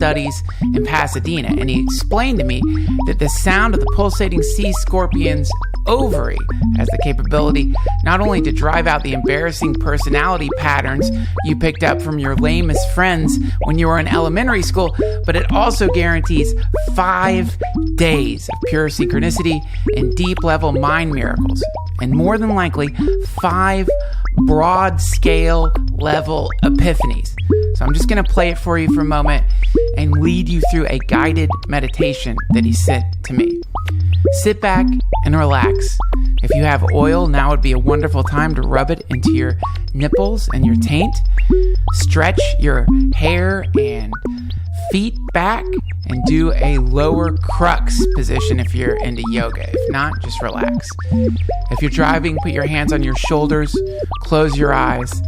studies in Pasadena, and he explained to me that the sound of the pulsating sea scorpion's ovary has the capability not only to drive out the embarrassing personality patterns you picked up from your lamest friends when you were in elementary school, but it also guarantees 5 days of pure synchronicity and deep-level mind miracles, and more than likely 5 broad-scale level epiphanies. So I'm just going to play it for you for a moment and lead you through a guided meditation that he sent to me. Sit back and relax. If you have oil, now would be a wonderful time to rub it into your nipples and your taint. Stretch your hair and feet back and do a lower crux position if you're into yoga. If not, just relax. If you're driving, put your hands on your shoulders, close your eyes.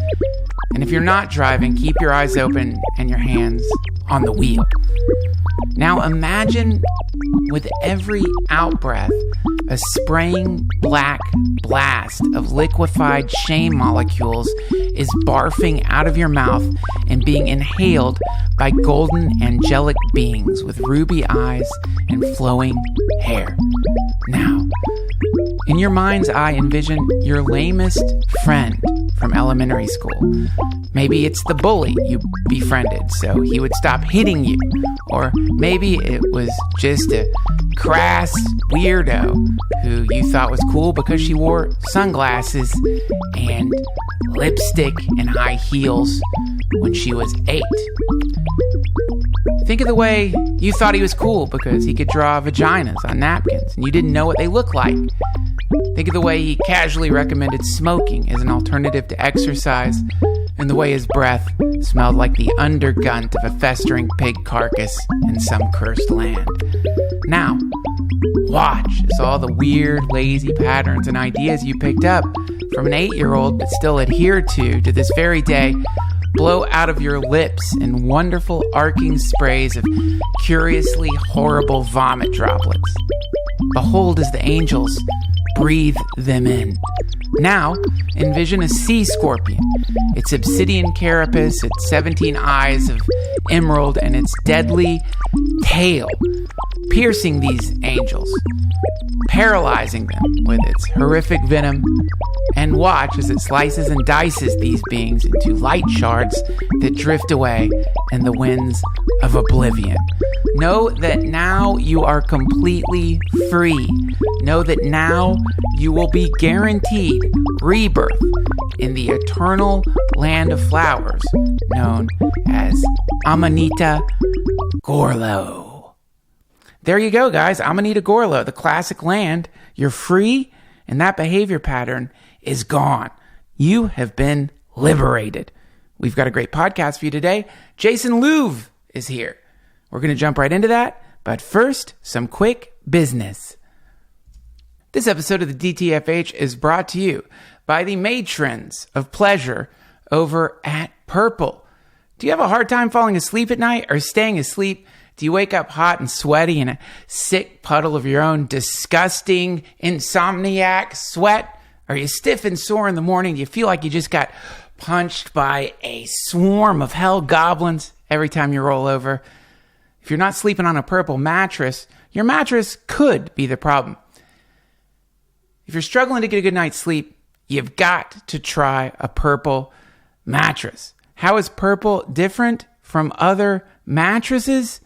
And if you're not driving, keep your eyes open and your hands on the wheel. Now imagine with every out-breath, a spraying black blast of liquefied shame molecules is barfing out of your mouth and being inhaled by golden angelic beings with ruby eyes and flowing hair. Now, in your mind's eye, envision your lamest friend from elementary school. Maybe it's the bully you befriended, so he would stop hitting you. Or maybe it was just a crass weirdo who you thought was cool because she wore sunglasses and lipstick and high heels when she was 8. Think of the way you thought he was cool because he could draw vaginas on napkins and you didn't know what they looked like. Think of the way he casually recommended smoking as an alternative to exercise, and the way his breath smelled like the undergunt of a festering pig carcass in some cursed land. Now, watch as all the weird, lazy patterns and ideas you picked up from an 8-year-old but still adhere to this very day blow out of your lips in wonderful arcing sprays of curiously horrible vomit droplets. Behold as the angels breathe them in. Now, envision a sea scorpion, its obsidian carapace, its 17 eyes of emerald, and its deadly tail piercing these angels, paralyzing them with its horrific venom, and watch as it slices and dices these beings into light shards that drift away in the winds of oblivion. Know that now you are completely free. Know that now you will be guaranteed rebirth in the eternal land of flowers known as Amanita Gorlo. There you go, guys. Amanita Gorlo, the classic land. You're free, and that behavior pattern is gone. You have been liberated. We've got a great podcast for you today. Jason Louv is here. We're going to jump right into that, but first, some quick business. This episode of the DTFH is brought to you by the matrons of pleasure over at Purple. Do you have a hard time falling asleep at night or staying asleep? Do you wake up hot and sweaty in a sick puddle of your own disgusting insomniac sweat? Are you stiff and sore in the morning? Do you feel like you just got punched by a swarm of hell goblins every time you roll over? If you're not sleeping on a Purple mattress, your mattress could be the problem. If you're struggling to get a good night's sleep, you've got to try a Purple mattress. How is Purple different from other mattresses?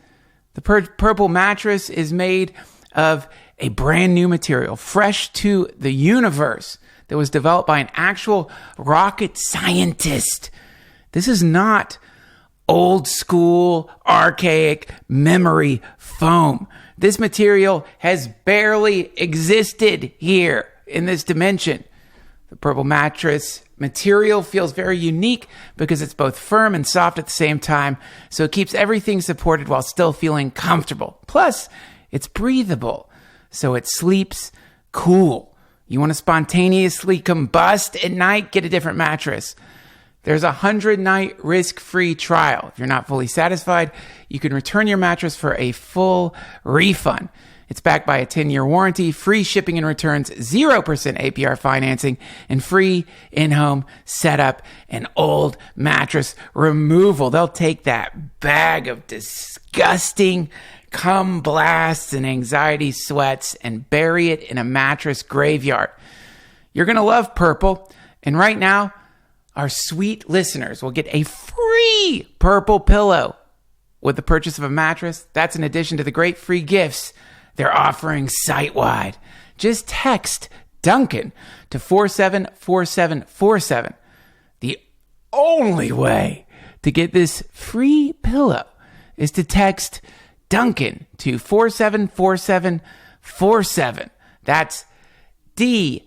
The Purple mattress is made of a brand new material, fresh to the universe, that was developed by an actual rocket scientist. This is not old school, archaic memory foam. This material has barely existed here in this dimension. The Purple mattress material feels very unique because it's both firm and soft at the same time, so it keeps everything supported while still feeling comfortable. Plus, it's breathable, so it sleeps cool. You want to spontaneously combust at night? Get a different mattress. There's a 100-night risk-free trial. If you're not fully satisfied, you can return your mattress for a full refund. It's backed by a 10-year warranty, free shipping and returns, 0% APR financing, and free in-home setup and old mattress removal. They'll take that bag of disgusting cum blasts and anxiety sweats and bury it in a mattress graveyard. You're going to love Purple. And right now, our sweet listeners will get a free Purple pillow with the purchase of a mattress. That's in addition to the great free gifts they're offering site-wide. Just text Duncan to 474747. The only way to get this free pillow is to text Duncan to 474747. That's DUNCAN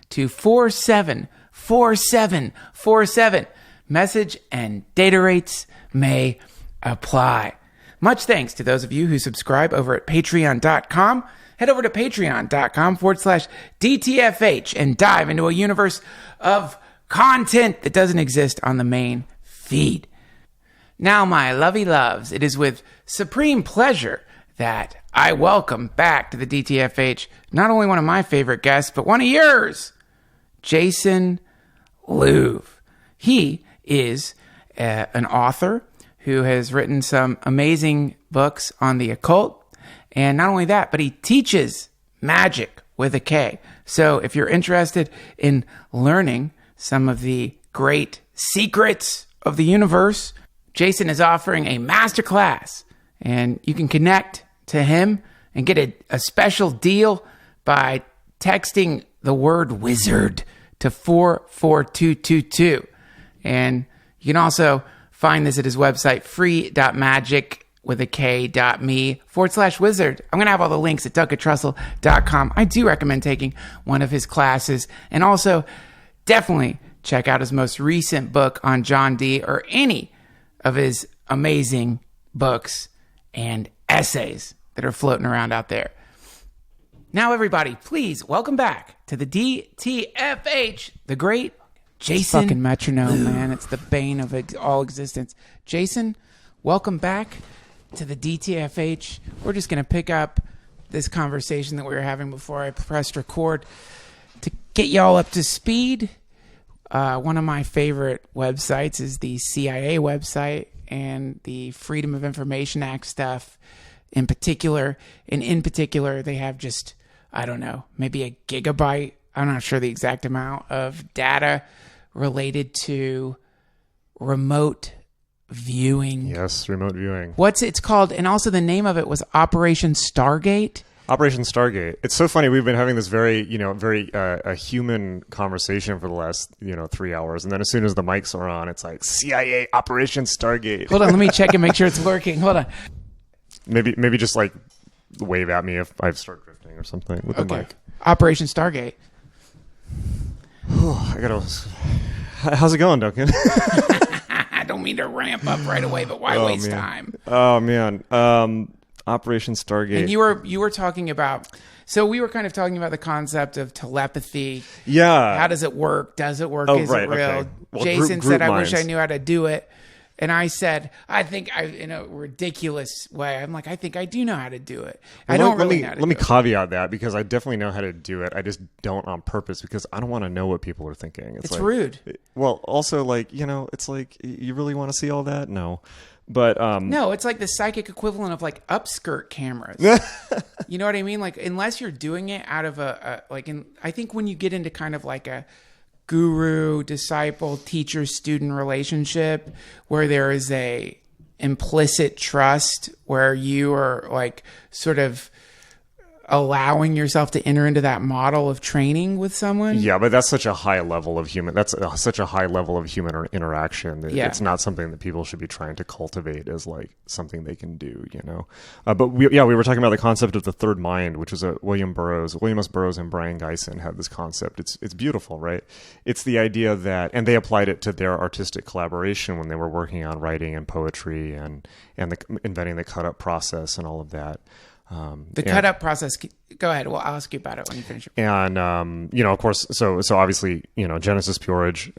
to 474747. Message and data rates may apply. Much thanks to those of you who subscribe over at patreon.com. Head over to patreon.com/DTFH and dive into a universe of content that doesn't exist on the main feed. Now, my lovey loves, it is with supreme pleasure that I welcome back to the DTFH not only one of my favorite guests, but one of yours, Jason Louv. He is an author who has written some amazing books on the occult. And not only that, but he teaches magic with a K. So if you're interested in learning some of the great secrets of the universe, Jason is offering a masterclass. And you can connect to him and get a special deal by texting the word wizard to 44222. And you can also find this at his website, free.magic.me/wizard. I'm going to have all the links at duncantrussell.com. I do recommend taking one of his classes. And also, definitely check out his most recent book on John Dee or any of his amazing books and essays that are floating around out there. Now, everybody, please welcome back to the DTFH, the great Jason. Fucking metronome, man. It's the bane of all existence. Jason, welcome back to the DTFH. We're just going to pick up this conversation that we were having before I pressed record to get y'all up to speed. One of my favorite websites is the CIA website and the Freedom of Information Act stuff in particular. And in particular, they have just, I don't know, maybe a gigabyte. I'm not sure the exact amount of data related to remote viewing. Yes, remote viewing. What's it's called? And also the name of it was Operation Stargate. Operation Stargate. It's so funny. We've been having this very a human conversation for the last, 3 hours. And then as soon as the mics are on, it's like CIA Operation Stargate. Hold on. Let me check and make sure it's working. Hold on. Maybe just like wave at me if I start drifting or something with the mic. Operation Stargate. How's it going, Duncan? I don't mean to ramp up right away, but why waste time? Oh man. Operation Stargate. And you were talking about, so we were kind of talking about the concept of telepathy. Yeah. How does it work? Does it work? Oh, Is it real? Okay. Well, Jason group said, I minds. wish I knew how to do it. And I said, I think in a ridiculous way, I'm like, I think I do know how to do it. Well, I don't really know how to do it. Let me caveat that because I definitely know how to do it. I just don't on purpose because I don't want to know what people are thinking. It's like, rude. Well, also it's like, you really want to see all that? No. But no, it's like the psychic equivalent of like upskirt cameras. You know what I mean? Like unless you're doing it out of I think when you get into kind of like a guru, disciple, teacher, student relationship where there is a implicit trust where you are like sort of allowing yourself to enter into that model of training with someone. Yeah, but that's such a high level of human. That's such a high level of human interaction. That It's not something that people should be trying to cultivate as like something they can do. But we were talking about the concept of the third mind, which was William S. Burroughs and Brian Geisen had this concept. It's beautiful, right? It's the idea that, and they applied it to their artistic collaboration when they were working on writing and poetry and inventing the cut up process and all of that. The cut up process. Go ahead. Well, I'll ask you about it when you finish. And, of course, so obviously, Genesis Peerage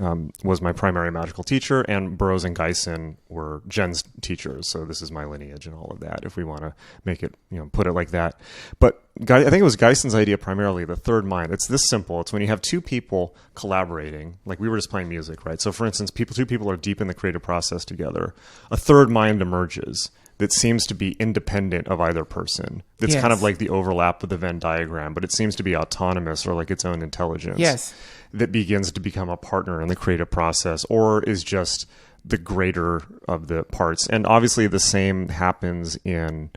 was my primary magical teacher, and Burroughs and Geisen were Jen's teachers. So this is my lineage and all of that, if we want to make it, put it like that. But I think it was Geisen's idea primarily, the third mind. It's this simple. It's when you have two people collaborating, like we were just playing music, right? So for instance, two people are deep in the creative process together. A third mind emerges that seems to be independent of either person. It's kind of like the overlap with the Venn diagram, but it seems to be autonomous or like its own intelligence. Yes. That begins to become a partner in the creative process, or is just the greater of the parts. And obviously the same happens in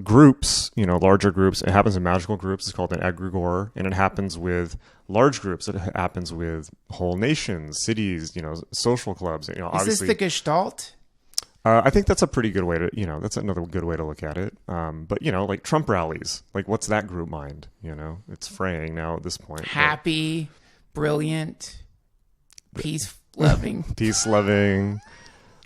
groups, larger groups. It happens in magical groups. It's called an egregore. And it happens with large groups. It happens with whole nations, cities, social clubs. Is this the Gestalt? I think that's a pretty good way to, that's another good way to look at it. But, like Trump rallies, like what's that group mind? It's fraying now at this point. Happy, brilliant, peace-loving. Peace-loving,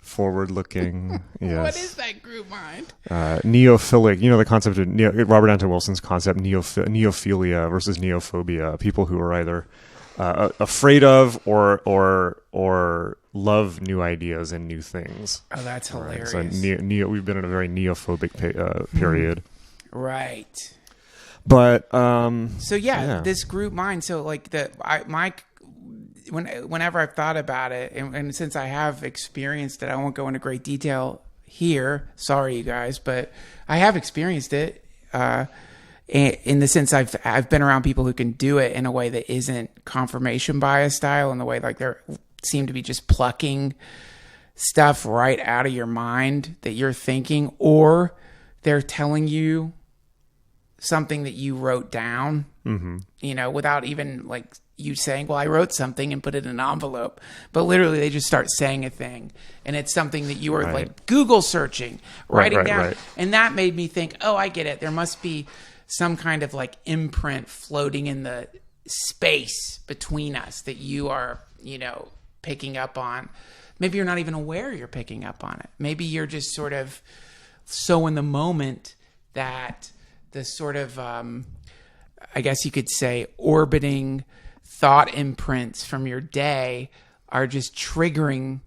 forward-looking. Yes. What is that group mind? Neophilic. The concept of Robert Anton Wilson's concept, neophilia versus neophobia. People who are either afraid of or love new ideas and new things. Oh, that's hilarious. Right? So we've been in a very neophobic period. Right. But this group mind. So like whenever I've thought about it, and since I have experienced it, I won't go into great detail here. Sorry, you guys, but I have experienced it. In the sense I've been around people who can do it in a way that isn't confirmation bias style, in the way like they seem to be just plucking stuff right out of your mind that you're thinking, or they're telling you something that you wrote down, without even like you saying, well, I wrote something and put it in an envelope, but literally they just start saying a thing, and it's something that you were like Google searching, writing down. Right. And that made me think, oh, I get it. There must be some kind of like imprint floating in the space between us that you are, picking up on. Maybe you're not even aware you're picking up on it. Maybe you're just sort of so in the moment that the sort of, I guess you could say, orbiting thought imprints from your day are just triggering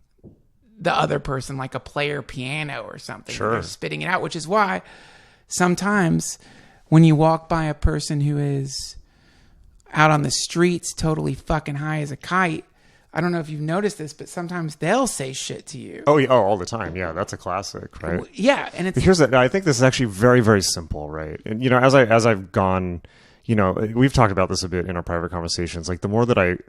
the other person like a player piano or something. Sure. They're spitting it out, which is why sometimes when you walk by a person who is out on the streets totally fucking high as a kite, I don't know if you've noticed this, but sometimes they'll say shit to you. Oh, yeah, all the time. Yeah, that's a classic, right? Yeah, and it's here's that. I think this is actually very, very simple, right? And as I've gone, we've talked about this a bit in our private conversations. Like the more that I've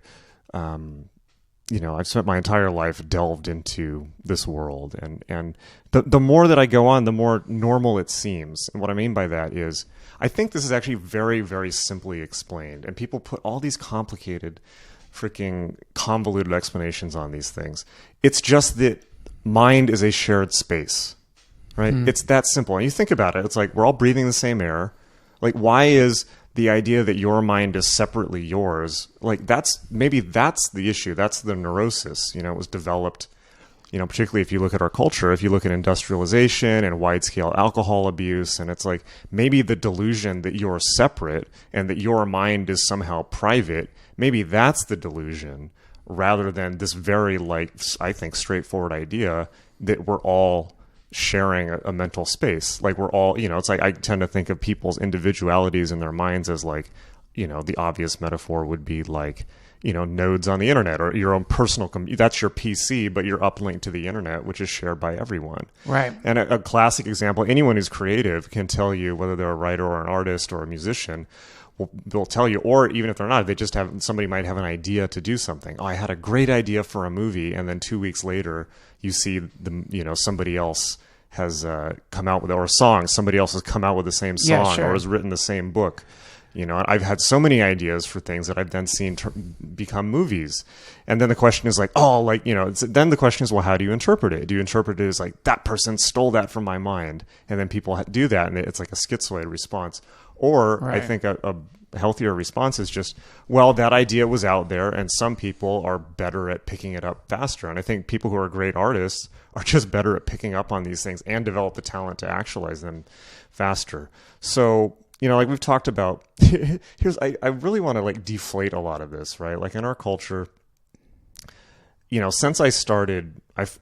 spent my entire life delved into this world, and the more that I go on, the more normal it seems. And what I mean by that is, I think this is actually very, very simply explained, and people put all these complicated, freaking convoluted explanations on these things. It's just that mind is a shared space, right? It's that simple. And you think about it, it's like we're all breathing the same air. Like, why is the idea that your mind is separately yours, like that's the issue. That's the neurosis. It was developed, particularly if you look at our culture, if you look at industrialization and wide-scale alcohol abuse, and it's like maybe the delusion that you're separate and that your mind is somehow private, maybe that's the delusion, rather than this very, like, I think, straightforward idea that we're all sharing a mental space. Like we're all, it's like I tend to think of people's individualities in their minds as like, the obvious metaphor would be like, nodes on the internet, or your own personal, that's your PC, but you're uplinked to the internet, which is shared by everyone. Right. And a classic example, anyone who's creative can tell you, whether they're a writer or an artist or a musician, they'll tell you, or even if they're not, they just somebody might have an idea to do something. Oh, I had a great idea for a movie. And then 2 weeks later, you see somebody else has come out with, or a song, somebody else has come out with the same song, yeah, sure, or has written the same book. I've had so many ideas for things that I've then seen become movies. And then the question is like, then the question is, well, how do you interpret it? Do you interpret it as like, that person stole that from my mind? And then people do that, and it's like a schizoid response. Or Right. I think a healthier response is just, well, that idea was out there and some people are better at picking it up faster. And I think people who are great artists are just better at picking up on these things and develop the talent to actualize them faster. So, like we've talked about, I really want to like deflate a lot of this, right? Like in our culture, since I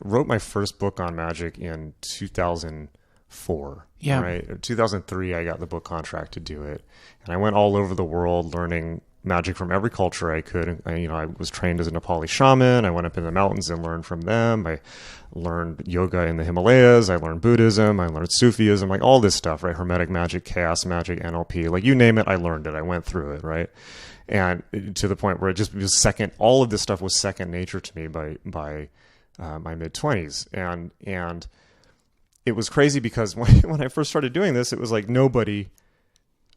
wrote my first book on magic in 2004. Yeah. Right. 2003, I got the book contract to do it. And I went all over the world learning magic from every culture I could. I was trained as a Nepali shaman. I went up in the mountains and learned from them. I learned yoga in the Himalayas. I learned Buddhism. I learned Sufism, like all this stuff, right? Hermetic magic, chaos magic, NLP, like you name it, I learned it. I went through it, right? And to the point where it just was all of this stuff was second nature to me by my mid-20s. And it was crazy because when I first started doing this, it was like nobody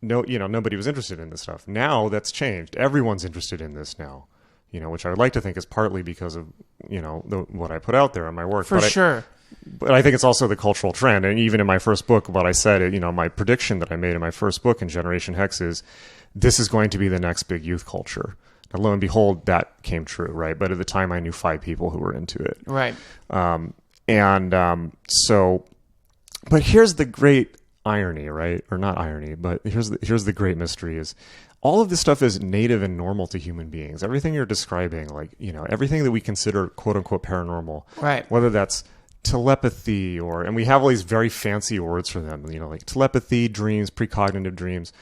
was interested in this stuff. Now that's changed. Everyone's interested in this now, which I would like to think is partly because of, what I put out there in my work. For sure. But I think it's also the cultural trend. And even in my first book, what I said, my prediction that I made in my first book in Generation Hex is this is going to be the next big youth culture. And lo and behold, that came true, right? But at the time I knew 5 people who were into it. Right. But here's the great irony, right? Or not irony, but here's the great mystery is all of this stuff is native and normal to human beings. Everything you're describing, like, everything that we consider quote unquote paranormal, right? Whether that's telepathy and we have all these very fancy words for them, like telepathy, dreams, precognitive dreams,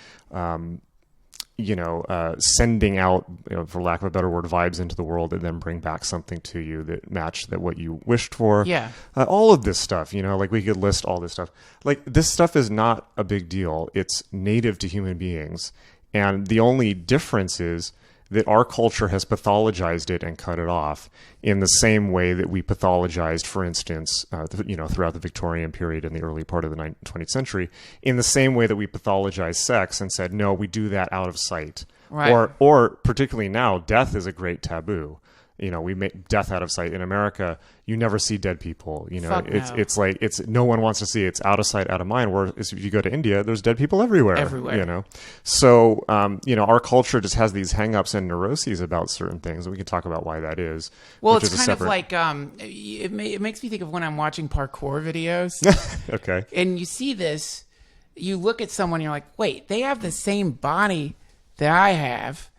sending out, for lack of a better word, vibes into the world that then bring back something to you that match what you wished for. Yeah. All of this stuff, like we could list all this stuff. Like this stuff is not a big deal. It's native to human beings. And the only difference is that our culture has pathologized it and cut it off in the same way that we pathologized, for instance, throughout the Victorian period and the early part of the 20th century, in the same way that we pathologized sex and said, no, we do that out of sight. Right. Or particularly now, death is a great taboo. We make death out of sight. In America, you never see dead people. It's like no one wants to see it. It's out of sight, out of mind. Whereas if you go to India, there's dead people everywhere. So our culture just has these hang-ups and neuroses about certain things, and we can talk about why that is. Well, it's kind of like it makes me think of when I'm watching parkour videos. Okay. And you see this, you look at someone, you're like, wait, they have the same body that I have,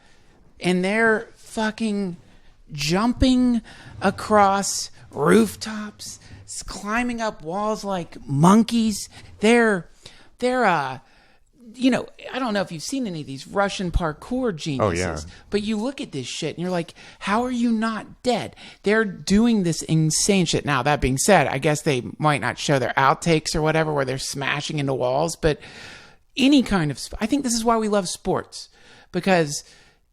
and they're fucking jumping across rooftops, climbing up walls like monkeys. They're I don't know if you've seen any of these Russian parkour geniuses, yeah. But you look at this shit and you're like, how are you not dead? They're doing this insane shit. Now, that being said, I guess they might not show their outtakes or whatever where they're smashing into walls, but any kind of, I think this is why we love sports, because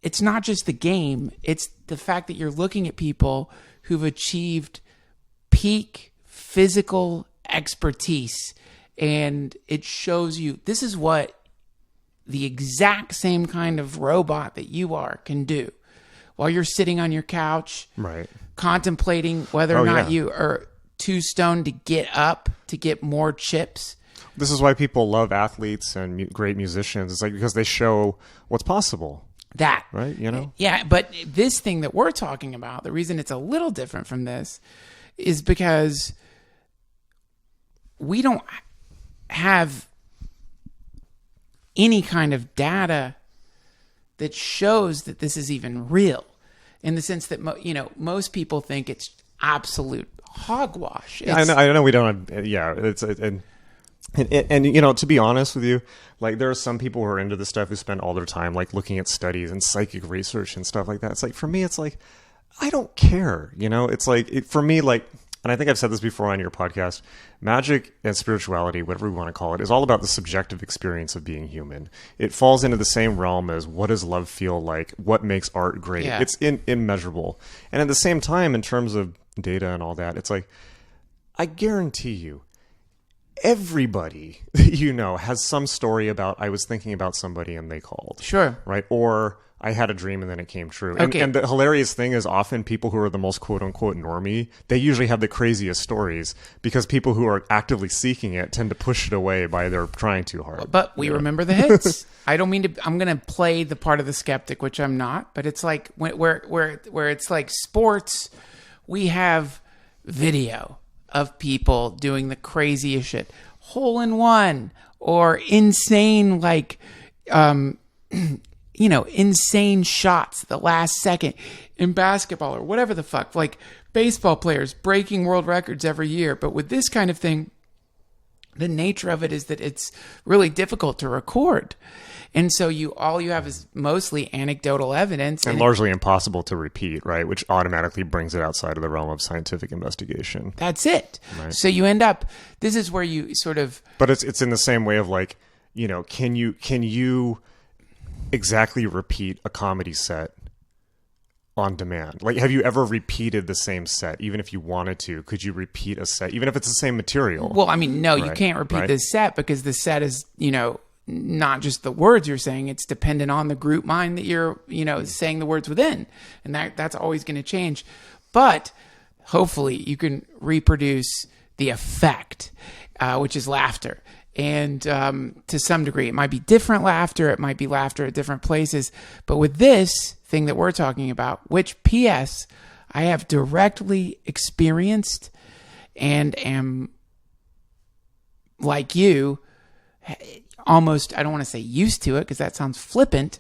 it's not just the game, it's the fact that you're looking at people who've achieved peak physical expertise, and it shows you this is what the exact same kind of robot that you are can do while you're sitting on your couch, right, contemplating whether or not you are too stoned to get up to get more chips. This is why people love athletes and great musicians. It's like because they show what's possible. That. Right, Yeah, but this thing that we're talking about, the reason it's a little different from this is because we don't have any kind of data that shows that this is even real, in the sense that, most people think it's absolute hogwash. I know we don't have, and to be honest with you, like there are some people who are into this stuff who spend all their time like looking at studies and psychic research and stuff like that. It's like, for me, it's like, I don't care, it's like, for me, like, and I think I've said this before on your podcast, magic and spirituality, whatever we want to call it, is all about the subjective experience of being human. It falls into the same realm as what does love feel like, what makes art great. Yeah. It's immeasurable. And at the same time, in terms of data and all that, it's like, I guarantee you, everybody has some story about, I was thinking about somebody and they called. Sure. Right? Or I had a dream and then it came true. Okay. And the hilarious thing is often people who are the most quote unquote normie, they usually have the craziest stories because people who are actively seeking it tend to push it away by their trying too hard. But we remember the hits. I don't mean to, I'm going to play the part of the skeptic, which I'm not, but it's like where it's like sports, we have video of people doing the craziest shit. Hole in one or insane, like, insane shots at the last second in basketball or whatever the fuck, like baseball players breaking world records every year. But with this kind of thing, the nature of it is that it's really difficult to record. And so all you have is mostly anecdotal evidence. And largely impossible to repeat, right? Which automatically brings it outside of the realm of scientific investigation. That's it. Right. So you end up, this is where you sort of... But it's in the same way of like, can you exactly repeat a comedy set on demand? Like, have you ever repeated the same set, even if you wanted to? Could you repeat a set, even if it's the same material? Well, I mean, no, right? You can't repeat the set because the set is, not just the words you're saying. It's dependent on the group mind that you're, saying the words within, and that's always going to change. But hopefully, you can reproduce the effect, which is laughter. And to some degree, it might be different laughter. It might be laughter at different places. But with this thing that we're talking about, which, P.S., I have directly experienced and am, like you, almost, I don't want to say used to it because that sounds flippant.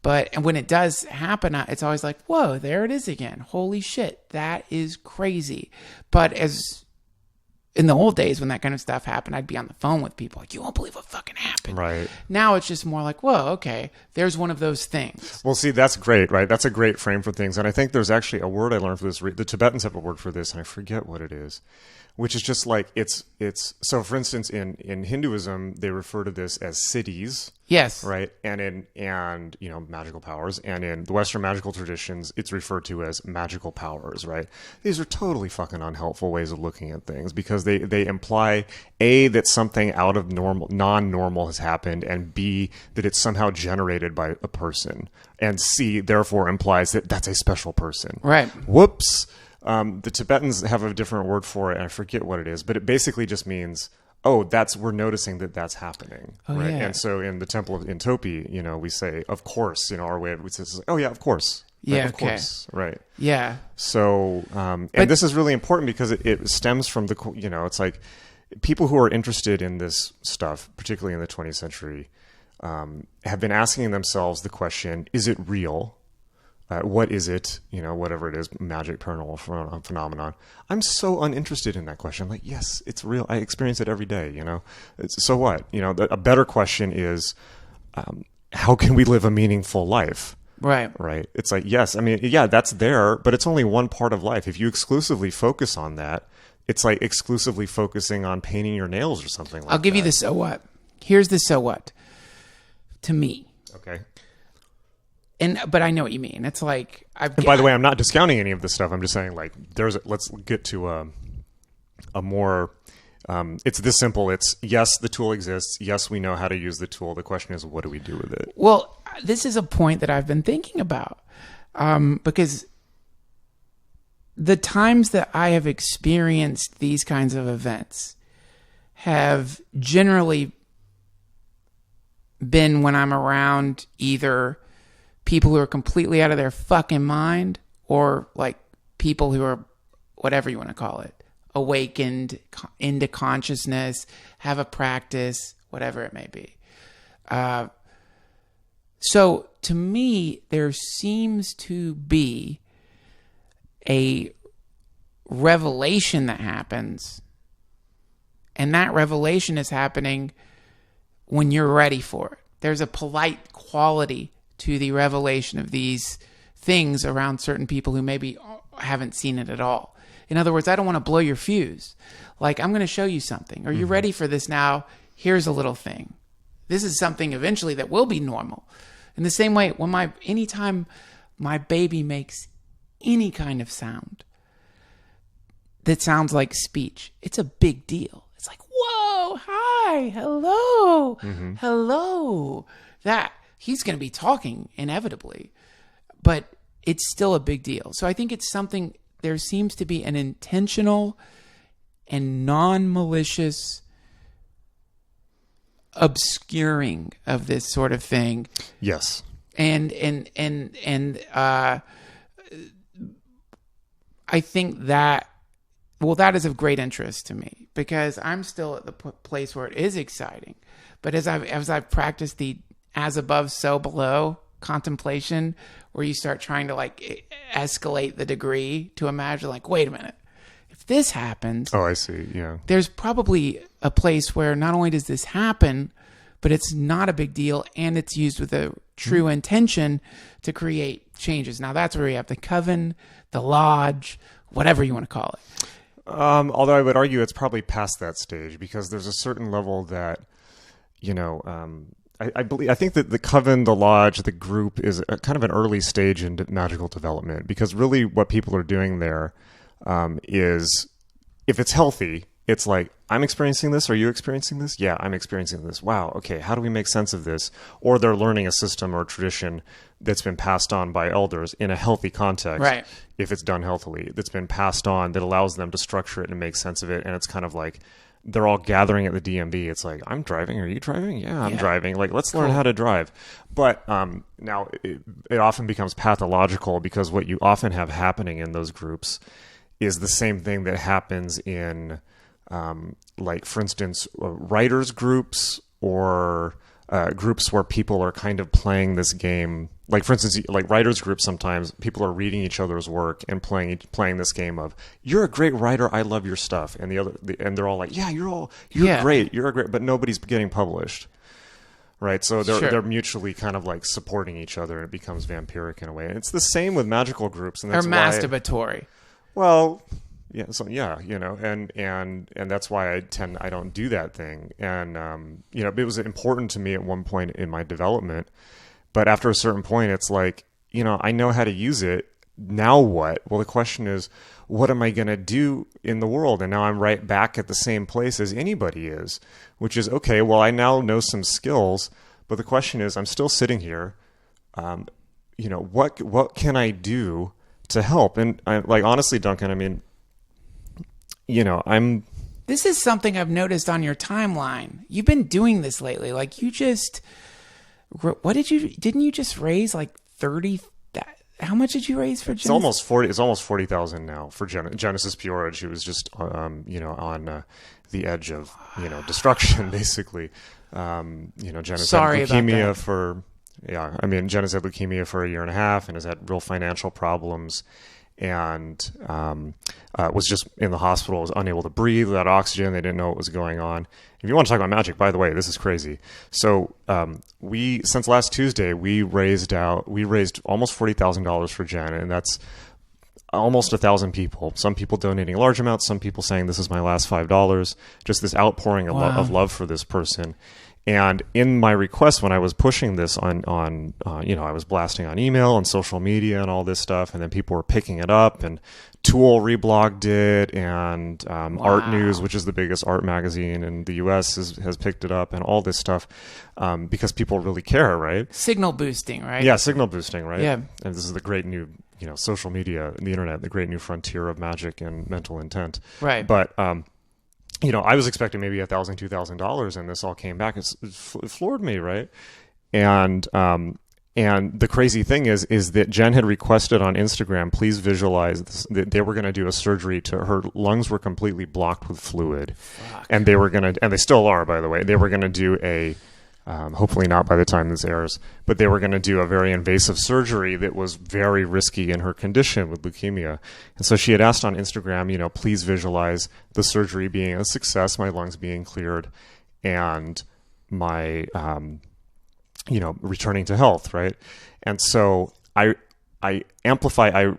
But when it does happen, it's always like, whoa, there it is again. Holy shit, that is crazy. But as... in the old days when that kind of stuff happened, I'd be on the phone with people like, you won't believe what fucking happened. Right. Now it's just more like, whoa, okay, there's one of those things. Well, see, that's great, right? That's a great frame for things. And I think there's actually a word I learned for this. The Tibetans have a word for this, and I forget what it is, which is just like, it's so for instance, in Hinduism, they refer to this as siddhis. Yes. Right. And magical powers. And in the Western magical traditions, it's referred to as magical powers, right? These are totally fucking unhelpful ways of looking at things because they imply A, that something out of non-normal has happened, and B, that it's somehow generated by a person. And C, therefore implies that that's a special person. Right. Whoops. The Tibetans have a different word for it, and I forget what it is, but it basically just means, we're noticing that's happening, right? Yeah. And so in the Temple in Topi, we say, of course, our way of it says, oh yeah, of course. Yeah, right, of course, right. Yeah. So, and this is really important because it stems from it's like people who are interested in this stuff, particularly in the 20th century, have been asking themselves the question, is it real? What is it? Whatever it is, magic, paranormal phenomenon. I'm so uninterested in that question. Like, yes, it's real. I experience it every day. So what? A better question is, how can we live a meaningful life? Right. Right. It's like, yes, I mean, yeah, that's there, but it's only one part of life. If you exclusively focus on that, it's like exclusively focusing on painting your nails or something like that. I'll give you the so what. Here's the so what. To me. Okay. But I know what you mean. It's like... And by the way, I'm not discounting any of this stuff. I'm just saying, like, let's get to a more... it's this simple. It's, yes, the tool exists. Yes, we know how to use the tool. The question is, what do we do with it? Well, this is a point that I've been thinking about. Because the times that I have experienced these kinds of events have generally been when I'm around either... people who are completely out of their fucking mind, or like people who are, whatever you want to call it, awakened into consciousness, have a practice, whatever it may be. So to me, there seems to be a revelation that happens, and that revelation is happening when you're ready for it. There's a polite quality to the revelation of these things around certain people who maybe haven't seen it at all. In other words, I don't want to blow your fuse. Like, I'm going to show you something. Are you ready for this now? Here's a little thing. This is something eventually that will be normal. In the same way, anytime my baby makes any kind of sound that sounds like speech, it's a big deal. It's like, whoa, hi, hello, hello. He's going to be talking inevitably. but it's still a big deal. So I think it's something, there seems to be an intentional and non-malicious obscuring of this sort of thing. Yes. And I think that, well, that is of great interest to me, because I'm still at the place where it is exciting. But as I've practiced the as above, so below contemplation, where you start trying to like escalate the degree to imagine, like, wait a minute, if this happens, oh, I see, yeah, there's probably a place where not only does this happen, but it's not a big deal, and it's used with a true intention to create changes. Now that's where you have the coven, the lodge, whatever you want to call it. Although I would argue it's probably past that stage, because there's a certain level that, you know, I think that the coven, the lodge, the group is a kind of an early stage in magical development, because really what people are doing there is, if it's healthy, it's like, I'm experiencing this. Are you experiencing this? Yeah, I'm experiencing this. Wow. Okay. How do we make sense of this? Or they're learning a system or a tradition that's been passed on by elders in a healthy context. Right. If it's done healthily, that's been passed on, that allows them to structure it and make sense of it. And it's kind of like, they're all gathering at the DMV. It's like, I'm driving. Are you driving? Yeah, I'm driving. Like, let's learn how to drive. But now it often becomes pathological, because what you often have happening in those groups is the same thing that happens in, like, for instance, writers groups, or groups where people are kind of playing this game. Like, for instance, like writers groups, sometimes people are reading each other's work and playing this game of, you're a great writer, I love your stuff, and and they're all like, yeah, you're great, but nobody's getting published, right? So they're mutually kind of like supporting each other, and it becomes vampiric in a way. And it's the same with magical groups, and that's masturbatory. Well, yeah, so yeah, you know, and that's why I don't do that thing. And you know, it was important to me at one point in my development, but after a certain point, it's like, you know, I know how to use it. Now what? Well, the question is, what am I going to do in the world? And now I'm right back at the same place as anybody is, which is, okay, well, I now know some skills, but the question is, I'm still sitting here. You know, what can I do to help? And like, honestly, Duncan, I mean, you know, this is something I've noticed on your timeline. You've been doing this lately. Like, didn't you just raise like 30? How much did you raise for Genesis? It's almost 40,000 now for Genesis Peoria. She was just, you know, on the edge of, you know, destruction, basically. You know, Genesis had leukemia Genesis had leukemia for a year and a half, and has had real financial problems, and was just in the hospital, was unable to breathe without oxygen. They didn't know what was going on. If you want to talk about magic, by the way, this is crazy. So since last Tuesday, we raised almost $40,000 for Jen, and that's almost 1,000 people. Some people donating large amounts, some people saying, this is my last $5. Just this outpouring of love for this person. And in my request, when I was pushing this on you know, I was blasting on email and social media and all this stuff, and then people were picking it up, and Tool reblogged it, and Art News, which is the biggest art magazine in the U.S., has picked it up, and all this stuff, because people really care, right? Signal boosting, right? Yeah, signal boosting, right? Yeah. And this is the great new, you know, social media and the internet, the great new frontier of magic and mental intent. Right. But you know, I was expecting maybe $1,000, $2,000, and this all came back. It floored me, right? And the crazy thing is that Jen had requested on Instagram, please visualize this, that they were going to do a surgery to her lungs were completely blocked with fluid. Fuck. And they were going to, and they still are, by the way, they were going to do a, hopefully not by the time this airs, but they were going to do a very invasive surgery that was very risky in her condition with leukemia. And so she had asked on Instagram, you know, please visualize the surgery being a success, my lungs being cleared, and my, you know, returning to health, right? And so I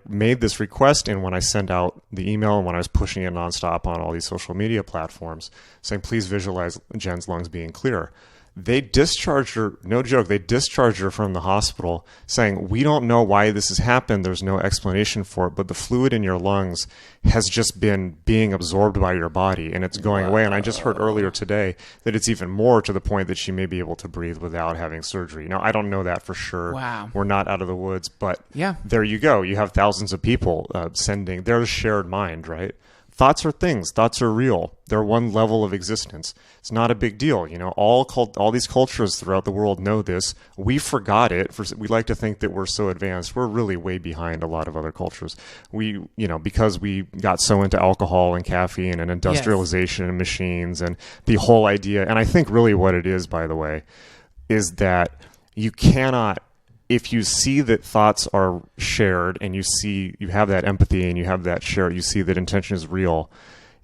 made this request, and when I sent out the email and when I was pushing it nonstop on all these social media platforms saying, please visualize Jen's lungs being clear, they discharged her, no joke, they discharged her from the hospital saying, we don't know why this has happened. There's no explanation for it, but the fluid in your lungs has just been being absorbed by your body and it's going away. And I just heard earlier today that it's even more to the point that she may be able to breathe without having surgery. Now, I don't know that for sure. Wow. We're not out of the woods, but yeah, there you go. You have thousands of people sending their shared mind, right? Thoughts are things. Thoughts are real. They're one level of existence. It's not a big deal. You know, all these cultures throughout the world know this. We forgot it. We like to think that we're so advanced. We're really way behind a lot of other cultures. Because we got so into alcohol and caffeine and industrialization and machines and the whole idea. And I think really what it is, by the way, is that you cannot, if you see that thoughts are shared and you have that empathy and you have that share, you see that intention is real.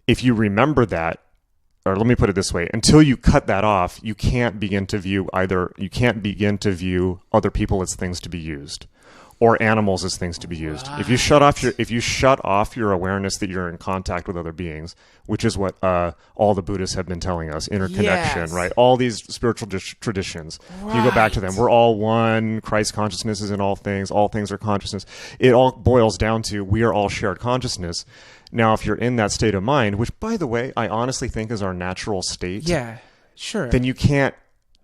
If you remember that, or let me put it this way, until you cut that off, you can't begin to view other people as things to be used or animals as things to be used. Right. If you shut off your awareness that you're in contact with other beings, which is what all the Buddhists have been telling us, interconnection, right? All these spiritual traditions, right. You go back to them. We're all one. Christ consciousness is in all things are consciousness. It all boils down to we are all shared consciousness. Now, if you're in that state of mind, which, by the way, I honestly think is our natural state, yeah, sure, then you can't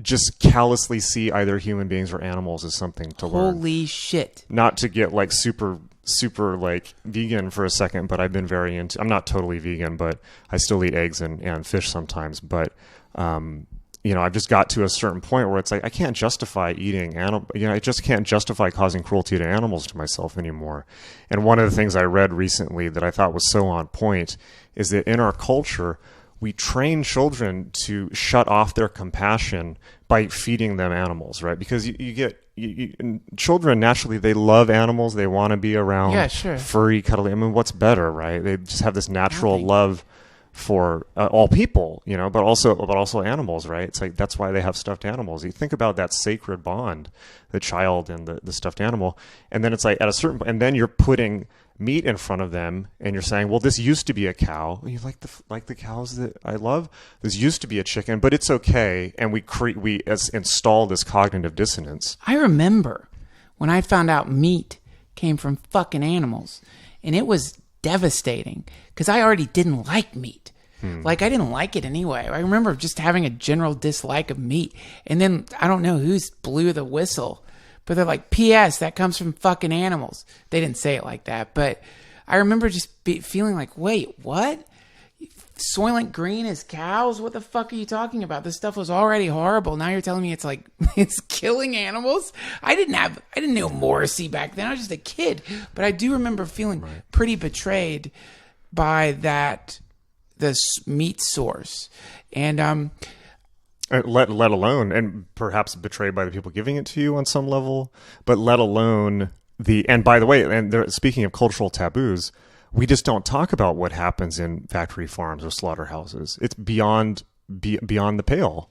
just callously see either human beings or animals as something to learn. Holy shit. Not to get like super like vegan for a second, but I've been very into, I'm not totally vegan, but I still eat eggs and fish sometimes. But, I've just got to a certain point where it's like, I can't justify eating I just can't justify causing cruelty to animals to myself anymore. And one of the things I read recently that I thought was so on point is that in our culture, we train children to shut off their compassion by feeding them animals, right? Because children naturally, they love animals. They want to be around furry, cuddly. I mean, what's better, right? They just have this natural love for all people, but also animals, right? It's like, that's why they have stuffed animals. You think about that sacred bond, the child and the stuffed animal. And then it's like at a certain point, and then you're putting meat in front of them and you're saying, well, this used to be a cow. You like the cows that I love. This used to be a chicken, but it's okay. And we install this cognitive dissonance. I remember when I found out meat came from fucking animals, and it was devastating because I already didn't like meat. Like, I didn't like it anyway. I remember just having a general dislike of meat. And then I don't know who blew the whistle, but they're like, P.S. that comes from fucking animals. They didn't say it like that, but I remember just feeling like, wait, what? Soylent Green is cows? What the fuck are you talking about? This stuff was already horrible. Now you're telling me it's like, it's killing animals? I didn't know Morrissey back then. I was just a kid. But I do remember feeling pretty betrayed by this meat source. And, let alone, and perhaps betrayed by the people giving it to you on some level, but let alone and by the way, speaking of cultural taboos, we just don't talk about what happens in factory farms or slaughterhouses. It's beyond the pale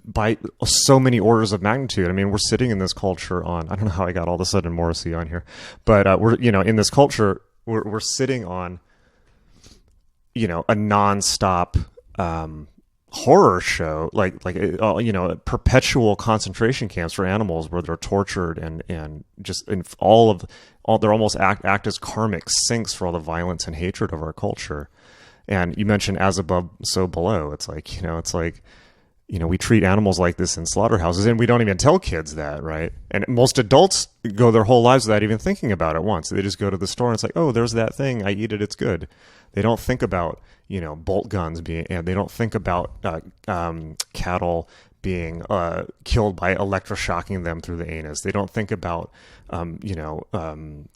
by so many orders of magnitude. I mean, we're sitting in this culture on, I don't know how I got all of a sudden Morrissey on here, but we're, in this culture, we're sitting on, a nonstop, horror show, like perpetual concentration camps for animals where they're tortured and just in they're almost act as karmic sinks for all the violence and hatred of our culture. And you mentioned as above, so below. It's like, we treat animals like this in slaughterhouses, and we don't even tell kids that, right? And most adults go their whole lives without even thinking about it once. They just go to the store and it's like, oh, there's that thing. I eat it. It's good. They don't think about, bolt guns and they don't think about cattle being killed by electroshocking them through the anus. They don't think about,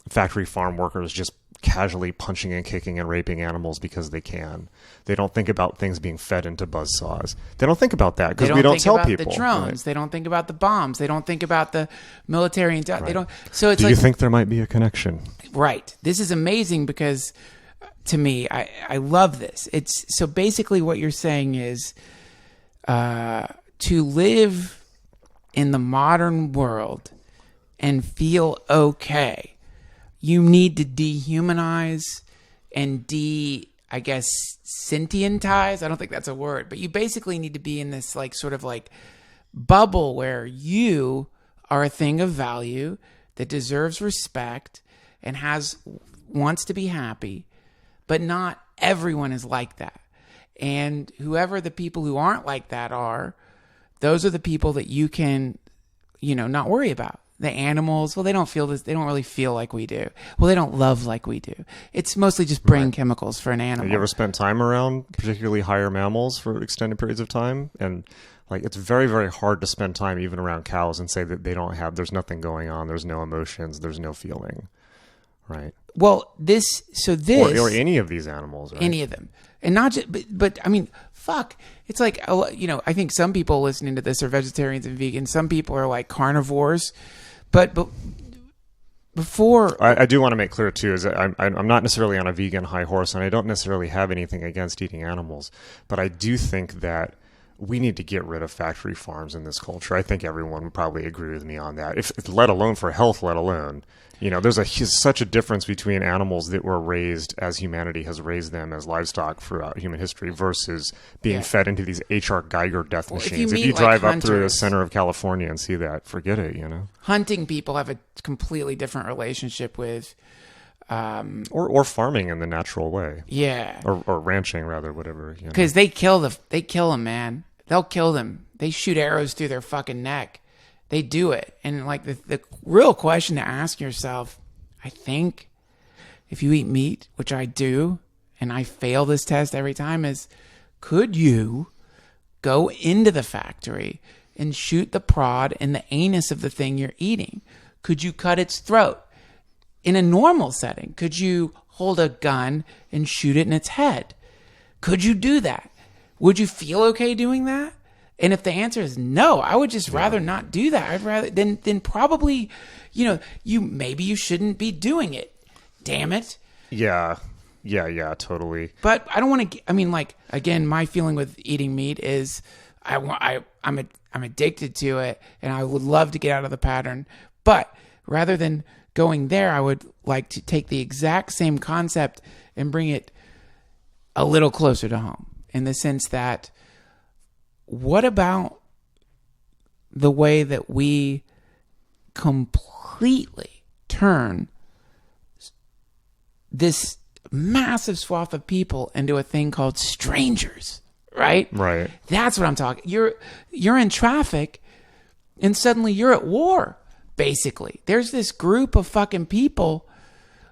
factory farm workers just casually punching and kicking and raping animals because they can. They don't think about things being fed into buzzsaws. They don't think about that because we don't tell people. The drones. Right? They don't think about the bombs. They don't think about the military. Right. They don't. So it's Do you think there might be a connection? Right. This is amazing because to me, I love this. It's so basically what you're saying is to live in the modern world and feel okay, you need to dehumanize and sentientize. I don't think that's a word, but you basically need to be in this like sort of like bubble where you are a thing of value that deserves respect and wants to be happy, but not everyone is like that. And whoever the people who aren't like that are, those are the people that you can, not worry about. The animals, well, they don't feel this. They don't really feel like we do. Well, they don't love like we do. It's mostly just brain chemicals for an animal. Have you ever spent time around particularly higher mammals for extended periods of time? And it's very, very hard to spend time even around cows and say that there's nothing going on. There's no emotions. There's no feeling. Right. Well, or any of these animals, right? Any of them. And not just, but I mean, fuck. It's like, I think some people listening to this are vegetarians and vegans. Some people are like carnivores. But before... I do want to make clear, too, is that I'm not necessarily on a vegan high horse, and I don't necessarily have anything against eating animals. But I do think that we need to get rid of factory farms in this culture. I think everyone would probably agree with me on that. If let alone for health, let alone... there's such a difference between animals that were raised as humanity has raised them as livestock throughout human history versus being fed into these H.R. Geiger death machines. If you drive up through the center of California and see that, forget it, Hunting people have a completely different relationship with... or farming in the natural way. Yeah. Or ranching, rather, whatever. Because they kill them, man. They'll kill them. They shoot arrows through their fucking neck. They do it. And the real question to ask yourself, I think, if you eat meat, which I do, and I fail this test every time, is could you go into the factory and shoot the prod in the anus of the thing you're eating? Could you cut its throat? In a normal setting, could you hold a gun and shoot it in its head? Could you do that? Would you feel okay doing that? And if the answer is no, I would just rather not do that. I'd rather then probably, maybe you shouldn't be doing it. Damn it. Yeah, totally. But I don't want to. Again, my feeling with eating meat is I'm addicted to it, and I would love to get out of the pattern. But rather than going there, I would like to take the exact same concept and bring it a little closer to home, in the sense that, what about the way that we completely turn this massive swath of people into a thing called strangers, right? Right. That's what I'm talking. You're in traffic and suddenly you're at war, basically. There's this group of fucking people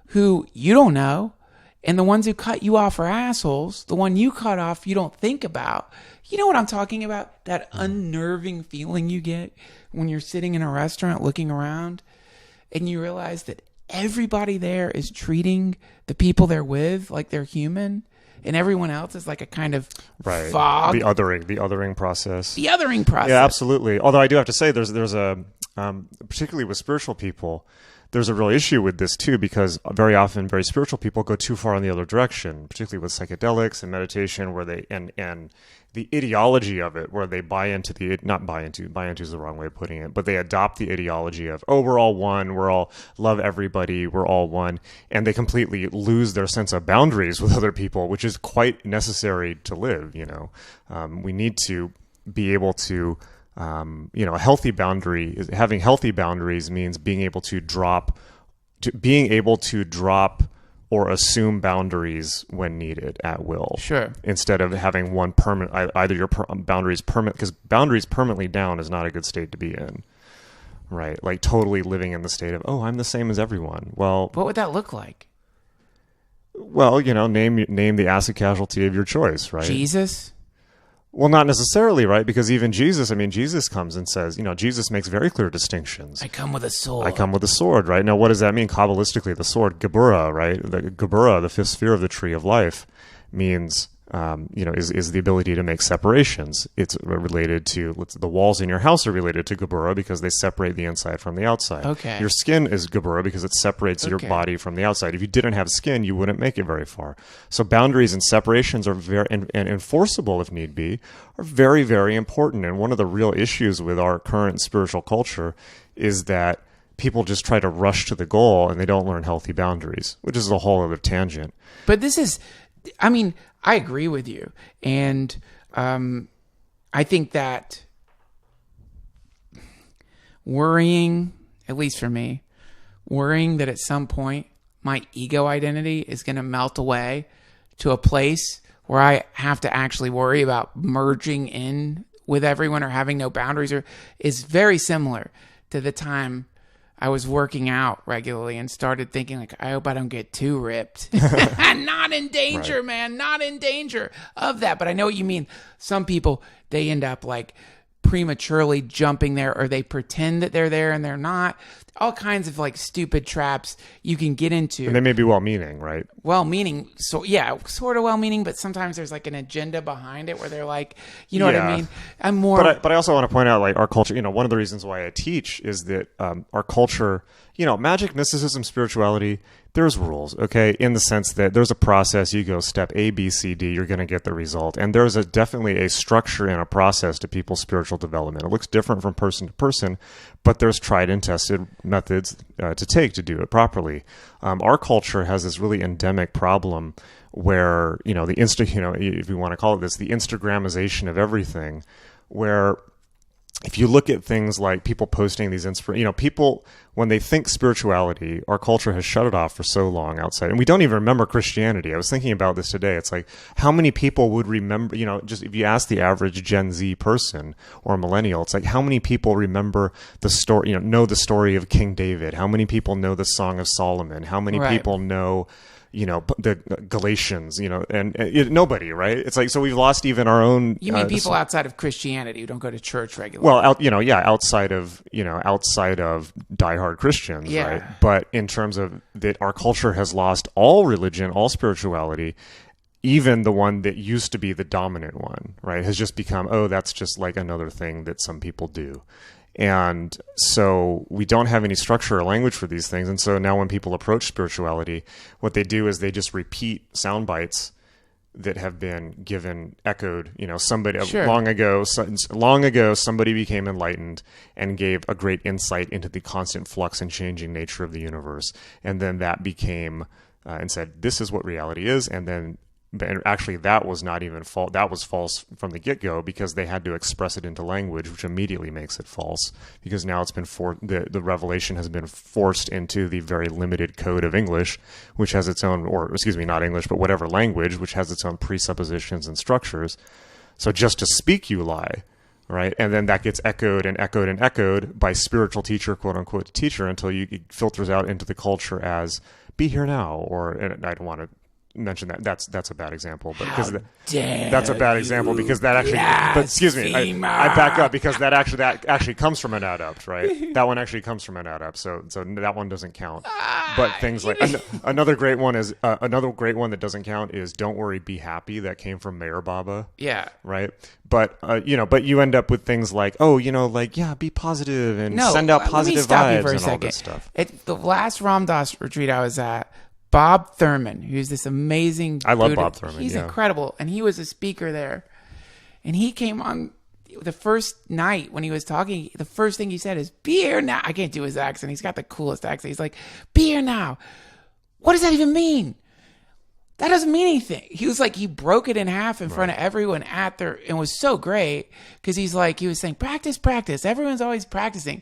who you don't know, and the ones who cut you off are assholes. The one you cut off, you don't think about. You know what I'm talking about? That unnerving feeling you get when you're sitting in a restaurant looking around and you realize that everybody there is treating the people they're with like they're human, and everyone else is like a kind of fog. The othering process. The othering process. Yeah, absolutely. Although I do have to say, there's a particularly with spiritual people, there's a real issue with this too, because very often very spiritual people go too far in the other direction, particularly with psychedelics and meditation, where they and the ideology of it, where they buy into is the wrong way of putting it, but they adopt the ideology of, we're all one, we're all love everybody, we're all one, and they completely lose their sense of boundaries with other people, which is quite necessary to live. We need to be able to. A healthy boundary, having healthy boundaries means being able to drop or assume boundaries when needed at will. Sure. Instead of having one permanent, either your boundaries permanent, because boundaries permanently down is not a good state to be in. Right. Like totally living in the state of, I'm the same as everyone. Well, what would that look like? Well, name the acid casualty of your choice, right? Jesus? Well, not necessarily, right? Because even Jesus comes and says, Jesus makes very clear distinctions. I come with a sword. I come with a sword, right? Now, what does that mean? Kabbalistically, the sword, Geburah, right? The Geburah, the fifth sphere of the tree of life, means, is the ability to make separations. It's related to, the walls in your house are related to Geburah because they separate the inside from the outside. Okay. Your skin is Geburah because it separates your body from the outside. If you didn't have skin, you wouldn't make it very far. So boundaries and separations are very, and enforceable if need be, are very, very important. And one of the real issues with our current spiritual culture is that people just try to rush to the goal and they don't learn healthy boundaries, which is a whole other tangent. But this is, I agree with you. And I think that worrying, at least for me, worrying that at some point my ego identity is going to melt away to a place where I have to actually worry about merging in with everyone or having no boundaries, or is very similar to the time I was working out regularly and started thinking, like, I hope I don't get too ripped. Not in danger, right, man. Not in danger of that. But I know what you mean. Some people, they end up like prematurely jumping there, or they pretend that they're there and they're not. All kinds of like stupid traps you can get into. And they may be well-meaning, right? Well-meaning. So yeah, sort of well-meaning, but sometimes there's like an agenda behind it where they're like, you know what I mean? I'm more. But I also want to point out, like, our culture, one of the reasons why I teach is that our culture, magic, mysticism, spirituality, there's rules, okay? In the sense that there's a process. You go step A, B, C, D, you're going to get the result. And there's definitely a structure and a process to people's spiritual development. It looks different from person to person, but there's tried and tested methods to take to do it properly. Our culture has this really endemic problem where, if we want to call it this, the Instagramization of everything, where if you look at things like people posting these people, when they think spirituality, our culture has shut it off for so long outside. And we don't even remember Christianity. I was thinking about this today. It's like, how many people would remember, just if you ask the average Gen Z person or millennial, it's like, how many people remember the story, know the story of King David? How many people know the Song of Solomon? How many people know the Galatians, and nobody, right? It's like, so we've lost even our own. You mean people outside of Christianity who don't go to church regularly? Well, outside of diehard Christians, yeah, right? But in terms of that, our culture has lost all religion, all spirituality. Even the one that used to be the dominant one, right, has just become, that's just like another thing that some people do. And so we don't have any structure or language for these things. And so now when people approach spirituality, what they do is they just repeat sound bites that have been echoed, somebody sure. long ago, somebody became enlightened and gave a great insight into the constant flux and changing nature of the universe. And then that became, and said, this is what reality is. And then, but actually, that was not even false. That was false from the get-go, because they had to express it into language, which immediately makes it false. Because now it's been the revelation has been forced into the very limited code of English, which has its own, not English, but whatever language, which has its own presuppositions and structures. So just to speak, you lie, right? And then that gets echoed and echoed and echoed by spiritual teacher, quote unquote teacher, until it filters out into the culture as "be here now," and I don't want to mention that that's a bad example, but because that's a bad example because that actually, but excuse me, I back up, because that actually comes from an adept, right? That one actually comes from an adept, so that one doesn't count. But things like another great one that doesn't count is "Don't worry, be happy." That came from Mayor Baba, yeah, right? But but you end up with things like be positive and send out positive vibes and all this stuff. At the last Ram Dass retreat I was at, Bob Thurman, who's this amazing I love Buddha. Bob Thurman. He's incredible. And he was a speaker there. And he came on the first night when he was talking. The first thing he said is, "Be here now." I can't do his accent. He's got the coolest accent. He's like, "Be here now." What does that even mean? That doesn't mean anything. He was like, he broke it in half in front of everyone and it was so great, because he was saying, practice, practice. Everyone's always practicing.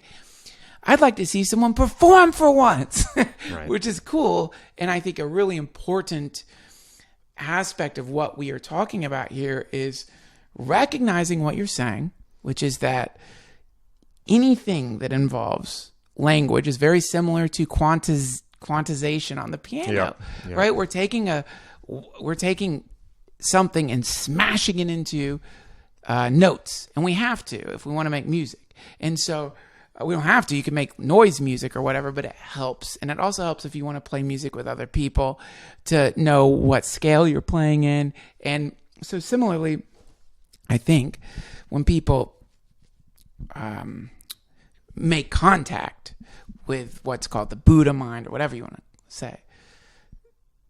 I'd like to see someone perform for once, right, which is cool. And I think a really important aspect of what we are talking about here is recognizing what you're saying, which is that anything that involves language is very similar to quantization on the piano, right? We're taking something and smashing it into notes, and we have to if we want to make music. And so we don't have to. You can make noise music or whatever, but it helps. And it also helps if you want to play music with other people to know what scale you're playing in. And so similarly, I think when people make contact with what's called the Buddha mind, or whatever you want to say,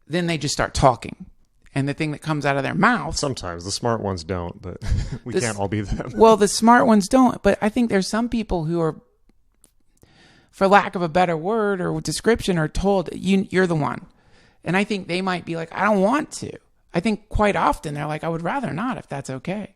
then they just start talking. And the thing that comes out of their mouth... Sometimes. The smart ones don't, but we can't all be them. Well, the smart ones don't. But I think there's some people who are, for lack of a better word or description, are told, you're the one. And I think they might be like, I don't want to. I think quite often they're like, I would rather not, if that's okay.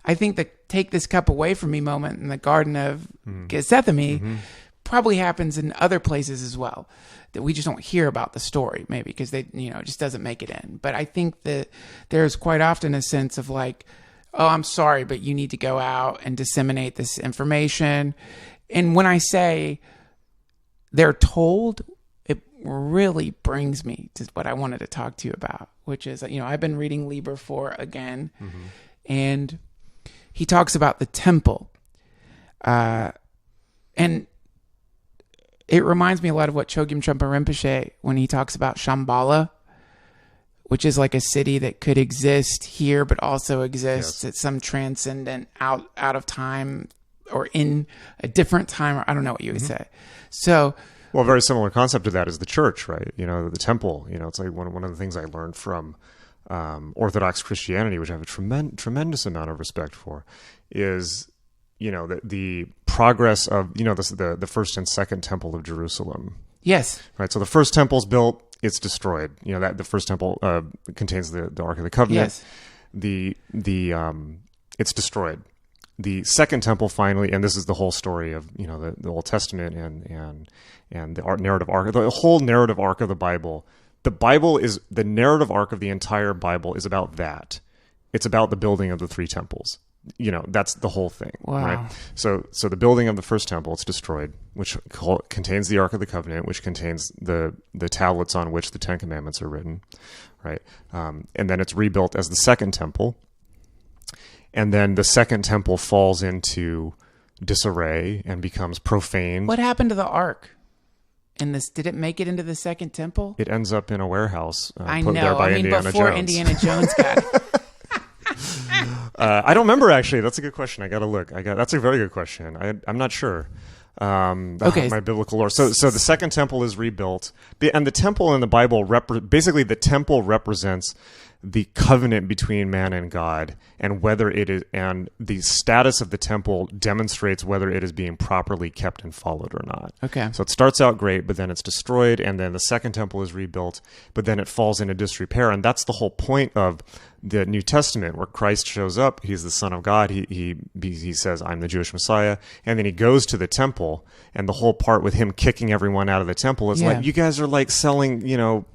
I think the take this cup away from me moment in the Garden of Gethsemane probably happens in other places as well, that we just don't hear about the story, maybe because it just doesn't make it in. But I think that there's quite often a sense of like, oh, I'm sorry, but you need to go out and disseminate this information. And when I say they're told, it really brings me to what I wanted to talk to you about, which is, I've been reading Lieber 4 again, and he talks about the temple. And it reminds me a lot of what Chogyam Trungpa Rinpoche, when he talks about Shambhala, which is like a city that could exist here, but also exists at some transcendent out of time or in a different time, or I don't know what you would say. So, well, a very similar concept to that is the church, right? The temple. It's like one of the things I learned from Orthodox Christianity, which I have a tremendous amount of respect for, is the progress of the first and second temple of Jerusalem. Yes. Right. So the first temple's built, it's destroyed. That the first temple contains the Ark of the Covenant. Yes. It's destroyed. The second temple finally, and this is the whole story of the Old Testament and the narrative arc, the whole narrative arc of the Bible. The Bible is the narrative arc of the entire Bible is about that. It's about the building of the three temples. That's the whole thing. Wow. Right? So the building of the first temple, it's destroyed, which contains the Ark of the Covenant, which contains the tablets on which the Ten Commandments are written, right? And then it's rebuilt as the second temple. And then the second temple falls into disarray and becomes profane. What happened to the Ark? Did it make it into the second temple? It ends up in a warehouse. I put know. There by Indiana before Jones. Indiana Jones got it. I don't remember, actually. That's a good question. I got to look. That's a very good question. I'm not sure. My biblical lore. So the second temple is rebuilt, and the temple in the Bible basically the temple represents the covenant between man and God, and whether it is, and the status of the temple demonstrates whether it is being properly kept and followed or not. Okay. So it starts out great, but then it's destroyed, and then the second temple is rebuilt, but then it falls into disrepair, and that's the whole point of the New Testament, where Christ shows up. He's the Son of God. He says, "I'm the Jewish Messiah," and then he goes to the temple, and the whole part with him kicking everyone out of the temple is like, you guys are like selling,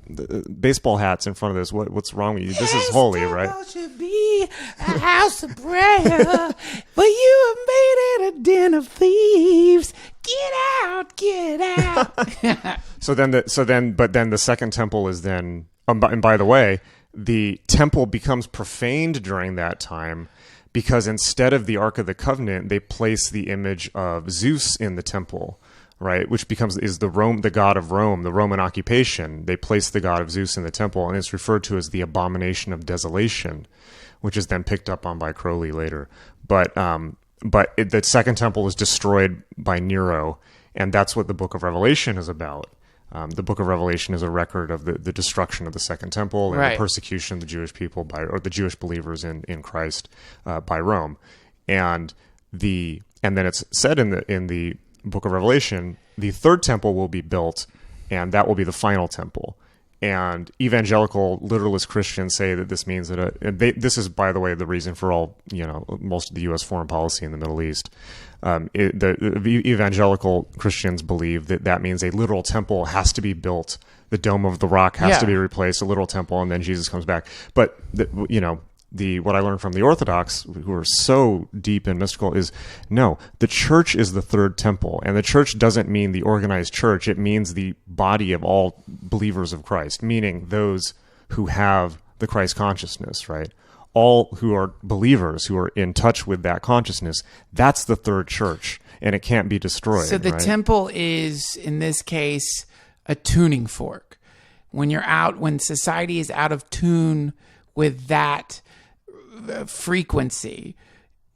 baseball hats in front of this. What's wrong with you? This is holy, right? This temple should be a house of prayer, but you have made it a den of thieves. Get out! Get out! But then the second temple is then, and by the way, the temple becomes profaned during that time, because instead of the Ark of the Covenant, they place the image of Zeus in the temple, right? Which is the god of Rome, the Roman occupation. They place the god of Zeus in the temple, and it's referred to as the abomination of desolation, which is then picked up on by Crowley later. But the second temple is destroyed by Nero, and that's what the Book of Revelation is about. The Book of Revelation is a record of the destruction of the Second Temple and the persecution of the Jewish people or the Jewish believers in Christ by Rome, and then it's said in the Book of Revelation, the third temple will be built, and that will be the final temple. And evangelical literalist Christians say that this means that this is, by the way, the reason for most of the U.S. foreign policy in the Middle East. The evangelical Christians believe that means a literal temple has to be built. The Dome of the Rock has to be replaced, a literal temple, and then Jesus comes back. But what I learned from the Orthodox, who are so deep and mystical, is no, the church is the third temple, and the church doesn't mean the organized church. It means the body of all believers of Christ, meaning those who have the Christ consciousness, right? All who are believers, who are in touch with that consciousness, that's the third church, and it can't be destroyed. So the temple is, in this case, a tuning fork. When society is out of tune with that frequency,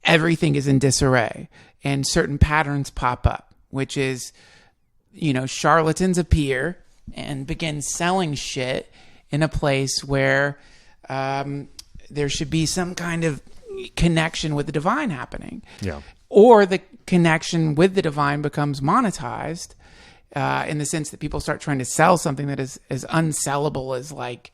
everything is in disarray, and certain patterns pop up, which is, charlatans appear and begin selling shit in a place where there should be some kind of connection with the divine happening. Yeah. Or the connection with the divine becomes monetized in the sense that people start trying to sell something that is as unsellable as like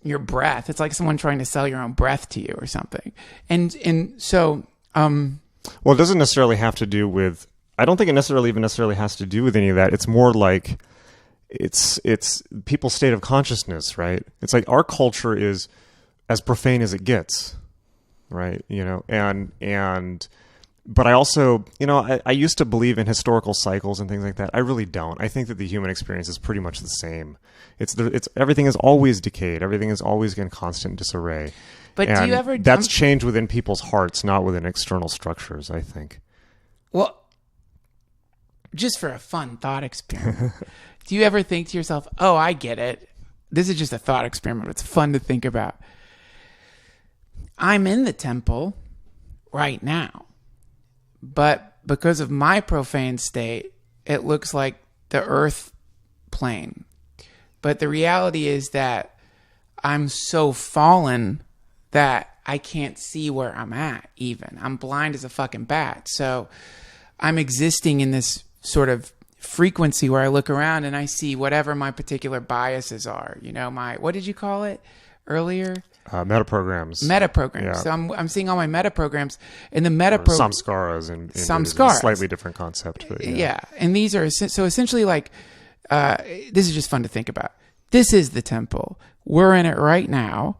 your breath. It's like someone trying to sell your own breath to you or something. And so, well, it doesn't necessarily have to do with, I don't think it necessarily has to do with any of that. It's more like it's people's state of consciousness, right? It's like our culture is as profane as it gets, right? You know, and but I also, you know, I used to believe in historical cycles and things like that. I really don't. I think that the human experience is pretty much the same. It's everything is always decayed. Everything is always in constant disarray. But and do you ever? That's changed within people's hearts, not within external structures, I think. Well, just for a fun thought experiment, do you ever think to yourself, "Oh, I get it. This is just a thought experiment. But it's fun to think about. I'm in the temple right now." But because of my profane state, it looks like the earth plane. But the reality is that I'm so fallen that I can't see where I'm at even. I'm blind as a fucking bat. So I'm existing in this sort of frequency where I look around and I see whatever my particular biases are. You know, what did you call it earlier? Metaprograms. Yeah. So I'm seeing all my metaprograms, and the metaprograms. Samskaras in Samskaras. A slightly different concept. But yeah, and these are so essentially like this is just fun to think about. This is the temple. We're in it right now,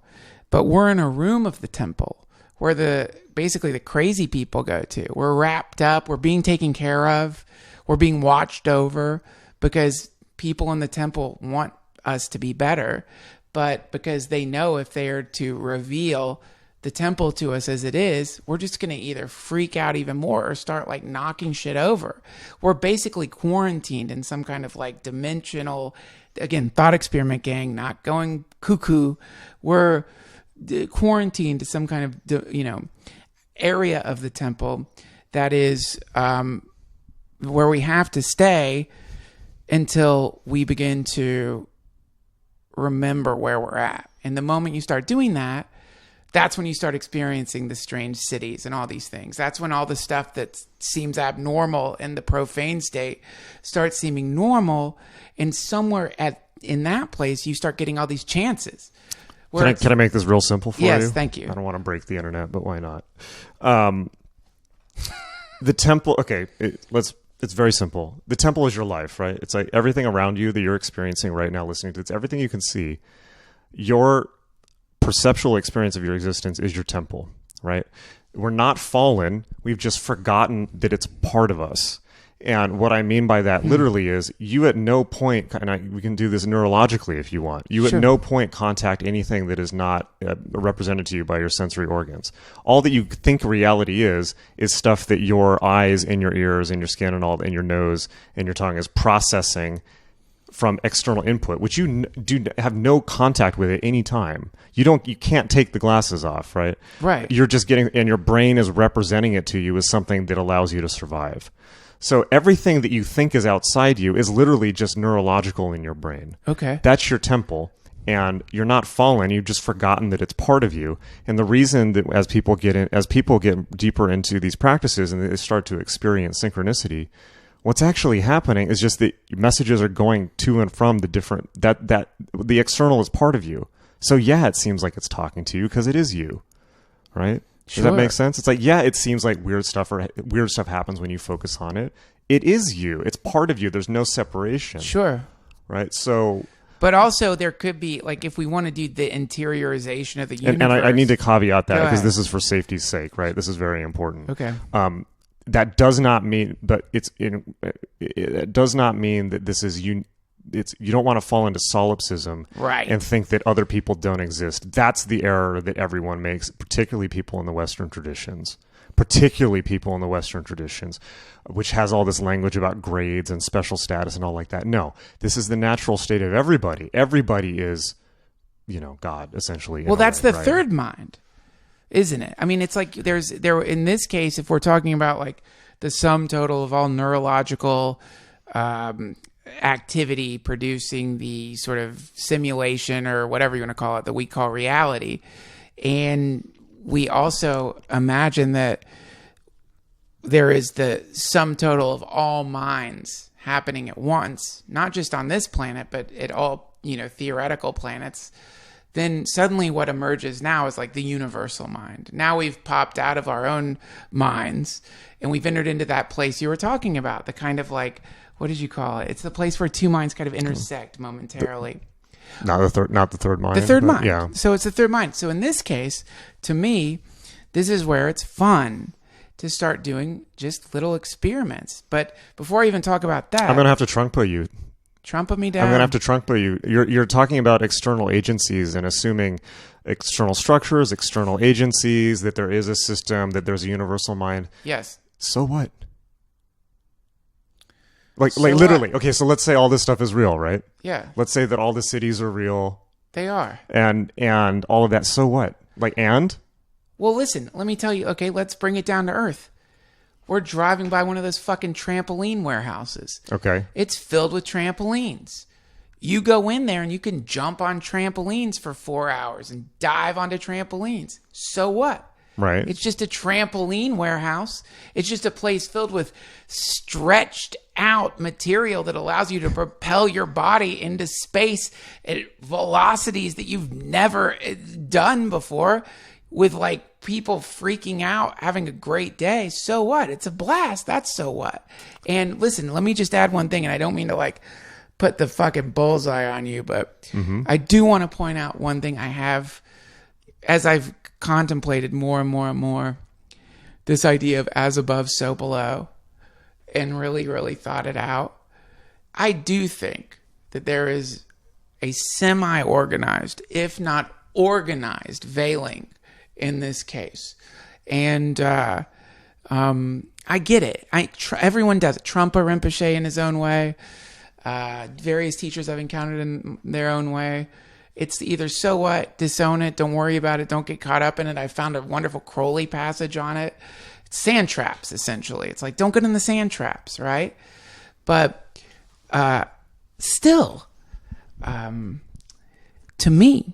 but we're in a room of the temple where basically the crazy people go to. We're wrapped up. We're being taken care of. We're being watched over because people in the temple want us to be better. But because they know if they are to reveal the temple to us as it is, we're just going to either freak out even more or start like knocking shit over. We're basically quarantined in some kind of like dimensional, again, thought experiment gang, not going cuckoo. We're quarantined to some kind of, area of the temple that is where we have to stay until we begin to remember where we're at. And the moment you start doing that, that's when you start experiencing the strange cities and all these things. That's when all the stuff that seems abnormal in the profane state starts seeming normal. And somewhere in that place, you start getting all these chances. Can I make this real simple for you? Yes, thank you. I don't want to break the internet, but why not? The temple, okay, it's very simple. The temple is your life, right? It's like everything around you that you're experiencing right now, listening to. It's everything you can see. Your perceptual experience of your existence is your temple, right? We're not fallen. We've just forgotten that it's part of us. And what I mean by that literally is you at no point, and we can do this neurologically if you want, you at no point contact anything that is not represented to you by your sensory organs. All that you think reality is stuff that your eyes and your ears and your skin and all, and your nose and your tongue is processing from external input, which you do have no contact with at any time. You can't take the glasses off, right? Right. You're just getting, and your brain is representing it to you as something that allows you to survive. So everything that you think is outside you is literally just neurological in your brain. Okay. That's your temple. And you're not fallen. You've just forgotten that it's part of you. And the reason that as people get deeper into these practices and they start to experience synchronicity, what's actually happening is just that messages are going to and from the different, that the external is part of you. So yeah, it seems like it's talking to you because it is you, right? Does that make sense? It's like, yeah, it seems like weird stuff happens when you focus on it. It is you. It's part of you. There's no separation. Sure. Right? So... But also there could be, like, if we want to do the interiorization of the universe... And I need to caveat that because this is for safety's sake, right? This is very important. Okay. That does not mean... But it does not mean that this is... you don't want to fall into solipsism, right, and think that other people don't exist. That's the error that everyone makes, particularly people in the Western traditions, which has all this language about grades and special status and all like that. No, this is the natural state of everybody. Everybody is, God, essentially. Well, that's the third mind, isn't it? I mean, it's like there in this case, if we're talking about like the sum total of all neurological activity producing the sort of simulation or whatever you want to call it that we call reality. And we also imagine that there is the sum total of all minds happening at once, not just on this planet, but at all, theoretical planets then suddenly what emerges now is like the universal mind. Now we've popped out of our own minds and we've entered into that place you were talking about, the kind of like, what did you call it? It's the place where two minds kind of intersect momentarily. Not the third mind. The third mind. Yeah. So it's the third mind. So in this case, to me, this is where it's fun to start doing just little experiments. But before I even talk about that, I'm going to have to trunk put you. Trump me down. I'm going to have to trunk put you. You're talking about external agencies and assuming external structures, external agencies, that there is a system, that there's a universal mind. Yes. So what? Like literally. Okay, so let's say all this stuff is real, right? Yeah. Let's say that all the cities are real. They are. And all of that. So what? Well, listen, let me tell you. Okay, let's bring it down to earth. We're driving by one of those fucking trampoline warehouses. Okay. It's filled with trampolines. You go in there and you can jump on trampolines for 4 hours and dive onto trampolines. So what? Right. It's just a trampoline warehouse. It's just a place filled with stretched out material that allows you to propel your body into space at velocities that you've never done before, with like people freaking out, having a great day. So what? It's a blast. That's so what? And listen, let me just add one thing, and I don't mean to like put the fucking bullseye on you, but I do want to point out one thing I have, as I've contemplated more and more and more, this idea of as above, so below, and really, really thought it out. I do think that there is a semi-organized, if not organized, veiling in this case. And I get it. Everyone does it. Trungpa Rinpoche in his own way. Various teachers I've encountered in their own way. It's either so what, disown it, don't worry about it, don't get caught up in it. I found a wonderful Crowley passage on it. It's sand traps, essentially. It's like, don't get in the sand traps, right? But still, to me,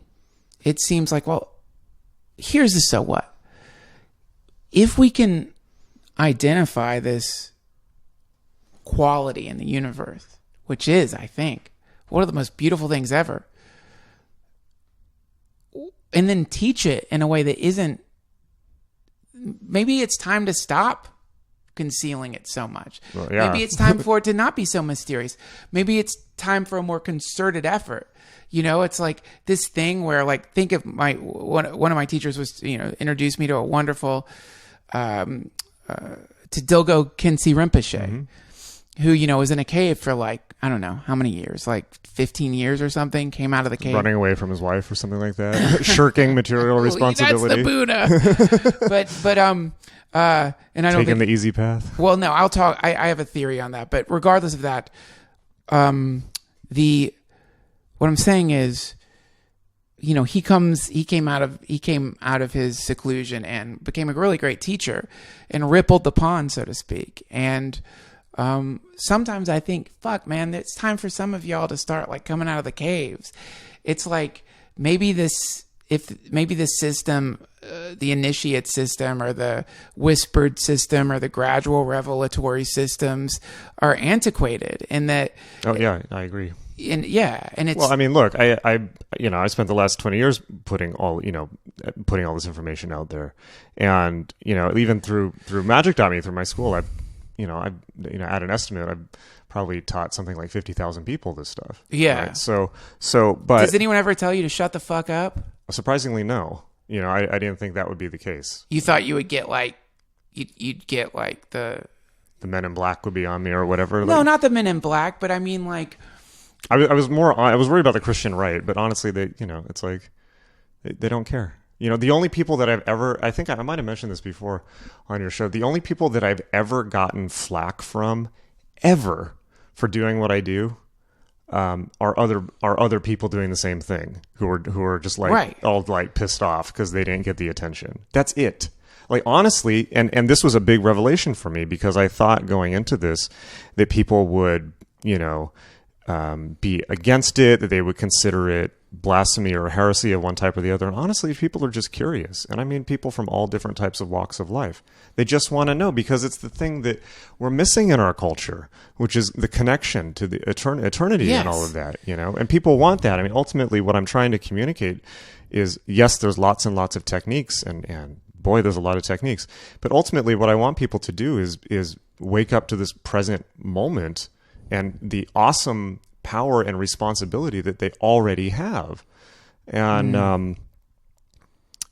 it seems like, well, here's the so what. If we can identify this quality in the universe, which is, I think, one of the most beautiful things ever, and then teach it in a way that isn't, maybe it's time to stop concealing it so much. Well, yeah. Maybe it's time for it to not be so mysterious. Maybe it's time for a more concerted effort. You know, it's like this thing where, like, think of one of my teachers was, introduced me to a wonderful, to Dilgo Khyentse Rinpoche, who, was in a cave for like, I don't know how many years, like 15 years or something, came out of the cave. Running away from his wife or something like that. Shirking material responsibility. That's the Buddha. And I don't Taking the easy path. Well, no, I'll talk. I have a theory on that, but regardless of that, what I'm saying is, he came out of his seclusion and became a really great teacher and rippled the pond, so to speak. And sometimes I think, fuck, man, it's time for some of y'all to start like coming out of the caves. It's like maybe this system, the initiate system or the whispered system or the gradual revelatory systems are antiquated, and that. Oh yeah, I agree. And it's. Well, I mean, look, I spent the last 20 years putting all this information out there, and even through Magic.me, through my school, at an estimate, I've probably taught something like 50,000 people this stuff. Yeah. Right? But does anyone ever tell you to shut the fuck up? Surprisingly, no. I didn't think that would be the case. You thought you would get like, you'd get like the Men in Black would be on me or whatever. No, not the Men in Black, but I mean like. I was worried about the Christian right, but honestly, it's like they don't care. The only people that I've ever, I think I might have mentioned this before on your show, the only people that I've ever gotten flack from, ever, for doing what I do, are other people doing the same thing who are just like right. all like pissed off because they didn't get the attention. That's it. Like honestly, and this was a big revelation for me because I thought going into this that people would be against it, that they would consider it blasphemy or heresy of one type or the other. And honestly, people are just curious. And I mean people from all different types of walks of life. They just want to know, because it's the thing that we're missing in our culture, which is the connection to the eternity and all of that, you know? And people want that. I mean, ultimately, what I'm trying to communicate is, yes, there's lots and lots of techniques, and boy, there's a lot of techniques. But ultimately, what I want people to do is wake up to this present moment and the awesome power and responsibility that they already have. And,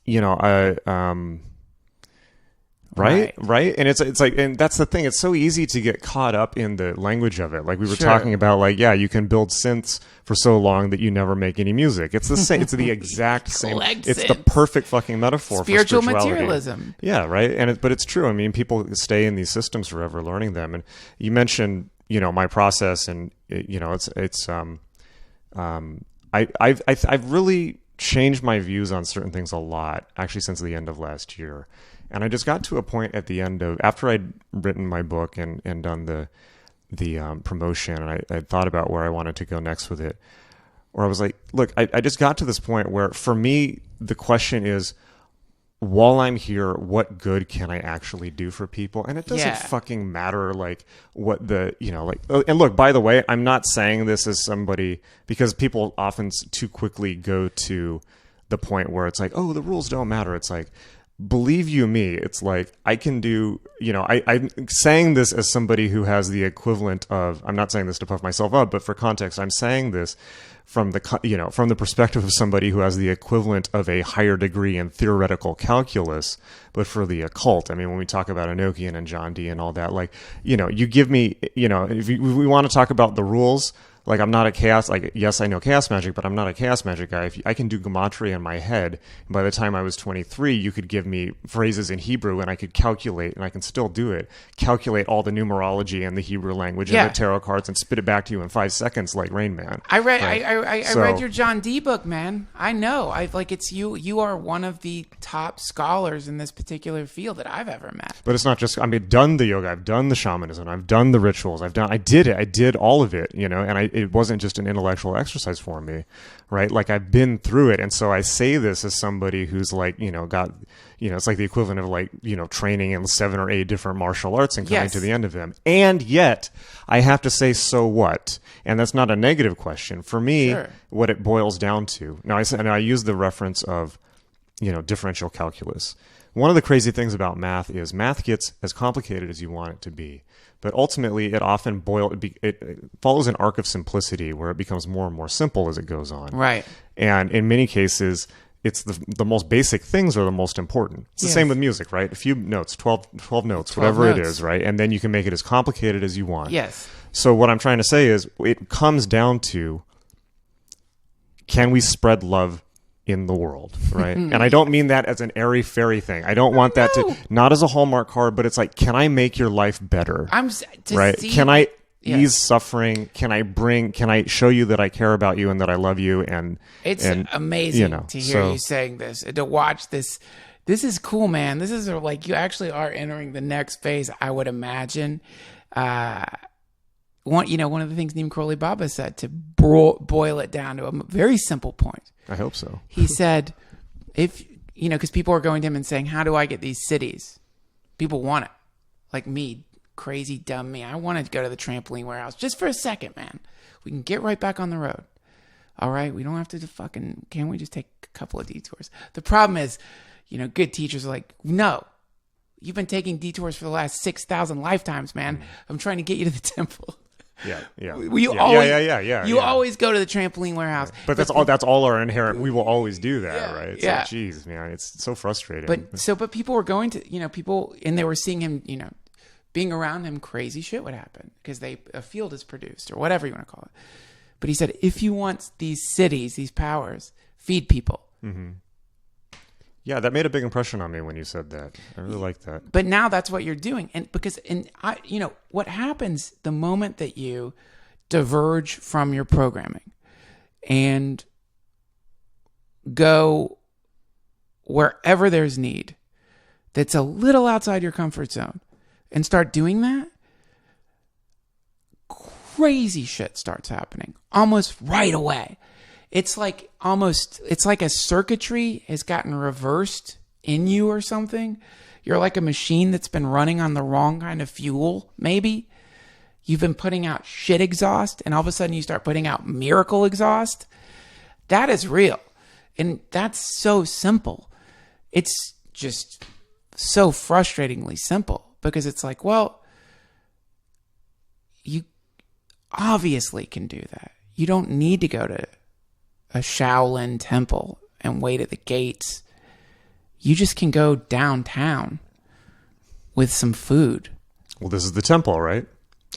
you know, right. And it's like, and that's the thing. It's so easy to get caught up in the language of it. Like we were talking about, like, yeah, you can build synths for so long that you never make any music. It's the same. It's the exact same. It's the perfect fucking metaphor for spirituality. Materialism. Yeah. Right. And but it's true. I mean, people stay in these systems forever learning them. And you mentioned, you know, my process, and you know, I've really changed my views on certain things a lot, actually, since the end of last year. And I just got to a point at the end of, after I'd written my book and done the promotion, and I thought about where I wanted to go next with it, where I was like, look, I just got to this point where, for me, the question is, while I'm here, what good can I actually do for people? And it doesn't fucking matter, like, what the, you know, like, and look, by the way, I'm not saying this as somebody, because people often too quickly go to the point where it's like, oh, the rules don't matter. It's like, believe you me, it's like, I can do, you know, I'm saying this as somebody who has the equivalent of, I'm not saying this to puff myself up, but for context, I'm saying this from the, you know, from the perspective of somebody who has the equivalent of a higher degree in theoretical calculus, but for the occult. I mean, when we talk about Enochian and John Dee and all that, like, you know, you give me, you know, if we want to talk about the rules, like, I'm not a chaos, like, yes, I know chaos magic, but I'm not a chaos magic guy. I can do gematria in my head. And by the time I was 23, you could give me phrases in Hebrew and I could calculate, and I can still do it, calculate all the numerology and the Hebrew language and the tarot cards and spit it back to you in 5 seconds like Rain Man. I read your John Dee book, man. I know. It's you are one of the top scholars in this particular field that I've ever met. But it's not just, I mean, I've done the yoga, I've done the shamanism, I've done the rituals, I did all of it, you know, and it wasn't just an intellectual exercise for me, right? Like, I've been through it. And so I say this as somebody who's, like, you know, got, you know, it's like the equivalent of, like, you know, training in 7 or 8 different martial arts and coming to the end of them. And yet I have to say, so what? And that's not a negative question. For me, what it boils down to, now I use the reference of, you know, differential calculus. One of the crazy things about math is math gets as complicated as you want it to be. But ultimately, it often it follows an arc of simplicity where it becomes more and more simple as it goes on. Right. And in many cases, it's the most basic things are the most important. It's the same with music, right? A few notes, 12 notes, whatever it is, right? And then you can make it as complicated as you want. Yes. So what I'm trying to say is, it comes down to, can we spread love in the world, right? And I don't mean that as an airy-fairy thing. I don't want that to, not as a Hallmark card, but it's like, can I make your life better? Right? Can I ease suffering? Can I show you that I care about you and that I love you? And it's amazing, you know, to hear you saying this and to watch this. This is cool, man. This is like, you actually are entering the next phase, I would imagine. One of the things Neem Karoli Baba said, to boil it down to a very simple point. I hope so. He said, if, you know, because people are going to him and saying, how do I get these cities? People want it. Like me, crazy, dumb me. I want to go to the trampoline warehouse just for a second, man. We can get right back on the road. All right? We don't have to can't we just take a couple of detours? The problem is, you know, good teachers are like, no. You've been taking detours for the last 6,000 lifetimes, man. I'm trying to get you to the temple. Yeah. You always go to the trampoline warehouse. But that's all our inherent. We will always do that, right? It's like, geez, man, it's so frustrating. But people were going to, you know, and they were seeing him, you know, being around him, crazy shit would happen because a field is produced or whatever you want to call it. But he said, if you want these cities, these powers, feed people. Mm-hmm. Yeah, that made a big impression on me when you said that. I really like that. But now that's what you're doing. And you know, what happens the moment that you diverge from your programming and go wherever there's need that's a little outside your comfort zone and start doing that, crazy shit starts happening almost right away. it's like it's like a circuitry has gotten reversed in you or something. You're like a machine that's been running on the wrong kind of fuel, maybe. You've been putting out shit exhaust, and all of a sudden you start putting out miracle exhaust. That is real. And that's so simple. It's just so frustratingly simple, because it's like, well, you obviously can do that. You don't need to go to a Shaolin temple and wait at the gates. You just can go downtown with some food. Well, this is the temple, right?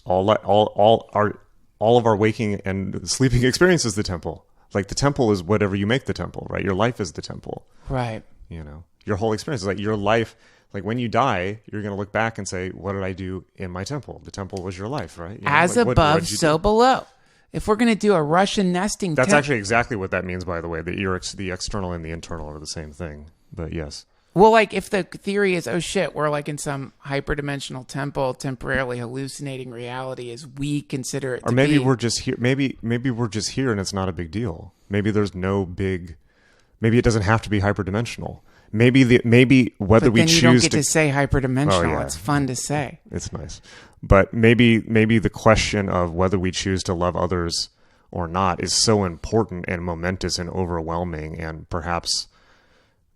All of our waking and sleeping experience is the temple. Like, the temple is whatever you make the temple, right? Your life is the temple. Right. You know, your whole experience is like your life. Like, when you die, you're going to look back and say, what did I do in my temple? The temple was your life, right? You know, as like, above, what so below. If we're going to do a Russian nesting... That's actually exactly what that means, by the way. That the external and the internal are the same thing. But yes. Well, like, if the theory is, oh shit, we're like in some hyperdimensional temple temporarily hallucinating reality as we consider it to be. Or maybe we're just here. Maybe we're just here and it's not a big deal. Maybe there's no big... Maybe it doesn't have to be hyperdimensional. Maybe whether we choose you don't get to say hyperdimensional. Oh, yeah. It's fun to say. It's nice. But maybe the question of whether we choose to love others or not is so important and momentous and overwhelming, and perhaps,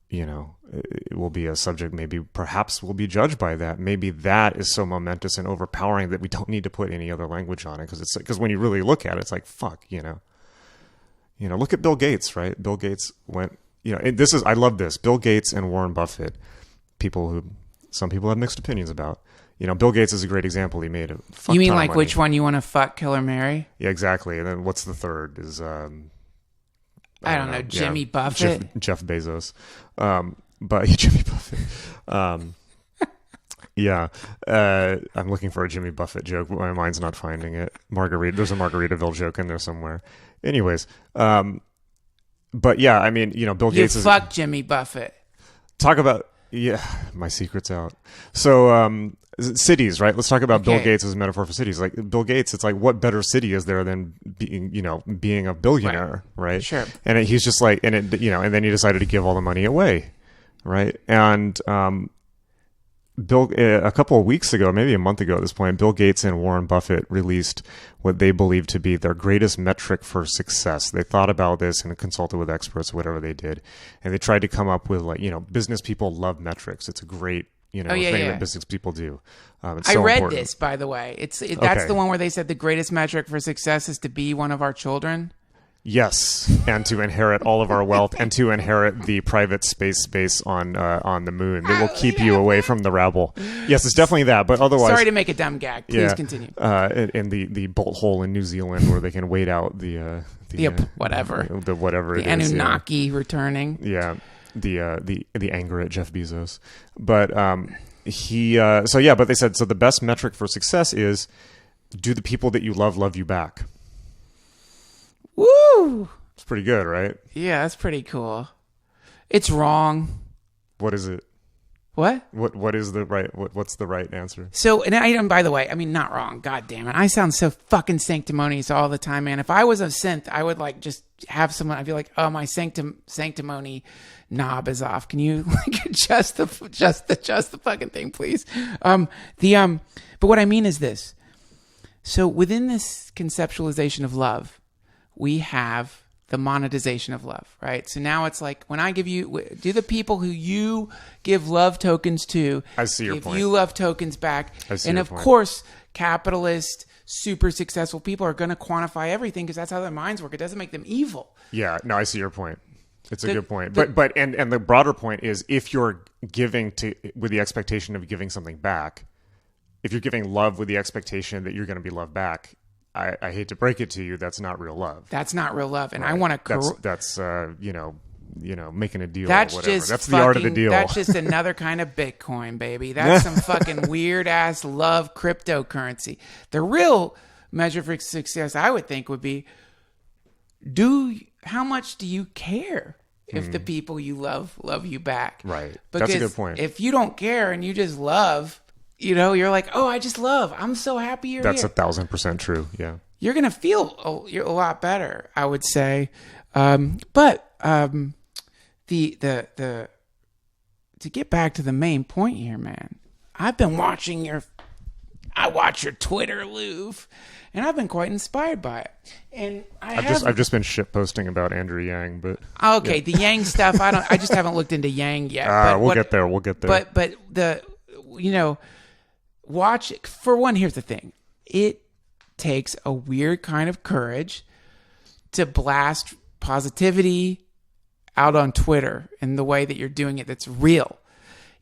you know, it will be a subject, perhaps we'll be judged by that. Maybe that is so momentous and overpowering that we don't need to put any other language on it, because when you really look at it, it's like, fuck, you know, look at Bill Gates, right? Bill Gates went, you know, I love this. Bill Gates and Warren Buffett, some people have mixed opinions about. You know, Bill Gates is a great example. He made a fuck You mean ton like of money. which one you want to fuck, kill, or marry? Yeah, exactly. And then what's the third? Is I don't know, Jimmy Buffett? Jeff Bezos. But Jimmy Buffett. Yeah. I'm looking for a Jimmy Buffett joke, but my mind's not finding it. There's a Margaritaville joke in there somewhere. Anyways. But yeah, I mean, you know, Bill Gates is... fuck Jimmy Buffett. Talk about... Yeah, my secret's out. So, cities, right? Let's talk about Bill Gates as a metaphor for cities. Like, Bill Gates, it's like, what better city is there than being a billionaire, right? Sure. And he's just like, and then he decided to give all the money away, right? And Bill, a couple of weeks ago, maybe a month ago at this point, Bill Gates and Warren Buffett released what they believe to be their greatest metric for success. They thought about this and consulted with experts, whatever they did, and they tried to come up with, like, you know, business people love metrics. It's a great, you know, thing that business people do. It's so I read important. this, by the way. That's the one where they said the greatest metric for success is to be one of our children. Yes, and to inherit all of our wealth, and to inherit the private space on the moon that will keep you away from the rabble. Yes, it's definitely that. But otherwise, sorry to make a dumb gag. Please continue. And the bolt hole in New Zealand where they can wait out the whatever it is, Anunnaki returning. Yeah, the anger at Jeff Bezos. But but they said, so the best metric for success is, do the people that you love you back? Woo! It's pretty good, right? Yeah, that's pretty cool. It's wrong. What is it? What? What is the right? What's the right answer? So, and by the way, I mean, not wrong. God damn it, I sound so fucking sanctimonious all the time, man. If I was a synth, I would like just have someone. I'd be like, oh, my sanctimony knob is off. Can you like adjust the fucking thing, please? But what I mean is this. So within this conceptualization of love, we have the monetization of love, right? So now it's like, when I give you, do the people who you give love tokens to, I see your point. You love tokens back. I see and your of point. course, capitalist, super successful people are going to quantify everything because that's how their minds work. It doesn't make them evil. Yeah, no, I see your point. It's a good point. But the broader point is, if you're giving with the expectation of giving something back, if you're giving love with the expectation that you're going to be loved back, I hate to break it to you, that's not real love. That's not real love, and right. I want to. That's making a deal. That's or whatever. just that's the art of the deal. That's just another kind of Bitcoin, baby. That's some fucking weird ass love cryptocurrency. The real measure for success, I would think, would be: how much do you care if the people you love you back? Right. Because that's a good point. If you don't care and you just love. You know, you're like, oh, I just love. I'm so happy you're That's here. 1,000% true. Yeah. you're going to feel a lot better, I would say. But to get back to the main point here, man, I've been watching I watch your Twitter, Louv, and I've been quite inspired by it. And I've just been shit posting about Andrew Yang, but okay, the Yang stuff. I just haven't looked into Yang yet. We'll get there. But watch it. For one, here's the thing: it takes a weird kind of courage to blast positivity out on Twitter in the way that you're doing it. That's real.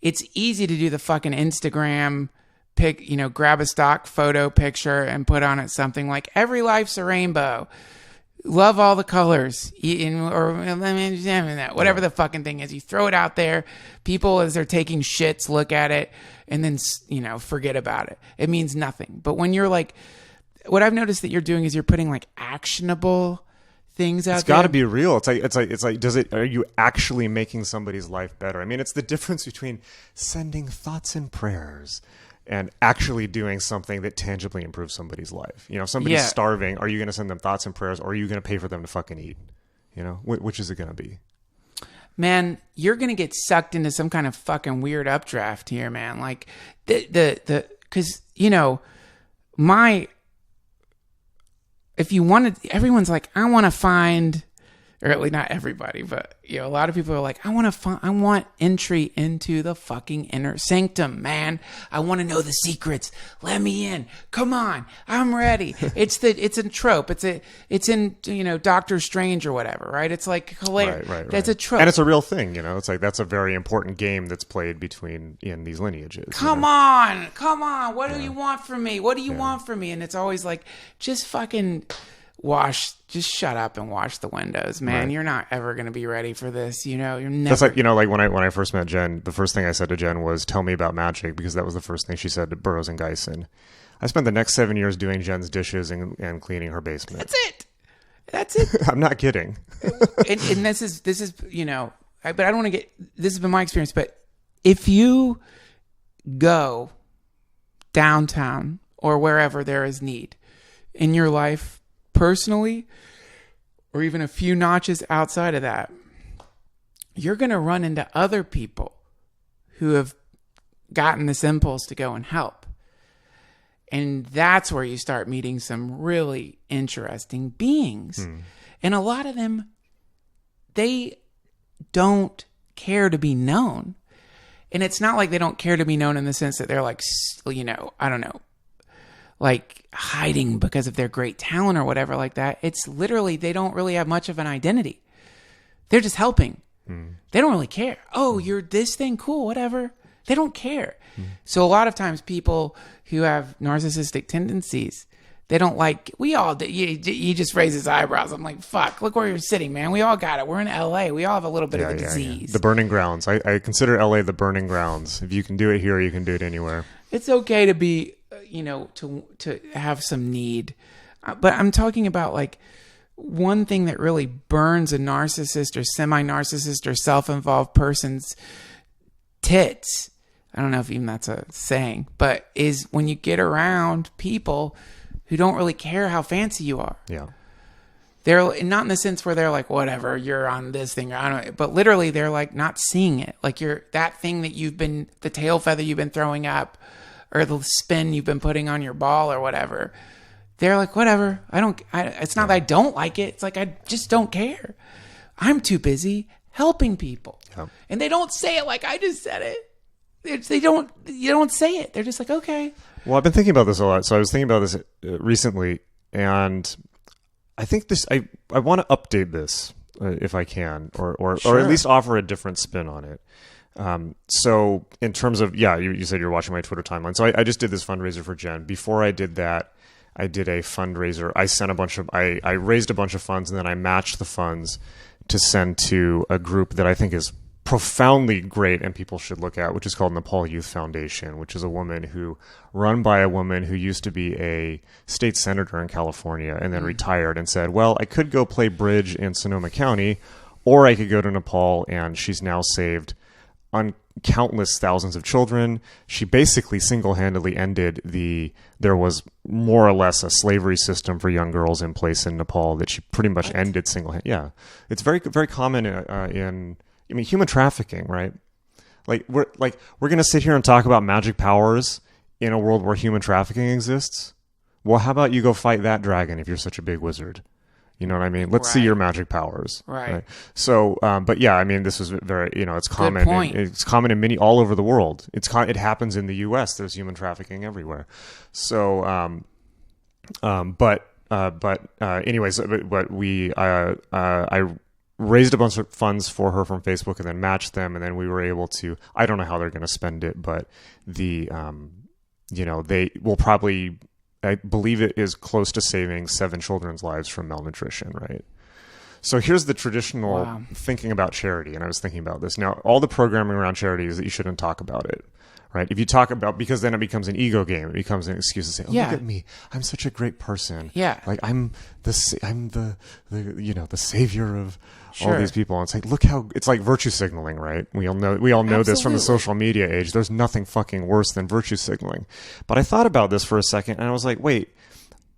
It's easy to do the fucking Instagram pick, grab a stock photo picture and put on it something like every life's a rainbow, love all the colors, or whatever the fucking thing is. You throw it out there, people as they're taking shits look at it and then forget about it. It means nothing. But when you're like, what I've noticed that you're doing is you're putting like actionable things out there. It's got to be real. It's like, are you actually making somebody's life better? I mean, it's the difference between sending thoughts and prayers and actually doing something that tangibly improves somebody's life. If somebody's starving, are you going to send them thoughts and prayers, or are you going to pay for them to fucking eat? Which is it going to be? Man, you're going to get sucked into some kind of fucking weird updraft here, man. Like because if you wanted, everyone's like, I want to find, or at least not everybody, but a lot of people are like, I want entry into the fucking inner sanctum, man. I want to know the secrets. Let me in. Come on, I'm ready. It's a trope. It's in Doctor Strange or whatever, right? It's like hilarious. Right. That's a trope, and it's a real thing. It's like that's a very important game that's played in these lineages. Come on. What do you want from me? What do you want from me? And it's always like, just fucking just shut up and wash the windows, man. Right. You're not ever going to be ready for this. You're never. That's like, like when I first met Jen, the first thing I said to Jen was, tell me about magic, because that was the first thing she said to Burroughs and Geisen. I spent the next 7 years doing Jen's dishes and cleaning her basement. That's it. I'm not kidding. and this is, but I don't want to get, this has been my experience, but if you go downtown or wherever there is need in your life, personally, or even a few notches outside of that, you're going to run into other people who have gotten this impulse to go and help. And that's where you start meeting some really interesting beings. And a lot of them, they don't care to be known. And it's not like they don't care to be known in the sense that they're like, I don't know, like hiding because of their great talent or whatever like that. It's literally, they don't really have much of an identity. They're just helping. They don't really care. Oh, you're this thing, cool, whatever. They don't care. So a lot of times people who have narcissistic tendencies, they don't like, we all do. He just raised his eyebrows. I'm like, fuck, look where you're sitting, man. We all got it. We're in LA. We all have a little bit of a disease. The burning grounds. I consider LA the burning grounds. If you can do it here, you can do it anywhere. It's okay to be, to have some need. But I'm talking about like one thing that really burns a narcissist or semi-narcissist or self-involved person's tits. I don't know if even that's a saying, but is when you get around people who don't really care how fancy you are. Yeah. They're not in the sense where they're like, whatever, you're on this thing. I don't know. But literally they're like not seeing it. Like you're that thing that the tail feather you've been throwing up, or the spin you've been putting on your ball or whatever. They're like, whatever. It's not that I don't like it. It's like, I just don't care. I'm too busy helping people. Yeah. And they don't say it like I just said it. You don't say it. They're just like, okay. Well, I've been thinking about this a lot. So I was thinking about this recently, and I think I want to update this if I can, or at least offer a different spin on it. So in terms of, you said you're watching my Twitter timeline. So I just did this fundraiser for Jen. Before I did that, I did a fundraiser. I raised a bunch of funds, and then I matched the funds to send to a group that I think is profoundly great and people should look at, which is called Nepal Youth Foundation, which is run by a woman who used to be a state senator in California and then retired and said, well, I could go play bridge in Sonoma County, or I could go to Nepal, and she's now saved on countless thousands of children. She basically single-handedly ended there was more or less a slavery system for young girls in place in Nepal that she pretty much ended single-handedly. Yeah. It's very, very common in human trafficking, right? We're going to sit here and talk about magic powers in a world where human trafficking exists. Well, how about you go fight that dragon if you're such a big wizard? You know what I mean? Let's see your magic powers. Right. So, but yeah, I mean, this is very, it's common. It's common in all over the world. It happens in the U.S. There's human trafficking everywhere. So, anyways, I raised a bunch of funds for her from Facebook and then matched them. And then we were able to, I don't know how they're going to spend it, but they will probably, I believe it is close to saving 7 children's lives from malnutrition, right? So here's the traditional thinking about charity, and I was thinking about this. Now, all the programming around charity is that you shouldn't talk about it, right? If you talk about, because then it becomes an ego game. It becomes an excuse to say, "Oh, look at me! I'm such a great person. Yeah, like I'm the savior of all these people." And it's like, look how it's like virtue signaling, right? We all know this from the social media age. There's nothing fucking worse than virtue signaling. But I thought about this for a second, and I was like, wait.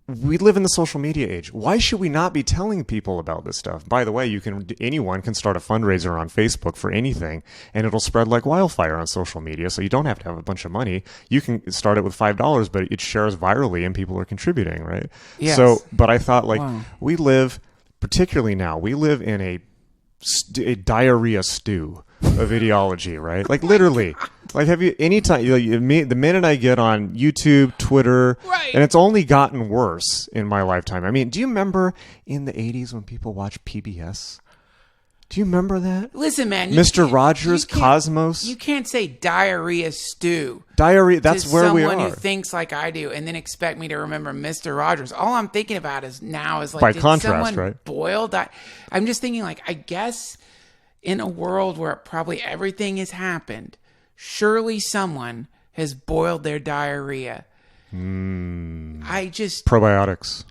We live in the social media age. Why should we not be telling people about this stuff? By the way, anyone can start a fundraiser on Facebook for anything, and it'll spread like wildfire on social media. So you don't have to have a bunch of money. You can start it with $5, but it shares virally, and people are contributing, right? Yes. So, but I thought, we live, particularly now, we live in a diarrhea stew of ideology, right? Like literally. Like, have you anytime the minute I get on YouTube, Twitter, and it's only gotten worse in my lifetime. I mean, do you remember in the 80s when people watched PBS? Do you remember that? Listen, man, Mr. Rogers, Cosmos. You can't say diarrhea stew. Diarrhea. That's where we are. Someone who thinks like I do, and then expect me to remember Mr. Rogers. All I'm thinking about is by contrast, right? Boil. I'm just thinking, like, I guess in a world where probably everything has happened, surely someone has boiled their diarrhea. Probiotics.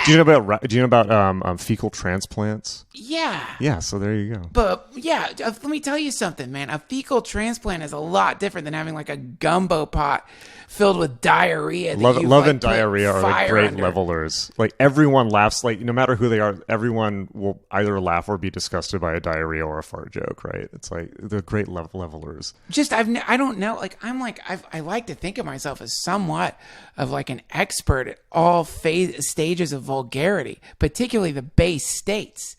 Do you know about fecal transplants? Yeah. Yeah, so there you go. But yeah, let me tell you something, man. A fecal transplant is a lot different than having like a gumbo pot filled with diarrhea. Love and diarrhea are like great levelers. Like everyone laughs, like no matter who they are, everyone will either laugh or be disgusted by a diarrhea or a fart joke, right? It's like they're great levelers. I don't know. Like I like to think of myself as somewhat of like an expert at all stages of vulgarity, particularly the base states.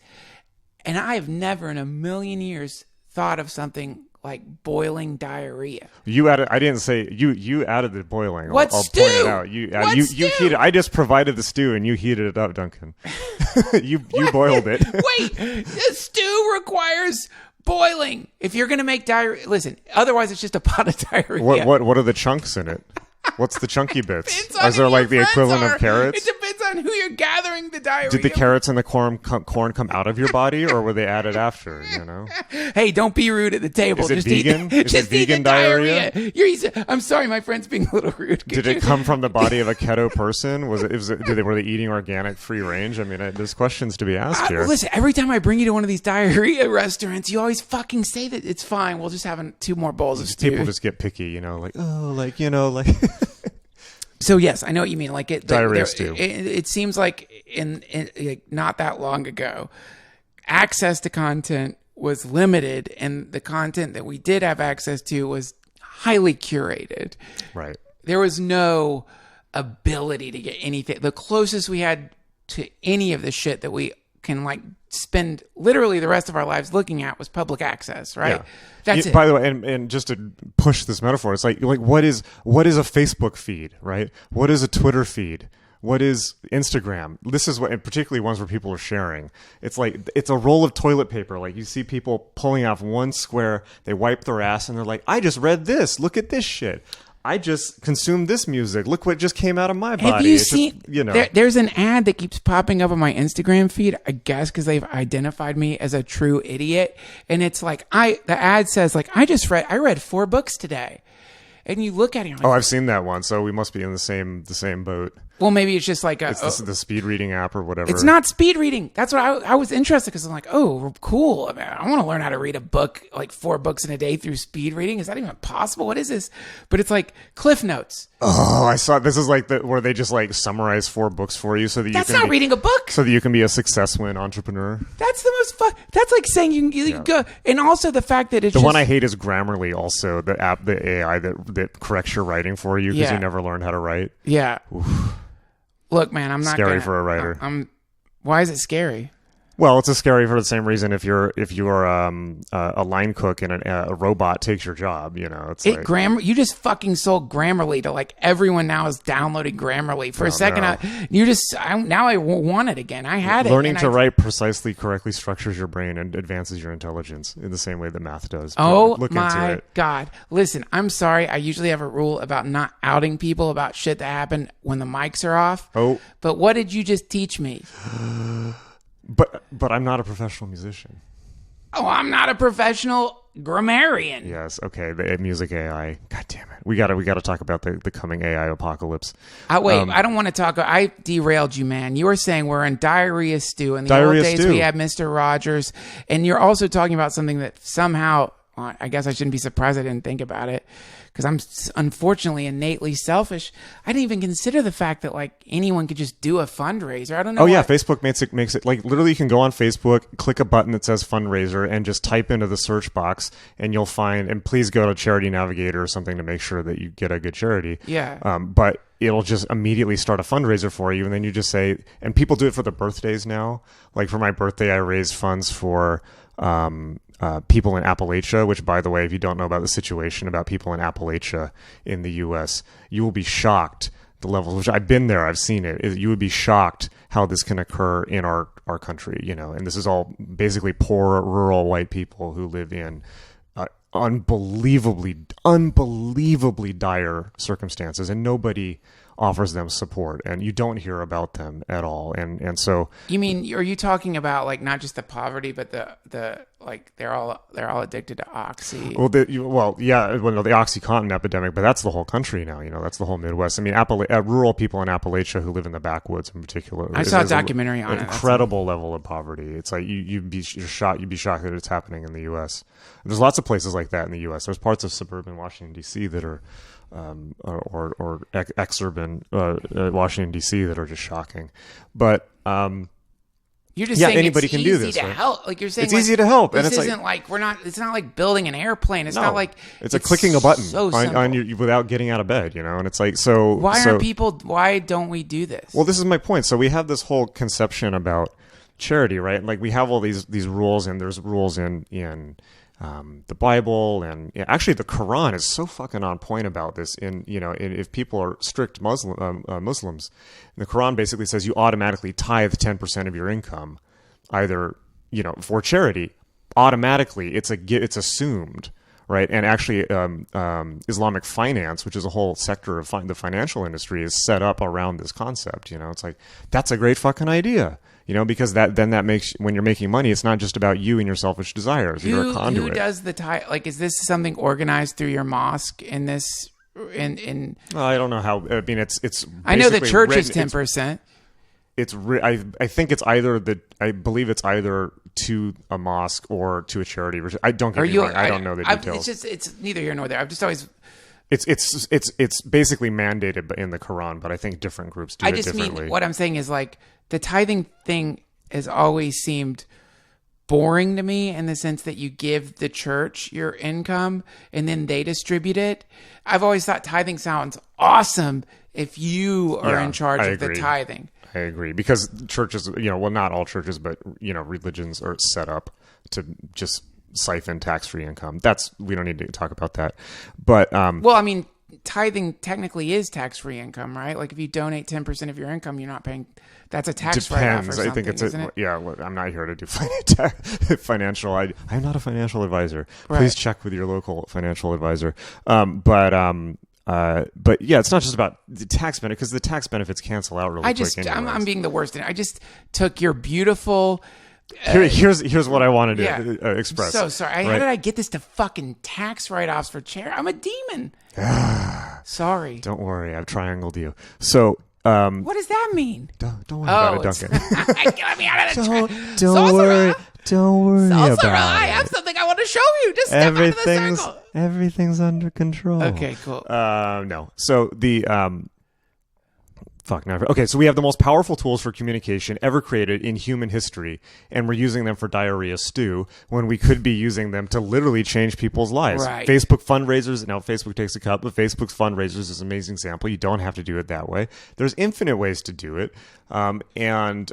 And I have never in a million years thought of something like boiling diarrhea. You added. I didn't say you added the boiling. What I'll stew? point it out. You heated. I just provided the stew and you heated it up, Duncan. you boiled it. Wait, the stew requires boiling. If you're going to make diarrhea, listen. Otherwise, it's just a pot of diarrhea. What are the chunks in it? What's the chunky bits? Is there like the equivalent of carrots? It depends on who you're gathering the diarrhea. Did the carrots and the corn come out of your body, or were they added after? You know. Hey, don't be rude at the table. Is it vegan? Is it vegan diarrhea? I'm sorry, my friend's being a little rude. Did it come from the body of a keto person? Were they eating organic, free range? I mean, there's questions to be asked here. Listen, every time I bring you to one of these diarrhea restaurants, you always fucking say that it's fine. We'll just have 2 more bowls of stew. People just get picky, you know, like So yes, I know what you mean. Like diarrhea stew. It seems like in not that long ago, access to content was limited, and the content that we did have access to was highly curated. Right. There was no ability to get anything. The closest we had to any of the shit that we can like spend literally the rest of our lives looking at was public access, right? Yeah. That's it. By the way, and just to push this metaphor, it's like what is a Facebook feed, right? What is a Twitter feed? What is Instagram? This is what, and particularly ones where people are sharing. It's like it's a roll of toilet paper. Like you see people pulling off one square, they wipe their ass, and they're like, "I just read this. Look at this shit. I just consumed this music. Look what just came out of my body." Have you seen? There's an ad that keeps popping up on my Instagram feed. I guess because they've identified me as a true idiot, and it's like the ad says like I read 4 books today, and you look at it. Like, I've seen that one. So we must be in the same boat. Well, maybe it's just like it's the speed reading app or whatever. It's not speed reading. That's what I was interested because I'm like, oh, cool. I mean, I want to learn how to read a book, like 4 books in a day through speed reading. Is that even possible? What is this? But it's like Cliff Notes. Oh, I saw this is like where they just like summarize 4 books for you so that that's not reading a book. So that you can be a success-win entrepreneur. That's the most fun. That's like saying you can go. And also the fact that it's one I hate is Grammarly. Also, the app, the AI that corrects your writing for you because you never learned how to write. Yeah. Oof. Look, man, I'm not scary for a writer. Why is it scary? Well, it's scary for the same reason. If you're a line cook and a robot takes your job, it's like You just fucking sold Grammarly to like everyone now is downloading Grammarly. For a second, now I want it again. I had Learning to write precisely correctly structures your brain and advances your intelligence in the same way that math does. Look my into it. God! Listen, I'm sorry. I usually have a rule about not outing people about shit that happened when the mics are off. Oh, but what did you just teach me? But I'm not a professional musician. Oh, I'm not a professional grammarian. Yes, okay. The music AI. God damn it. We gotta talk about the coming AI apocalypse. I don't want to talk. I derailed you, man. You were saying we're in diarrhea stew. In the old days, we had Mr. Rogers, and you're also talking about something that somehow. I guess I shouldn't be surprised I didn't think about it because I'm unfortunately innately selfish. I didn't even consider the fact that like anyone could just do a fundraiser. I don't know. Oh yeah, Facebook makes it like literally you can go on Facebook, click a button that says fundraiser, and just type into the search box, and you'll find. And please go to Charity Navigator or something to make sure that you get a good charity. Yeah. But it'll just immediately start a fundraiser for you, and then you just say. And people do it for the birthdays now. Like for my birthday, I raised funds for. People in Appalachia, which, by the way, if you don't know about the situation about people in Appalachia in the U.S., you will be shocked the level, which I've been there, I've seen it. You would be shocked how this can occur in our country, and this is all basically poor, rural white people who live in unbelievably dire circumstances, and nobody offers them support, and you don't hear about them at all. And so you mean, are you talking about like not just the poverty, but the like they're all addicted to oxy? Well, the OxyContin epidemic, but that's the whole country now. That's the whole Midwest. I mean, rural people in Appalachia who live in the backwoods in particular. I saw a documentary on it. Incredible level of poverty. It's like you'd be shocked that it's happening in the U.S. There's lots of places like that in the U.S. There's parts of suburban Washington D.C. that are. Or exurban Washington D.C. that are just shocking, but you're just saying anybody can do this. To help, like you're saying, it's easy to help, this and it's isn't like we're not. It's not like building an airplane. It's not like it's a clicking a button on you without getting out of bed, and it's like so. Why don't we do this? Well, this is my point. So we have this whole conception about charity, right? Like we have all these rules, and there's rules in the Bible, and actually the Quran is so fucking on point about this. If people are strict Muslims, the Quran basically says you automatically tithe 10% of your income, either for charity. Automatically, it's assumed, right? And actually, Islamic finance, which is a whole sector of the financial industry, is set up around this concept. It's like that's a great fucking idea. Because that makes, when you're making money, it's not just about you and your selfish desires. You're a conduit. Who does the tithe? Like, is this something organized through your mosque in this? I don't know how. I mean, it's. I know the church is 10%. I think it's either I believe it's either to a mosque or to a charity. I don't get me wrong. I don't know the details. It's neither here nor there. I've just always. It's basically mandated in the Quran, but I think different groups do it differently. I just mean, what I'm saying is like the tithing thing has always seemed boring to me in the sense that you give the church your income and then they distribute it. I've always thought tithing sounds awesome if you are in charge of the tithing. I agree, because churches, not all churches, but religions are set up to just siphon tax-free income. We don't need to talk about that. But well, I mean, tithing technically is tax-free income, right? Like if you donate 10% of your income, you're not paying. That's a tax write-off or something. I think isn't it? Yeah. Well, I'm not here to do financial. I'm not a financial advisor. Right. Please check with your local financial advisor. But yeah, it's not just about the tax benefit, because the tax benefits cancel out really quick. I'm being the worst. I just took your beautiful. Here's what I wanted to express. So sorry. How did I get this to fucking tax write-offs for charity? I'm a demon. Sorry. Don't worry. I've triangled you. So What does that mean? Don't worry about it, Duncan. Get me out of the Don't Sorcerer. worry. Don't worry Sorcerer, about I it. have something I want to show you. Just step out of the circle. Everything's under control. Okay, cool. No. So the Okay, so we have the most powerful tools for communication ever created in human history, and we're using them for diarrhea stew when we could be using them to literally change people's lives. Right. Facebook fundraisers, now Facebook takes a cut, but Facebook's fundraisers is an amazing example. You don't have to do it that way. There's infinite ways to do it, and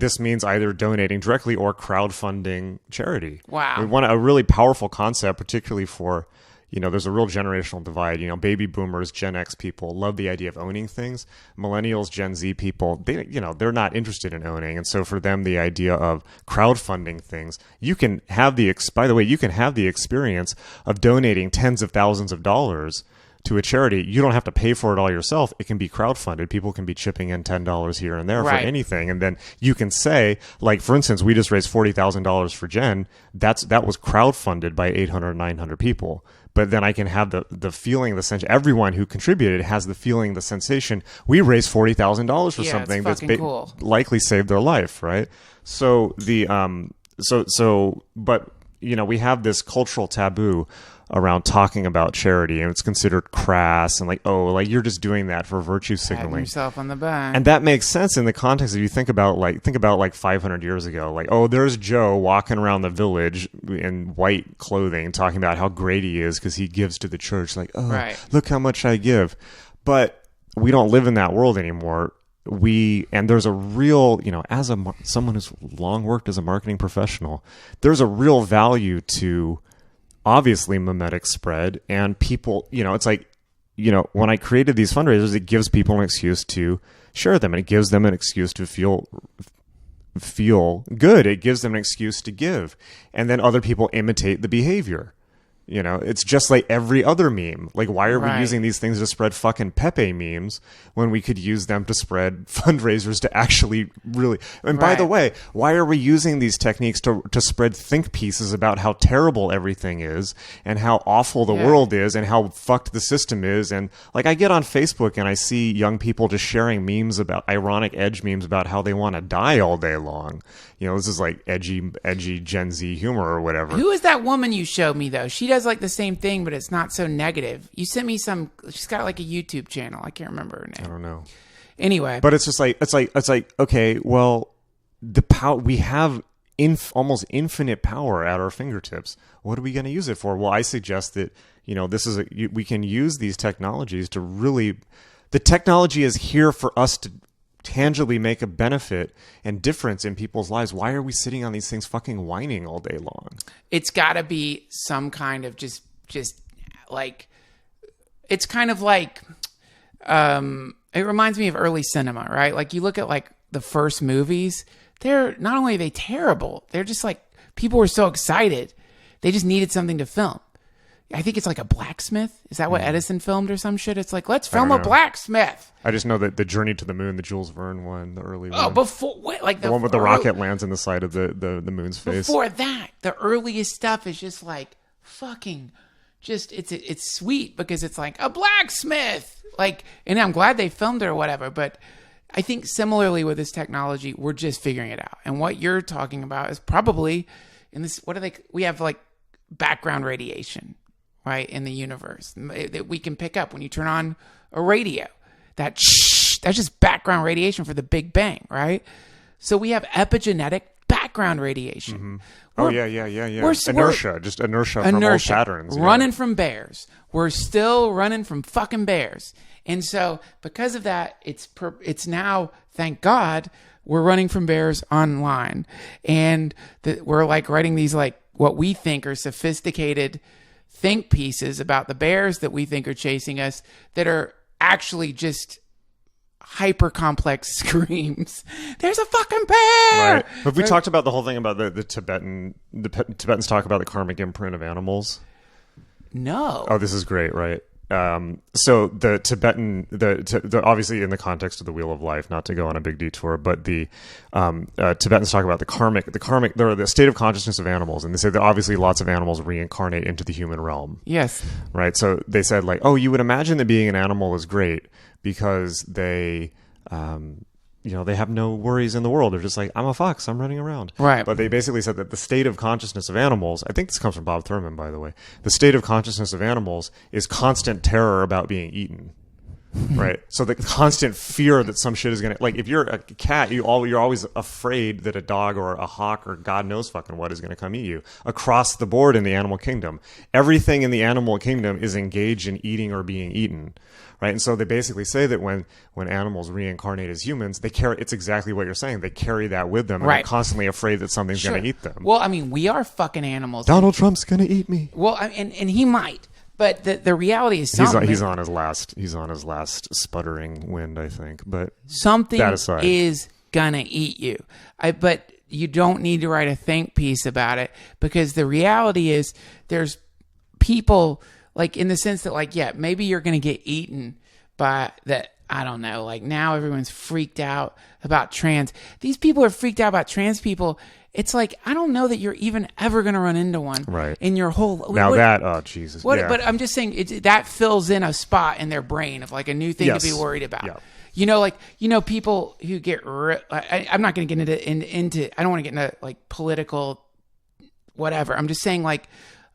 this means either donating directly or crowdfunding charity. Wow. We want a really powerful concept, particularly for... there's a real generational divide. Baby boomers, Gen X people love the idea of owning things. Millennials, Gen Z people, they're not interested in owning. And so for them, the idea of crowdfunding things, you can have the experience of donating tens of thousands of dollars to a charity. You don't have to pay for it all yourself. It can be crowdfunded. People can be chipping in $10 here and there for anything. And then you can say, like, for instance, we just raised $40,000 for Jen. That was crowdfunded by 800, 900 people. But then I can have the feeling, the sense, everyone who contributed has the feeling, the sensation, we raised $40,000 for something that's cool. Likely saved their life, right? So but we have this cultural taboo around talking about charity, and it's considered crass and you're just doing that for virtue signaling. Patting yourself on the back. And that makes sense in the context if you think about 500 years ago, there's Joe walking around the village in white clothing talking about how great he is because he gives to the church, look how much I give. But we don't live in that world anymore. And there's a real, as someone who's long worked as a marketing professional, there's a real value to obviously mimetic spread, and people, it's when I created these fundraisers, it gives people an excuse to share them, and it gives them an excuse to feel good. It gives them an excuse to give, and then other people imitate the behavior. It's just like every other meme. Why are we using these things to spread fucking Pepe memes when we could use them to spread fundraisers to actually really... And by the way, why are we using these techniques to spread think pieces about how terrible everything is and how awful the world is and how fucked the system is? And I get on Facebook and I see young people just sharing memes about ironic edge memes about how they want to die all day long. This is edgy Gen Z humor or whatever. Who is that woman you showed me, though? She does the same thing, but it's not so negative. You sent me some. She's got a YouTube channel. I can't remember her name. I don't know. Anyway, but it's just okay. Well, the power we have almost infinite power at our fingertips. What are we going to use it for? Well, I suggest that we can use these technologies to really. The technology is here for us to tangibly make a benefit and difference in people's lives. Why are we sitting on these things fucking whining all day long? It's got to be some kind of just it's kind of it reminds me of early cinema, right? You look at the first movies, they're not only are they terrible, they're just people were so excited. They just needed something to film. I think it's a blacksmith. Is that what Edison filmed or some shit? It's let's film a blacksmith. I just know that the Journey to the Moon, the Jules Verne one, the early one. Oh, before the one with the rocket lands in the side of the moon's face. Before that, the earliest stuff is just fucking, just it's sweet because it's a blacksmith. And I'm glad they filmed it or whatever. But I think similarly with this technology, we're just figuring it out. And what you're talking about is probably in this. We have background radiation. Right, in the universe that we can pick up when you turn on a radio. That's just background radiation for the Big Bang, right? So we have epigenetic background radiation. Mm-hmm. Inertia from old patterns. Running from bears. We're still running from fucking bears. And so because of that, it's now, thank God, we're running from bears online. And we're writing these what we think are sophisticated think pieces about the bears that we think are chasing us that are actually just hyper complex screams. There's a fucking bear. Right. Have we talked about the whole thing about the Tibetans talk about the karmic imprint of animals? No. Oh, this is great, right? So the Tibetan, obviously in the context of the Wheel of Life, not to go on a big detour, but the Tibetans talk about the state of consciousness of animals, and they say that obviously lots of animals reincarnate into the human realm. Yes. Right. So they said you would imagine that being an animal is great because they they have no worries in the world. They're just like, I'm a fox, I'm running around. Right. But they basically said that the state of consciousness of animals, I think this comes from Bob Thurman, by the way, the state of consciousness of animals is constant terror about being eaten. Right. So the constant fear that some shit is going to, like, if you're a cat, you're always afraid that a dog or a hawk or God knows fucking what is going to come eat you. Across the board in the animal kingdom, everything in the animal kingdom is engaged in eating or being eaten. Right. And so they basically say that when animals reincarnate as humans, they carry, it's exactly what you're saying. They carry that with them and they're constantly afraid that something's going to eat them. Well, I mean, we are fucking animals. Donald Trump's going to eat me. Well, and he might. But the reality is something. He's on his last sputtering wind, I think. But something is gonna eat you. But you don't need to write a think piece about it, because the reality is there's people, like, in the sense that, like, yeah, maybe you're gonna get eaten by that. I don't know. Like, now everyone's freaked out about trans. These people are freaked out about trans people. It's like, I don't know that you're even ever going to run into one in your whole... oh, Jesus. But I'm just saying, that fills in a spot in their brain of, like, a new thing to be worried about. Yeah. People who get... I'm not going to get into... I don't want to get into, like, political whatever. I'm just saying, like,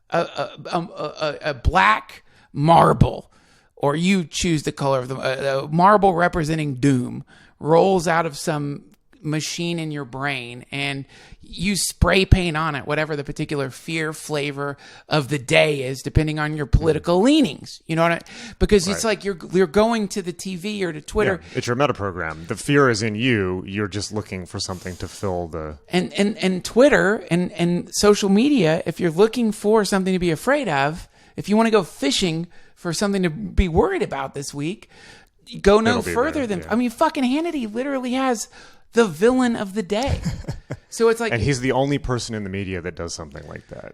a black marble, or you choose the color of the marble representing doom, rolls out of some machine in your brain, and you spray paint on it whatever the particular fear flavor of the day is, depending on your political leanings. You know what because it's like you're going to the TV or to Twitter. Yeah, it's your meta program. The fear is in you. You're just looking for something to fill the... And Twitter and social media, if you're looking for something to be afraid of, if you want to go fishing for something to be worried about this week, go no further than... I mean, fucking Hannity literally has the villain of the day. So it's like... And he's the only person in the media that does something like that.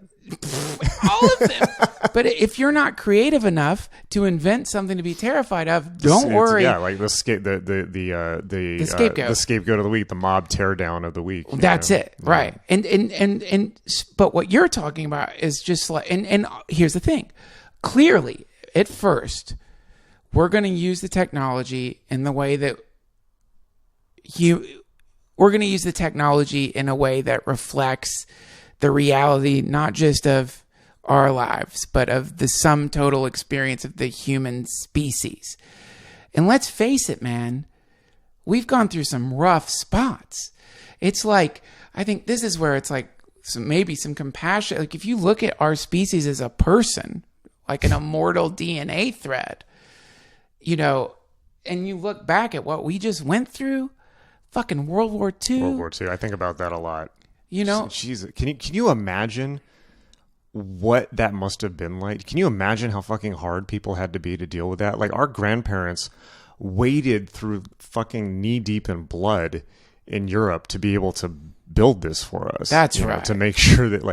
All of them. But if you're not creative enough to invent something to be terrified of, don't worry. Yeah, like the scapegoat. The scapegoat of the week, the mob teardown of the week. That's it. Right. And but what you're talking about is just like... And here's the thing. Clearly, at first, we're going to use the technology in the way that we're going to use the technology in a way that reflects the reality, not just of our lives, but of the sum total experience of the human species. And let's face it, man, we've gone through some rough spots. It's like, I think this is where it's like maybe some compassion. Like, if you look at our species as a person, like an immortal DNA thread, and you look back at what we just went through, fucking World War II. World War II. I think about that a lot. Jesus, can you imagine what that must have been like? Can you imagine how fucking hard people had to be to deal with that? Like, our grandparents waded through fucking knee deep in blood in Europe to be able to build this for us. That's right. To make sure that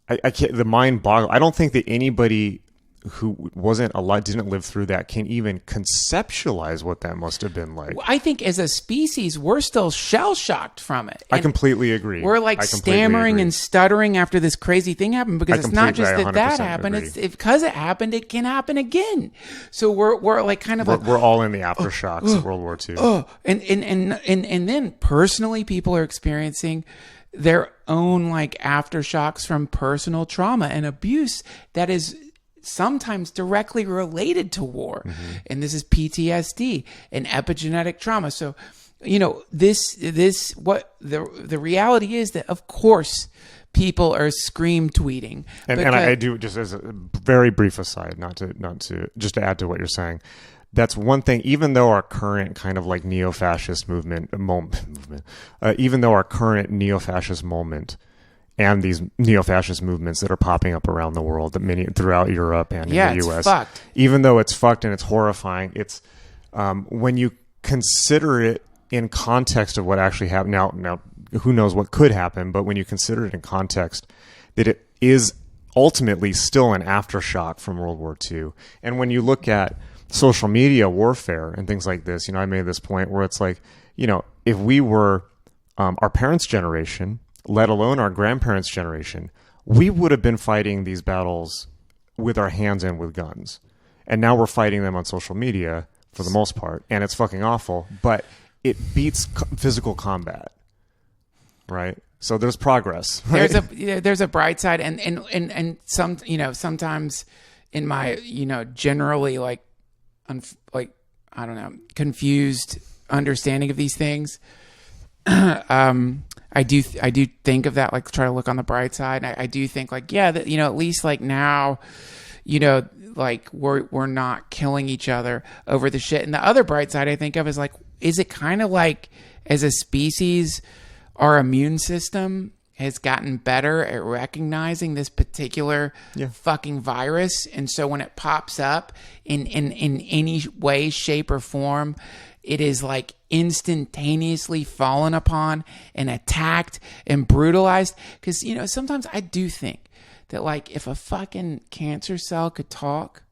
I can't. The mind boggles. I don't think that anybody who wasn't alive, didn't live through that, can even conceptualize what that must have been like. I think as a species, we're still shell-shocked from it. And I completely agree. We're like stammering and stuttering after this crazy thing happened, because it's not just that happened. Agree. It's because it happened, it can happen again. So we're like kind of we're all in the aftershocks of World War II. And then personally, people are experiencing their own like aftershocks from personal trauma and abuse that is sometimes directly related to war. Mm-hmm. And this is PTSD and epigenetic trauma. So, what the reality is that, of course, people are scream tweeting. And I do, just as a very brief aside, not to just to add to what you're saying, that's one thing. Even though our current kind of like neo-fascist movement, even though our current neo-fascist moment and these neo-fascist movements that are popping up around the world, that many throughout Europe and in the US, fucked. Even though it's fucked and it's horrifying, it's when you consider it in context of what actually happened. Now, who knows what could happen? But when you consider it in context, that it is ultimately still an aftershock from World War II. And when you look at social media warfare and things like this, I made this point where it's like, if we were our parents' generation, let alone our grandparents' generation, we would have been fighting these battles with our hands and with guns. And now we're fighting them on social media for the most part, and it's fucking awful, but it beats physical combat, right? So there's progress. Right? There's a bright side, and some, you know, sometimes in my, you know, generally like I don't know, confused understanding of these things, I do think of that, like try to look on the bright side. I do think like, yeah, that, you know, at least like now, you know, like we're not killing each other over the shit. And the other bright side I think of is like, is it kind of like as a species, our immune system has gotten better at recognizing this particular fucking virus. And so when it pops up in any way, shape, or form, it is like instantaneously fallen upon and attacked and brutalized. Because, you know, sometimes I do think that like if a fucking cancer cell could talk,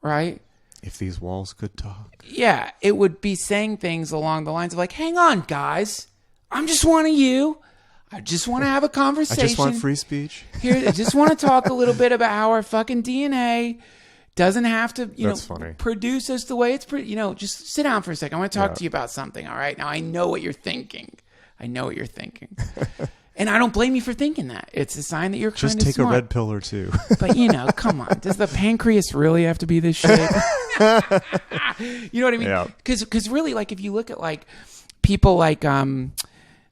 right? If these walls could talk. Yeah, it would be saying things along the lines of like, hang on, guys. I'm just one of you. I just want to have a conversation. I just want free speech. Here, I just want to talk a little bit about how our fucking DNA doesn't have to, you That's know, funny. produce us the way it's, you know, just sit down for a second. I want to talk to you about something, all right? Now, I know what you're thinking. And I don't blame you for thinking that. It's a sign that you're kind of smart. Just take a red pill or two. But, you know, come on. Does the pancreas really have to be this shape? You know what I mean? Yeah. Because really, like, if you look at, like, people like,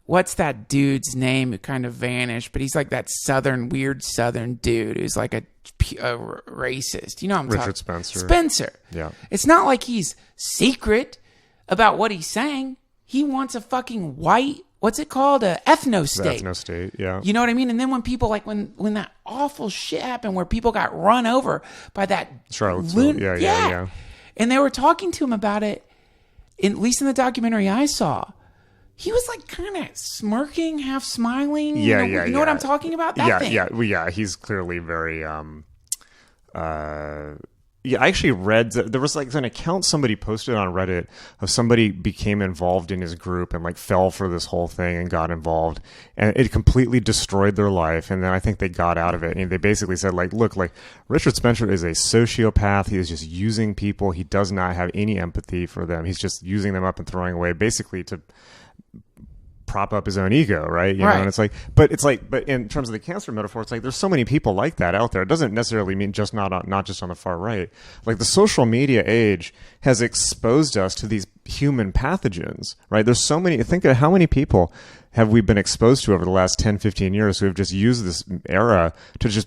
what's that dude's name who kind of vanished? But he's like that weird southern dude who's like a racist. You know what I'm talking about? Richard Spencer. Spencer. Yeah. It's not like he's secret about what he's saying. He wants a fucking white, what's it called? A ethno-state. Ethno-state, yeah. You know what I mean? And then when people like, when that awful shit happened where people got run over by that Charlottesville. Yeah. And they were talking to him about it, at least in the documentary I saw. He was like kind of smirking, half smiling. You know what I'm talking about? That thing. Yeah. He's clearly very. I actually read that there was like an account somebody posted on Reddit of somebody became involved in his group and like fell for this whole thing and got involved, and it completely destroyed their life. And then I think they got out of it, and they basically said like, look, like Richard Spencer is a sociopath. He is just using people. He does not have any empathy for them. He's just using them up and throwing away, basically to prop up his own ego, right? You know, and it's like, but in terms of the cancer metaphor, it's like there's so many people like that out there. It doesn't necessarily mean just not just on the far right. Like the social media age has exposed us to these human pathogens, right? There's so many. Think of how many people have we been exposed to over the last 10, 15 years who have just used this era to just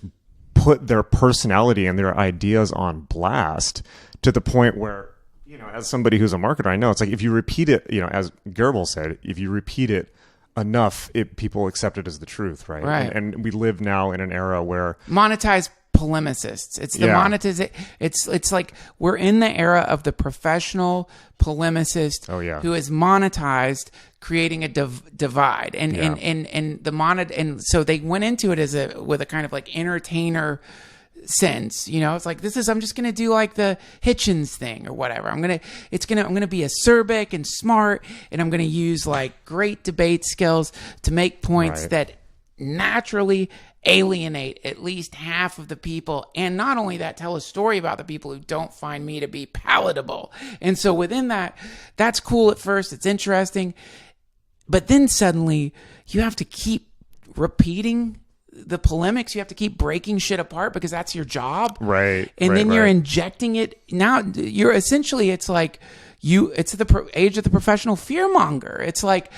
put their personality and their ideas on blast to the point where, you know, as somebody who's a marketer, I know it's like if you repeat it, you know, as Goebbels said, if you repeat it enough, people accept it as the truth, right? And we live now in an era where monetized polemicists. It's the monetization. It's like we're in the era of the professional polemicist who is monetized, creating a divide, and so they went into it with a kind of like entertainer sense, you know. It's like I'm just gonna do like the Hitchens thing or whatever. I'm gonna be acerbic and smart, and I'm gonna use like great debate skills to make points that naturally alienate at least half of the people, and not only that, tell a story about the people who don't find me to be palatable. And so within that, that's cool at first, it's interesting, but then suddenly you have to keep repeating the polemics. You have to keep breaking shit apart because that's your job. Right. And then you're injecting it. Now you're essentially, it's like it's the age of the professional fearmonger. It's like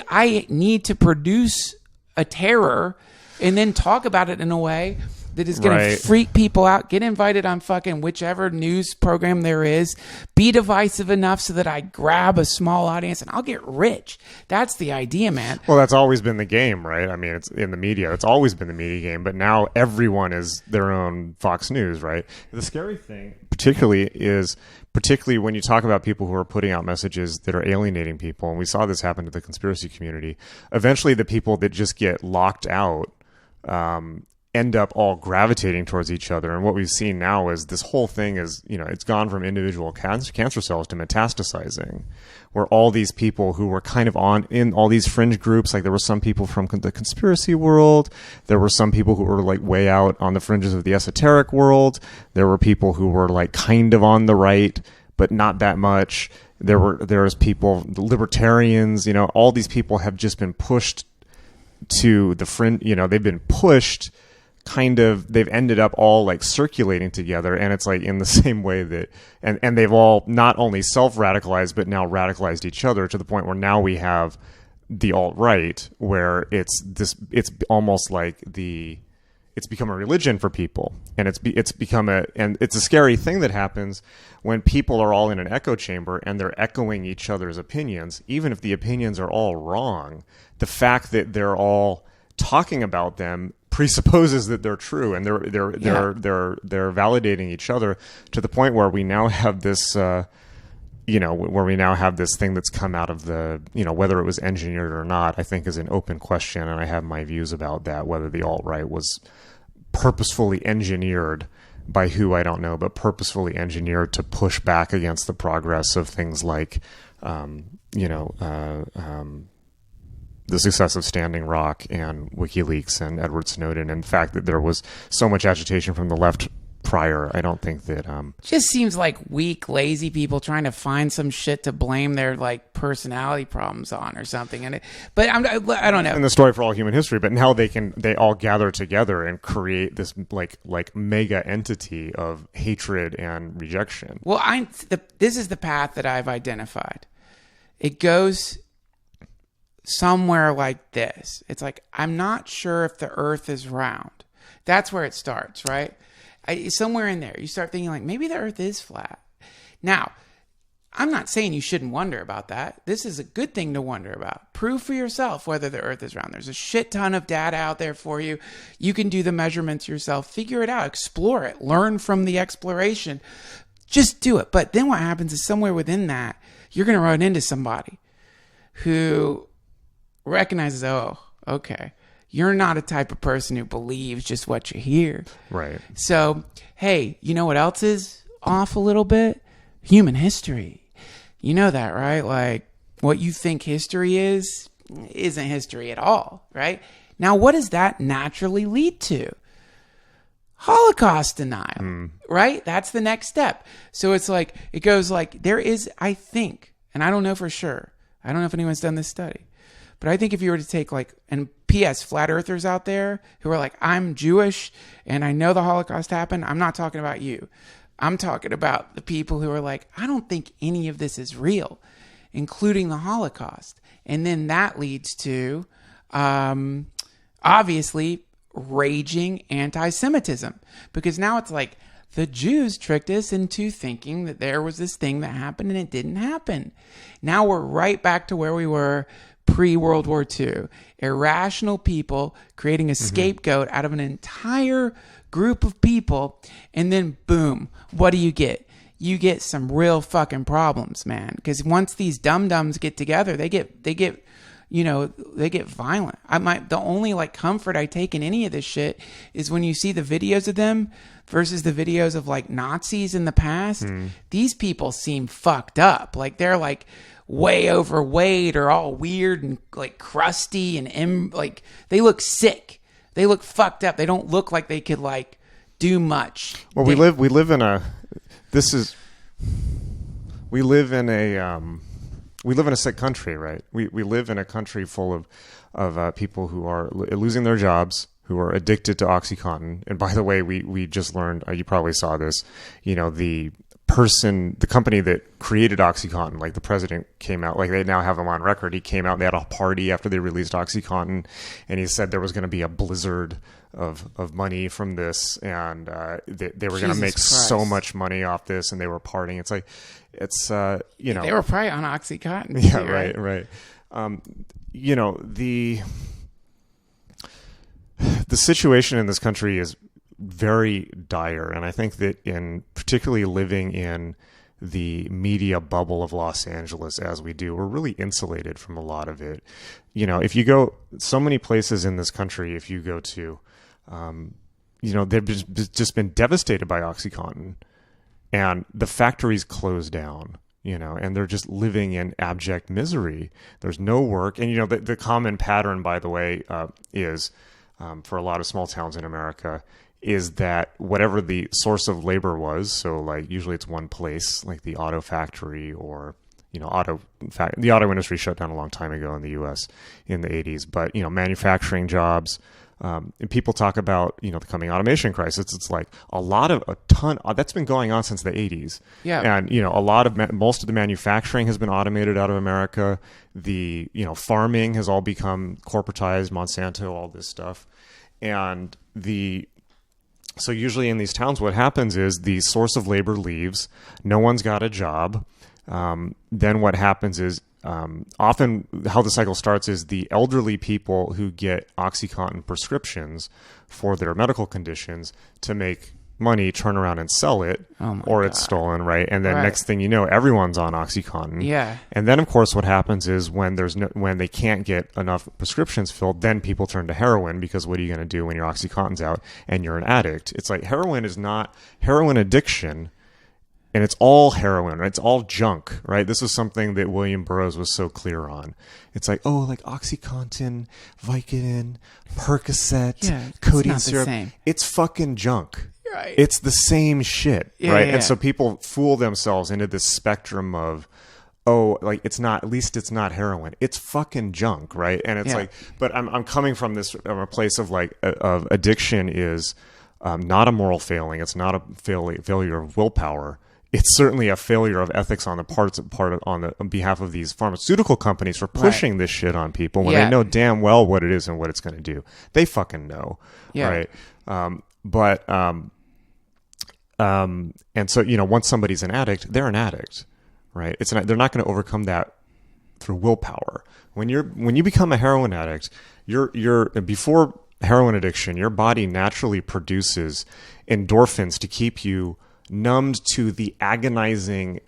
I need to produce a terror and then talk about it in a way that is going to freak people out, get invited on fucking whichever news program there is, be divisive enough so that I grab a small audience and I'll get rich. That's the idea, man. Well, that's always been the game, right? I mean, it's in the media. It's always been the media game, but now everyone is their own Fox News, right? The scary thing, particularly when you talk about people who are putting out messages that are alienating people, and we saw this happen to the conspiracy community, eventually the people that just get locked out end up all gravitating towards each other. And what we've seen now is this whole thing is, you know, it's gone from individual cancer cells to metastasizing, where all these people who were kind of in all these fringe groups, like there were some people from the conspiracy world, there were some people who were like way out on the fringes of the esoteric world, there were people who were like kind of on the right, but not that much. There's people, the libertarians, all these people have just been pushed to the fringe. They've been pushed they've ended up all like circulating together, and it's like in the same way that and they've all not only self-radicalized but now radicalized each other to the point where now we have the alt-right, where it's almost like it's become a religion for people, and it's become and it's a scary thing that happens when people are all in an echo chamber and they're echoing each other's opinions, even if the opinions are all wrong. The fact that they're all talking about them presupposes that they're true, and they're validating each other to the point where we now have this where we now have this thing that's come out of the whether it was engineered or not, I think is an open question, and I have my views about that, whether the alt-right was purposefully engineered by who I don't know, but purposefully engineered to push back against the progress of things like the success of Standing Rock and WikiLeaks and Edward Snowden, and the fact that there was so much agitation from the left prior. I don't think that just seems like weak, lazy people trying to find some shit to blame their like personality problems on or something. But I don't know. In the story for all human history, but now they all gather together and create this like mega entity of hatred and rejection. Well, this is the path that I've identified. It goes somewhere like this. It's like, I'm not sure if the earth is round. That's where it starts, right? Somewhere in there, you start thinking like, maybe the earth is flat. Now, I'm not saying you shouldn't wonder about that. This is a good thing to wonder about. Prove for yourself whether the earth is round. There's a shit ton of data out there for you. You can do the measurements yourself. Figure it out. Explore it. Learn from the exploration. Just do it. But then what happens is somewhere within that, you're going to run into somebody who recognizes, oh, okay, you're not a type of person who believes just what you hear. Right. So, hey, you know what else is off a little bit? Human history. You know that, right? Like, what you think history is isn't history at all, right? Now, what does that naturally lead to? Holocaust denial, right? That's the next step. So it's like, it goes like, there is, I think, and I don't know for sure, I don't know if anyone's done this study, but I think if you were to take like, and P.S. flat earthers out there who are like, I'm Jewish and I know the Holocaust happened. I'm not talking about you. I'm talking about the people who are like, I don't think any of this is real, including the Holocaust. And then that leads to, obviously, raging anti-Semitism. Because now it's like, the Jews tricked us into thinking that there was this thing that happened and it didn't happen. Now we're right back to where we were pre-World War II. Irrational people creating a scapegoat out of an entire group of people, and then boom, what do you get? You get some real fucking problems, man. Because once these dum-dums get together, they get violent. The only like comfort I take in any of this shit is when you see the videos of them versus the videos of like Nazis in the past. These people seem fucked up. Like they're like way overweight or all weird and like crusty and like they look sick. They look fucked up. They don't look like they could like do much. Well, we live in a sick country, right? We live in a country full of people who are losing their jobs, who are addicted to OxyContin. And by the way, we just learned, you probably saw this, the company that created OxyContin, like the president came out, like they now have him on record. He came out, they had a party after they released OxyContin, and he said there was going to be a blizzard of money from this, and they were going to make so much money off this, and they were partying. It's like, they were probably on OxyContin. Yeah, too, right. The situation in this country is very dire, and I think that particularly living in the media bubble of Los Angeles as we do, we're really insulated from a lot of it. If you go so many places in this country, if you go to, they've just been devastated by OxyContin, and the factories closed down, and they're just living in abject misery. There's no work. And, the common pattern, by the way, is for a lot of small towns in America is that whatever the source of labor was, so like usually it's one place, like the auto factory or, you know, the auto industry shut down a long time ago in the US in the 80s, but, you know, manufacturing jobs. And people talk about, you know, the coming automation crisis. It's like a ton that's been going on since the 80s. Yeah. And, you know, most of the manufacturing has been automated out of America. The, you know, farming has all become corporatized, Monsanto, all this stuff. And so usually in these towns, what happens is the source of labor leaves. No one's got a job. Then what happens is, often how the cycle starts is the elderly people who get OxyContin prescriptions for their medical conditions to make money turn around and sell it, or it's stolen, right? And then next thing you know, everyone's on OxyContin. Yeah. And then of course what happens is when they can't get enough prescriptions filled, then people turn to heroin, because what are you going to do when your OxyContin's out and you're an addict? It's like heroin addiction. And it's all heroin, right? It's all junk, right? This is something that William Burroughs was so clear on. It's like, oh, like OxyContin, Vicodin, Percocet, codeine syrup. It's fucking junk. Right. It's the same shit, right? Yeah. And so people fool themselves into this spectrum of, oh, like it's not heroin. It's fucking junk, right? And it's like, but I'm coming from a place of like, of addiction is not a moral failing. It's not a failure of willpower. It's certainly a failure of ethics on behalf of these pharmaceutical companies for pushing this shit on people when they know damn well what it is and what it's going to do. They fucking know, right? And so, you know, once somebody's an addict, they're an addict, right? They're not going to overcome that through willpower. When you become a heroin addict, before heroin addiction, your body naturally produces endorphins to keep you numbed to the agonizing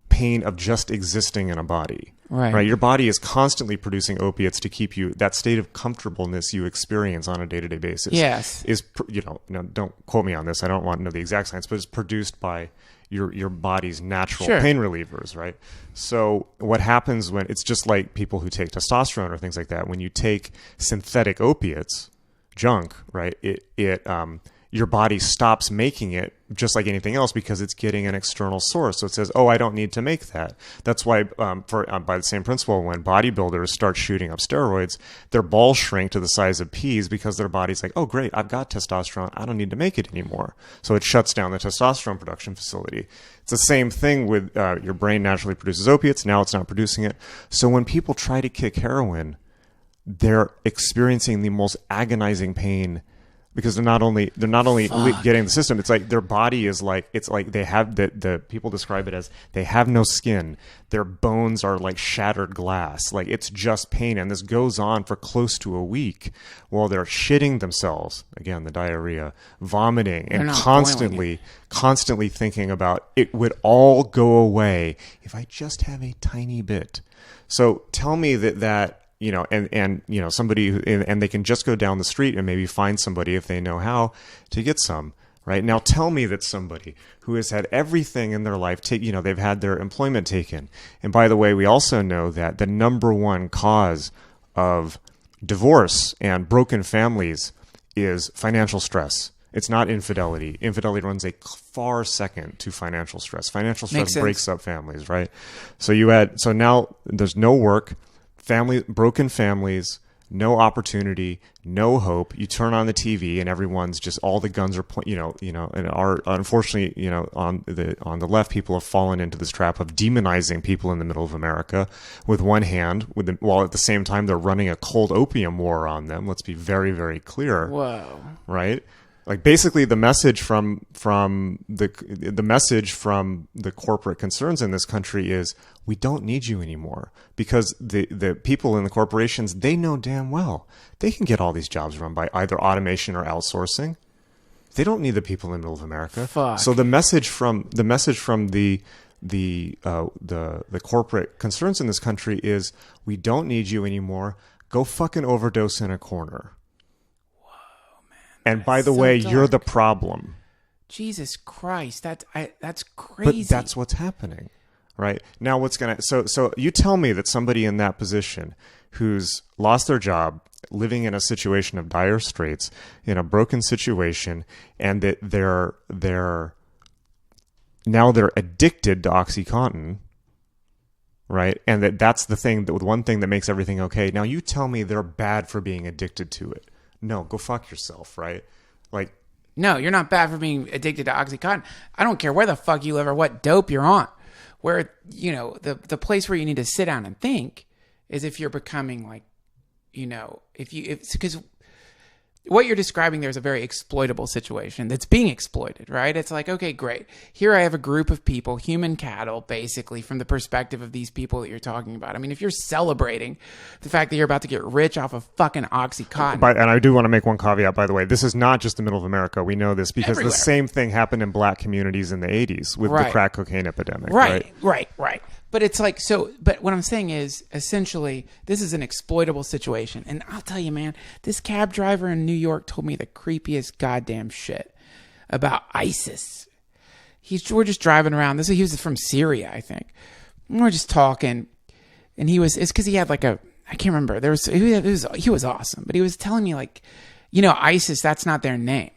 pain of just existing in a body. Right. Your body is constantly producing opiates to keep you, that state of comfortableness you experience on a day-to-day basis. Yes. Is, you know, don't quote me on this. I don't want to know the exact science, but it's produced by your body's natural pain relievers, right? So what happens when, it's just like people who take testosterone or things like that. When you take synthetic opiates, junk, right? Your body stops making it, just like anything else, because it's getting an external source. So it says, oh, I don't need to make that. That's why, by the same principle, when bodybuilders start shooting up steroids, their balls shrink to the size of peas because their body's like, oh, great, I've got testosterone. I don't need to make it anymore. So it shuts down the testosterone production facility. It's the same thing with your brain naturally produces opiates. Now it's not producing it. So when people try to kick heroin, they're experiencing the most agonizing pain, because they're not only getting the system. It's like their body is like, it's like they have the people describe it as they have no skin. Their bones are like shattered glass. Like it's just pain. And this goes on for close to a week while they're shitting themselves. Again, the diarrhea, vomiting, and constantly thinking about it would all go away if I just have a tiny bit. So tell me that you know, and you know, somebody and they can just go down the street and maybe find somebody, if they know how, to get some, right? Now tell me that somebody who has had everything in their life, they've had their employment taken. And by the way, we also know that the number one cause of divorce and broken families is financial stress. It's not infidelity. Infidelity runs a far second to financial stress. Financial stress breaks up families, right? So now there's no work, broken families, no opportunity, no hope. You turn on the TV and everyone's just, all the guns are, and unfortunately, on the left, people have fallen into this trap of demonizing people in the middle of America with one hand, while at the same time they're running a cold opium war on them. Let's be very, very clear. Whoa. Right? Like basically the message from the corporate concerns in this country is, we don't need you anymore, because the people in the corporations, they know damn well they can get all these jobs run by either automation or outsourcing. They don't need the people in the middle of America. Fuck. So the message from the corporate concerns in this country is, we don't need you anymore. Go fucking overdose in a corner. And by the way, you're the problem. Jesus Christ, that's crazy. But that's what's happening, right? Now, so you tell me that somebody in that position who's lost their job, living in a situation of dire straits, in a broken situation, and that they're addicted to OxyContin, right? And that's the thing, the one thing that makes everything okay. Now you tell me they're bad for being addicted to it. No, go fuck yourself, right? Like, no, you're not bad for being addicted to OxyContin. I don't care where the fuck you live or what dope you're on. Where, you know, the place where you need to sit down and think is if you're becoming like, you know, because what you're describing there is a very exploitable situation that's being exploited, right? It's like, okay, great. Here I have a group of people, human cattle, basically, from the perspective of these people that you're talking about. I mean, if you're celebrating the fact that you're about to get rich off of fucking OxyContin. And I do want to make one caveat, by the way. This is not just the middle of America. We know this because Everywhere. The same thing happened in black communities in the 80s with the crack cocaine epidemic. Right. But it's like, but what I'm saying is, essentially, this is an exploitable situation. And I'll tell you, man, this cab driver in New York told me the creepiest goddamn shit about ISIS. We're just driving around. He was from Syria, I think. And we're just talking. And it's because he had like I can't remember. He was awesome. But he was telling me like, you know, ISIS, that's not their name.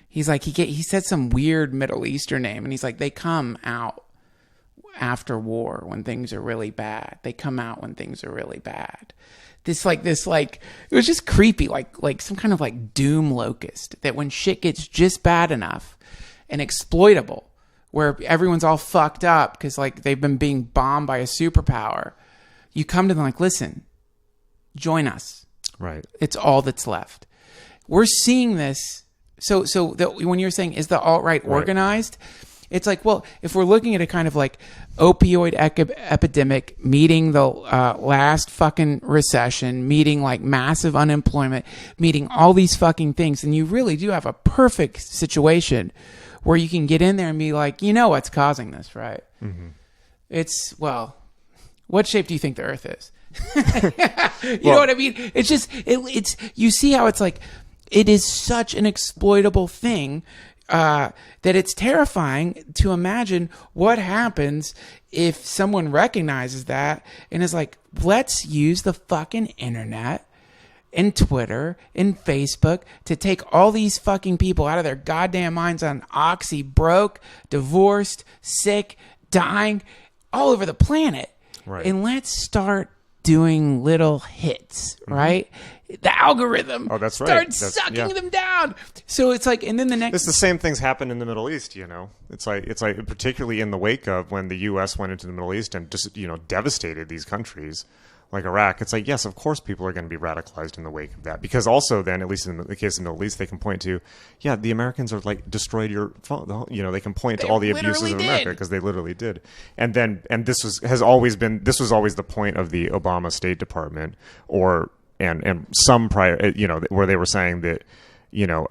He's like, he said some weird Middle Eastern name. And he's like, they come out after war when things are really bad. They come out when things are really bad. This it was just creepy, like some kind of like doom locust, that when shit gets just bad enough and exploitable, where everyone's all fucked up because like they've been being bombed by a superpower, you come to them like, listen, join us. Right. It's all that's left. We're seeing this. So when you're saying, is the alt-right organized? It's like, well, if we're looking at a kind of like opioid epidemic, meeting the last fucking recession, meeting like massive unemployment, meeting all these fucking things, and you really do have a perfect situation where you can get in there and be like, you know what's causing this, right? Mm-hmm. It's, well, what shape do you think the Earth is? You know what I mean? It's just, it's you see how it's like, it is such an exploitable thing that it's terrifying to imagine what happens if someone recognizes that and is like, let's use the fucking internet and Twitter and Facebook to take all these fucking people out of their goddamn minds on oxy, broke, divorced, sick, dying, all over the planet. Right. And let's start doing little hits, right? The algorithm starts sucking them down. So it's like, and then the next... It's the same things happen in the Middle East, you know? It's like particularly in the wake of when the U.S. went into the Middle East and just, you know, devastated these countries like Iraq. It's like, yes, of course people are going to be radicalized in the wake of that. Because also then, at least in the case of the Middle East, they can point to, yeah, the Americans are like destroyed your phone. You know, they can point to all the abuses of America because they literally did. And this was always the point of the Obama State Department and some prior, you know, where they were saying that, you know,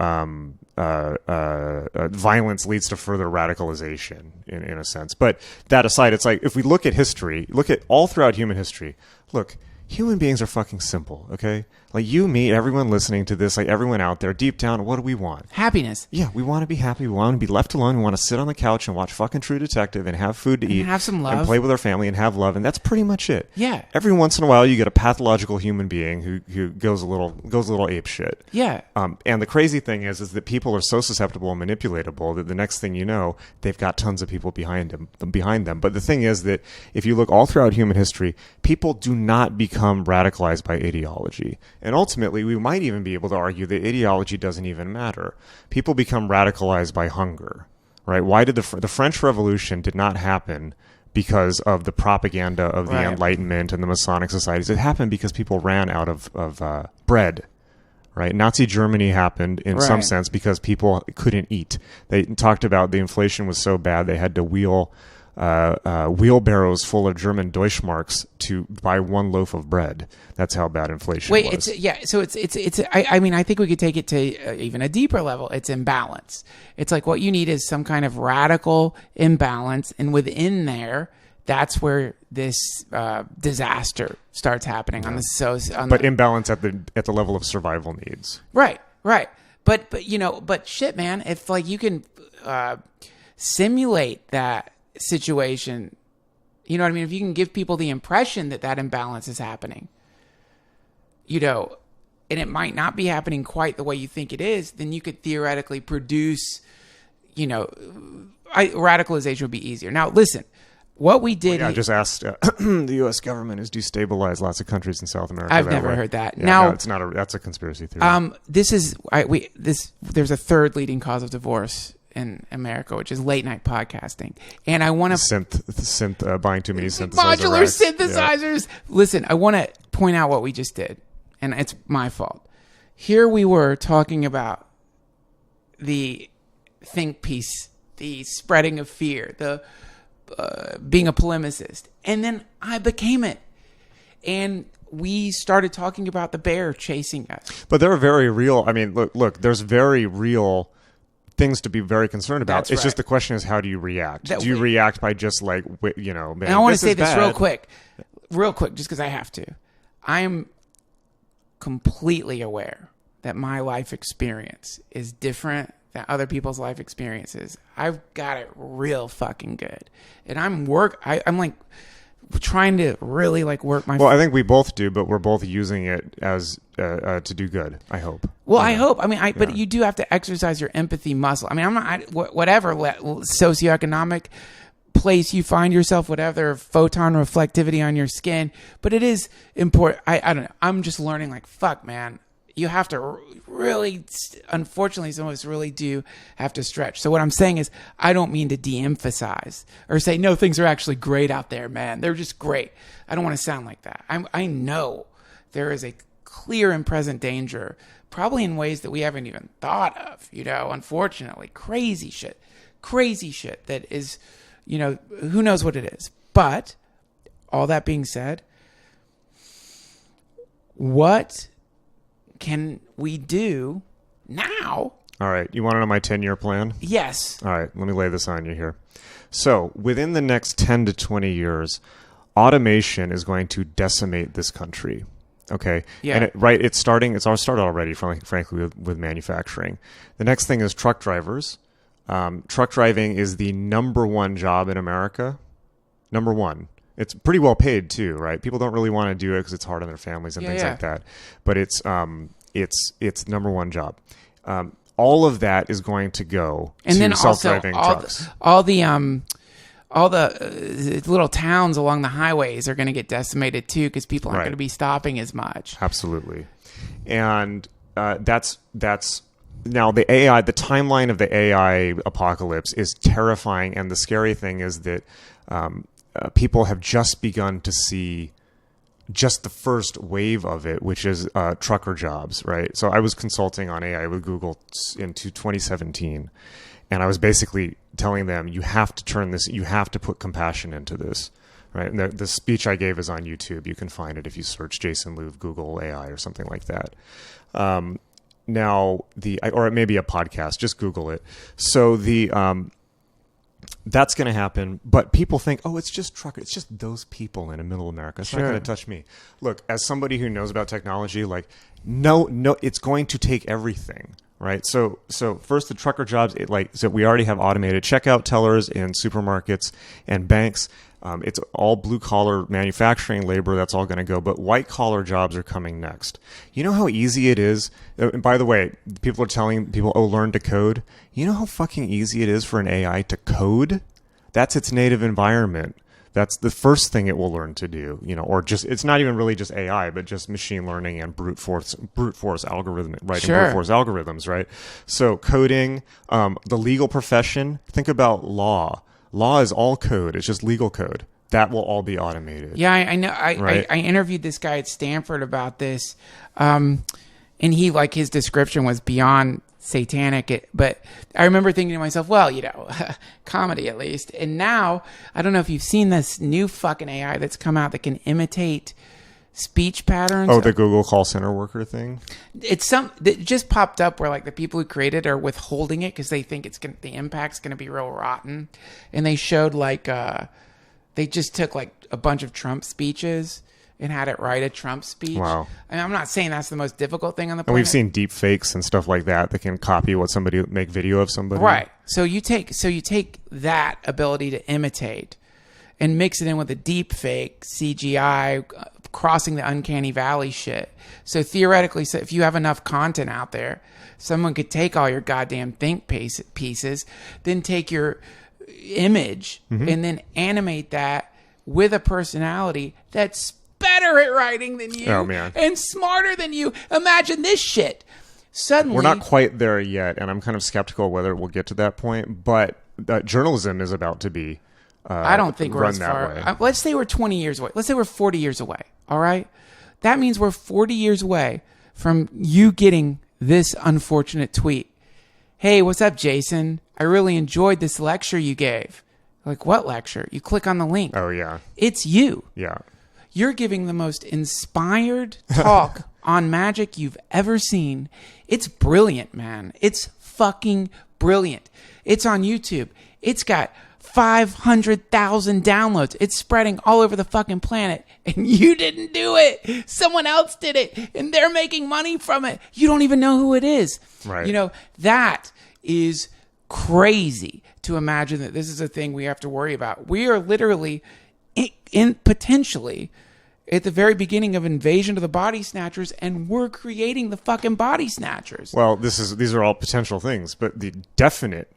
violence leads to further radicalization in a sense. But that aside, it's like, if we look at history, look at all throughout human history, look, human beings are fucking simple, okay? Like you, me, everyone listening to this, like everyone out there, deep down, what do we want? Happiness. Yeah, we want to be happy. We want to be left alone. We want to sit on the couch and watch fucking True Detective and have food to eat. Have some love. And play with our family and have love. And that's pretty much it. Yeah. Every once in a while, you get a pathological human being who goes a little ape shit. Yeah. And the crazy thing is that people are so susceptible and manipulatable that the next thing you know, they've got tons of people behind them. But the thing is that if you look all throughout human history, people do not become radicalized by ideology. And ultimately, we might even be able to argue that ideology doesn't even matter. People become radicalized by hunger, right? Why did the French Revolution did not happen because of the propaganda of the Enlightenment and the Masonic societies? It happened because people ran out of bread, right? Nazi Germany happened in some sense because people couldn't eat. They talked about the inflation was so bad they had to wheelbarrows full of German Deutschmarks to buy one loaf of bread. That's how bad inflation was. I mean, I think we could take it to even a deeper level. It's imbalance. It's like what you need is some kind of radical imbalance, and within there, that's where this disaster starts happening But imbalance at the level of survival needs. Right. But you know, shit, man, if like you can simulate that situation, you know what I mean? If you can give people the impression that imbalance is happening, and it might not be happening quite the way you think it is, then you could theoretically produce, radicalization would be easier. Now, listen, what we did... I just asked, the U.S. government has destabilized lots of countries in South America. I've never heard that. Yeah, now, no, it's not that's a conspiracy theory. There's a third leading cause of divorce in America, which is late night podcasting. And I want to... Synth buying too many synthesizers. Modular synthesizers. Yeah. Listen, I want to point out what we just did. And it's my fault. Here we were talking about the think piece, the spreading of fear, the being a polemicist. And then I became it. And we started talking about the bear chasing us. But they're very real. I mean, look, there's very real things to be very concerned about. It's just the question is, how do you react? Do you react by just man, and I want to say this real quick, just because I have to. I'm completely aware that my life experience is different than other people's life experiences. I've got it real fucking good. And I'm like trying to really work my... Well, I think we both do, but we're both using it as to do good, I hope. Well, I hope. I mean, but you do have to exercise your empathy muscle. I mean, I'm not... whatever socioeconomic place you find yourself, whatever photon reflectivity on your skin, but it is important. I don't know. I'm just learning fuck, man. You have to really, unfortunately, some of us really do have to stretch. So what I'm saying is, I don't mean to de-emphasize or say, no, things are actually great out there, man. They're just great. I don't want to sound like that. I know there is a clear and present danger, probably in ways that we haven't even thought of, unfortunately. Crazy shit that is, who knows what it is. But all that being said, what can we do now? All right. You want to know my 10-year plan? Yes. All right. Let me lay this on you here. So within the next 10 to 20 years, automation is going to decimate this country. Okay. Yeah. And it's all started already, frankly, with manufacturing. The next thing is truck drivers. Truck driving is the number one job in America. Number one. It's pretty well paid too, right? People don't really want to do it because it's hard on their families and things like that. But it's number one job. All of that is going to go to self-driving trucks. All the little towns along the highways are going to get decimated too because people aren't going to be stopping as much. Absolutely, and that's now the AI. The timeline of the AI apocalypse is terrifying, and the scary thing is that. People have just begun to see just the first wave of it, which is trucker jobs, right? So I was consulting on AI with Google into 2017, and I was basically telling them, you have to put compassion into this, right? And the speech I gave is on YouTube. You can find it if you search Jason Louv, Google AI or something like that. Or it may be a podcast, just Google it. So that's going to happen, but people think, oh, it's just truckers. It's just those people in middle America. It's not going to touch me. Look, as somebody who knows about technology, no, it's going to take everything, right? So first the trucker jobs, so we already have automated checkout tellers in supermarkets and banks. It's all blue collar manufacturing labor. That's all going to go, but white collar jobs are coming next. You know how easy it is? And by the way, people are telling people, oh, learn to code. You know how fucking easy it is for an AI to code? That's its native environment. That's the first thing it will learn to do, or just, it's not even really just AI, but just machine learning and brute force algorithm, writing brute force algorithms, right? So coding, the legal profession, think about law. Law is all code. It's just legal code. That will all be automated. Yeah, I know. I interviewed this guy at Stanford about this, and he, his description was beyond satanic. But I remember thinking to myself, well, comedy at least. And now, I don't know if you've seen this new fucking AI that's come out that can imitate speech patterns. Oh, the Google call center worker thing? It just popped up where the people who created it are withholding it because they think the impact's going to be real rotten. And they showed they just took a bunch of Trump speeches and had it write a Trump speech. Wow. I mean, I'm not saying that's the most difficult thing on the planet. And we've seen deep fakes and stuff like that can copy what somebody, make video of somebody. Right. So you take that ability to imitate and mix it in with a deep fake CGI crossing the uncanny valley shit. So theoretically, so if you have enough content out there, someone could take all your goddamn think pieces, then take your image and then animate that with a personality that's better at writing than you and smarter than you. Imagine this shit. Suddenly, we're not quite there yet, and I'm kind of skeptical whether we'll get to that point, but journalism is about to be I don't think we're as far. Let's say we're 20 years away. Let's say we're 40 years away. All right? That means we're 40 years away from you getting this unfortunate tweet. Hey, what's up, Jason? I really enjoyed this lecture you gave. Like, what lecture? You click on the link. Oh, yeah. It's you. Yeah. You're giving the most inspired talk on magic you've ever seen. It's brilliant, man. It's fucking brilliant. It's on YouTube. It's got 500,000 downloads. It's spreading all over the fucking planet. And you didn't do it. Someone else did it. And they're making money from it. You don't even know who it is. Right. You know, that is crazy to imagine that this is a thing we have to worry about. We are literally in potentially at the very beginning of invasion of the body snatchers, and we're creating the fucking body snatchers. Well, these are all potential things, but the definite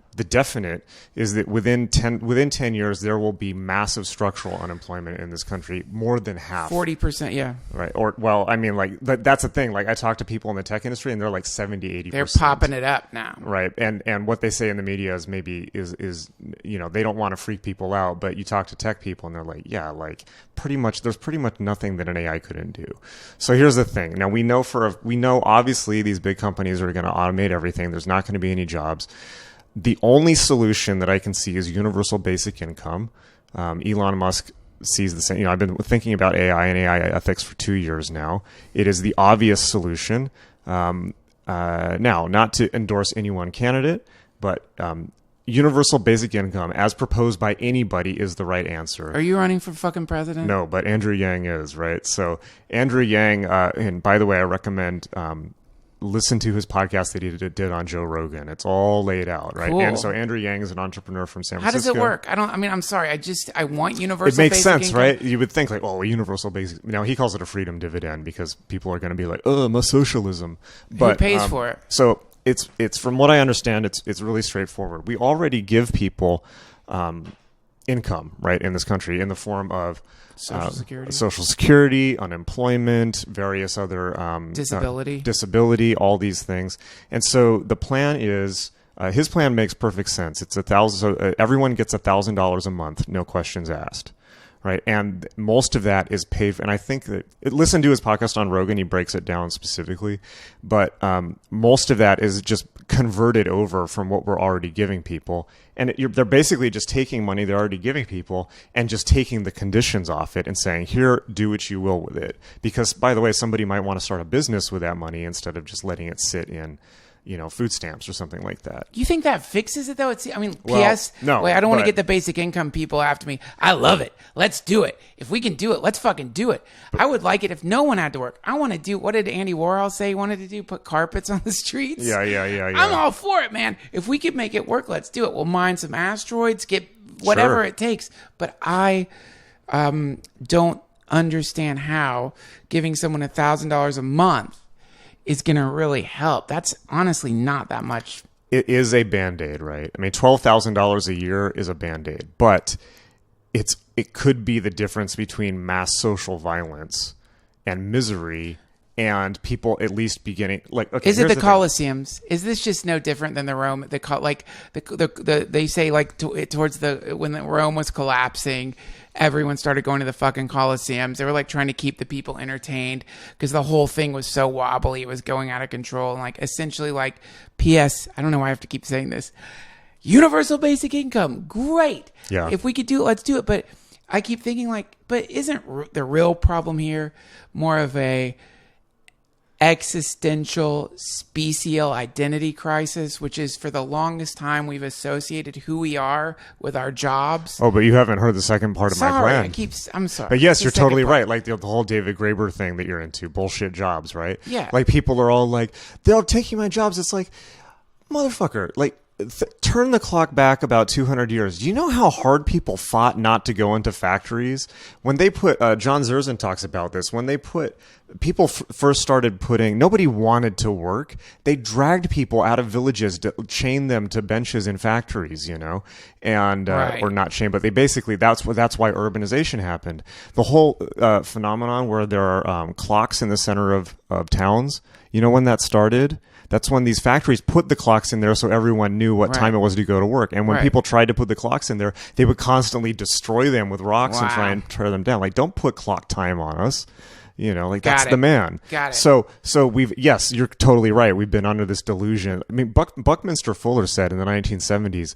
is that within 10 years there will be massive structural unemployment in this country, more than half. 40%, yeah. Right. Or, well, I mean, like, that's the thing. Like, I talk to people in the tech industry and they're like 70, 80%. They're popping it up now. Right. And what they say in the media is maybe is, you know, they don't want to freak people out, but you talk to tech people and they're like, yeah, like there's pretty much nothing that an AI couldn't do. So here's the thing. Now we know obviously these big companies are going to automate everything. There's not going to be any jobs. The only solution that I can see is universal basic income. Elon Musk sees the same. You know, I've been thinking about AI and AI ethics for 2 years now. It is the obvious solution. Now, not to endorse any one candidate, but universal basic income, as proposed by anybody, is the right answer. Are you running for fucking president? No, but Andrew Yang is, right? So Andrew Yang, and by the way, I recommend listen to his podcast that he did on Joe Rogan. It's all laid out, right? Cool. And so Andrew Yang is an entrepreneur from San Francisco. How does it work? I'm sorry. I want universal basic income. It makes sense, right? You would think like, oh, universal basic. Now he calls it a freedom dividend because people are going to be like, oh, my socialism. But who pays for it? So it's from what I understand, it's really straightforward. We already give people income, right, in this country in the form of Social Security, unemployment, various other disability, all these things. And so the plan is, his plan makes perfect sense. It's $1,000. So everyone gets $1,000 a month, no questions asked, right? And most of that is paid. And I think that listen to his podcast on Rogan. He breaks it down specifically, but most of that is just converted over from what we're already giving people. And they're basically just taking money they're already giving people and just taking the conditions off it and saying, here, do what you will with it. Because, by the way, somebody might want to start a business with that money instead of just letting it sit in, you know, food stamps or something like that. You think that fixes it, though? P.S. No. Wait, I don't want to get the basic income people after me. I love it. Let's do it. If we can do it, let's fucking do it. I would like it if no one had to work. I want to do, what did Andy Warhol say he wanted to do? Put carpets on the streets? Yeah. I'm all for it, man. If we could make it work, let's do it. We'll mine some asteroids, get whatever it takes. But I don't understand how giving someone $1,000 a month is going to really help. That's honestly not that much. It is a Band-Aid, right? I mean, $12,000 a year is a Band-Aid, but it could be the difference between mass social violence and misery and people at least beginning like. Okay, is it the Colosseums? Is this just no different than the Rome? They say like towards when the Rome was collapsing, everyone started going to the fucking Colosseums. They were like trying to keep the people entertained because the whole thing was so wobbly. It was going out of control. And like essentially like P.S. I don't know why I have to keep saying this. Universal basic income. Great. Yeah. If we could do it, let's do it. But I keep thinking like, but isn't the real problem here more of a existential special identity crisis, which is for the longest time we've associated who we are with our jobs? Oh, but you haven't heard the second part of my plan. I'm sorry. But yes, you're totally right. Like the whole David Graeber thing that you're into, bullshit jobs, right? Yeah. Like people are all like, they're taking my jobs. It's like, motherfucker, like turn the clock back about 200 years. Do you know how hard people fought not to go into factories? When they put, John Zerzan talks about this, when they put, people first started putting, nobody wanted to work. They dragged people out of villages to chain them to benches in factories, you know, and, or not chain, but they basically, that's why urbanization happened. The whole phenomenon where there are clocks in the center of towns, you know when that started? That's when these factories put the clocks in there so everyone knew what time it was to go to work. And when people tried to put the clocks in there, they would constantly destroy them with rocks and try and tear them down. Like, don't put clock time on us. You know, like that's the man. Got it. So yes, you're totally right. We've been under this delusion. I mean, Buckminster Fuller said in the 1970s,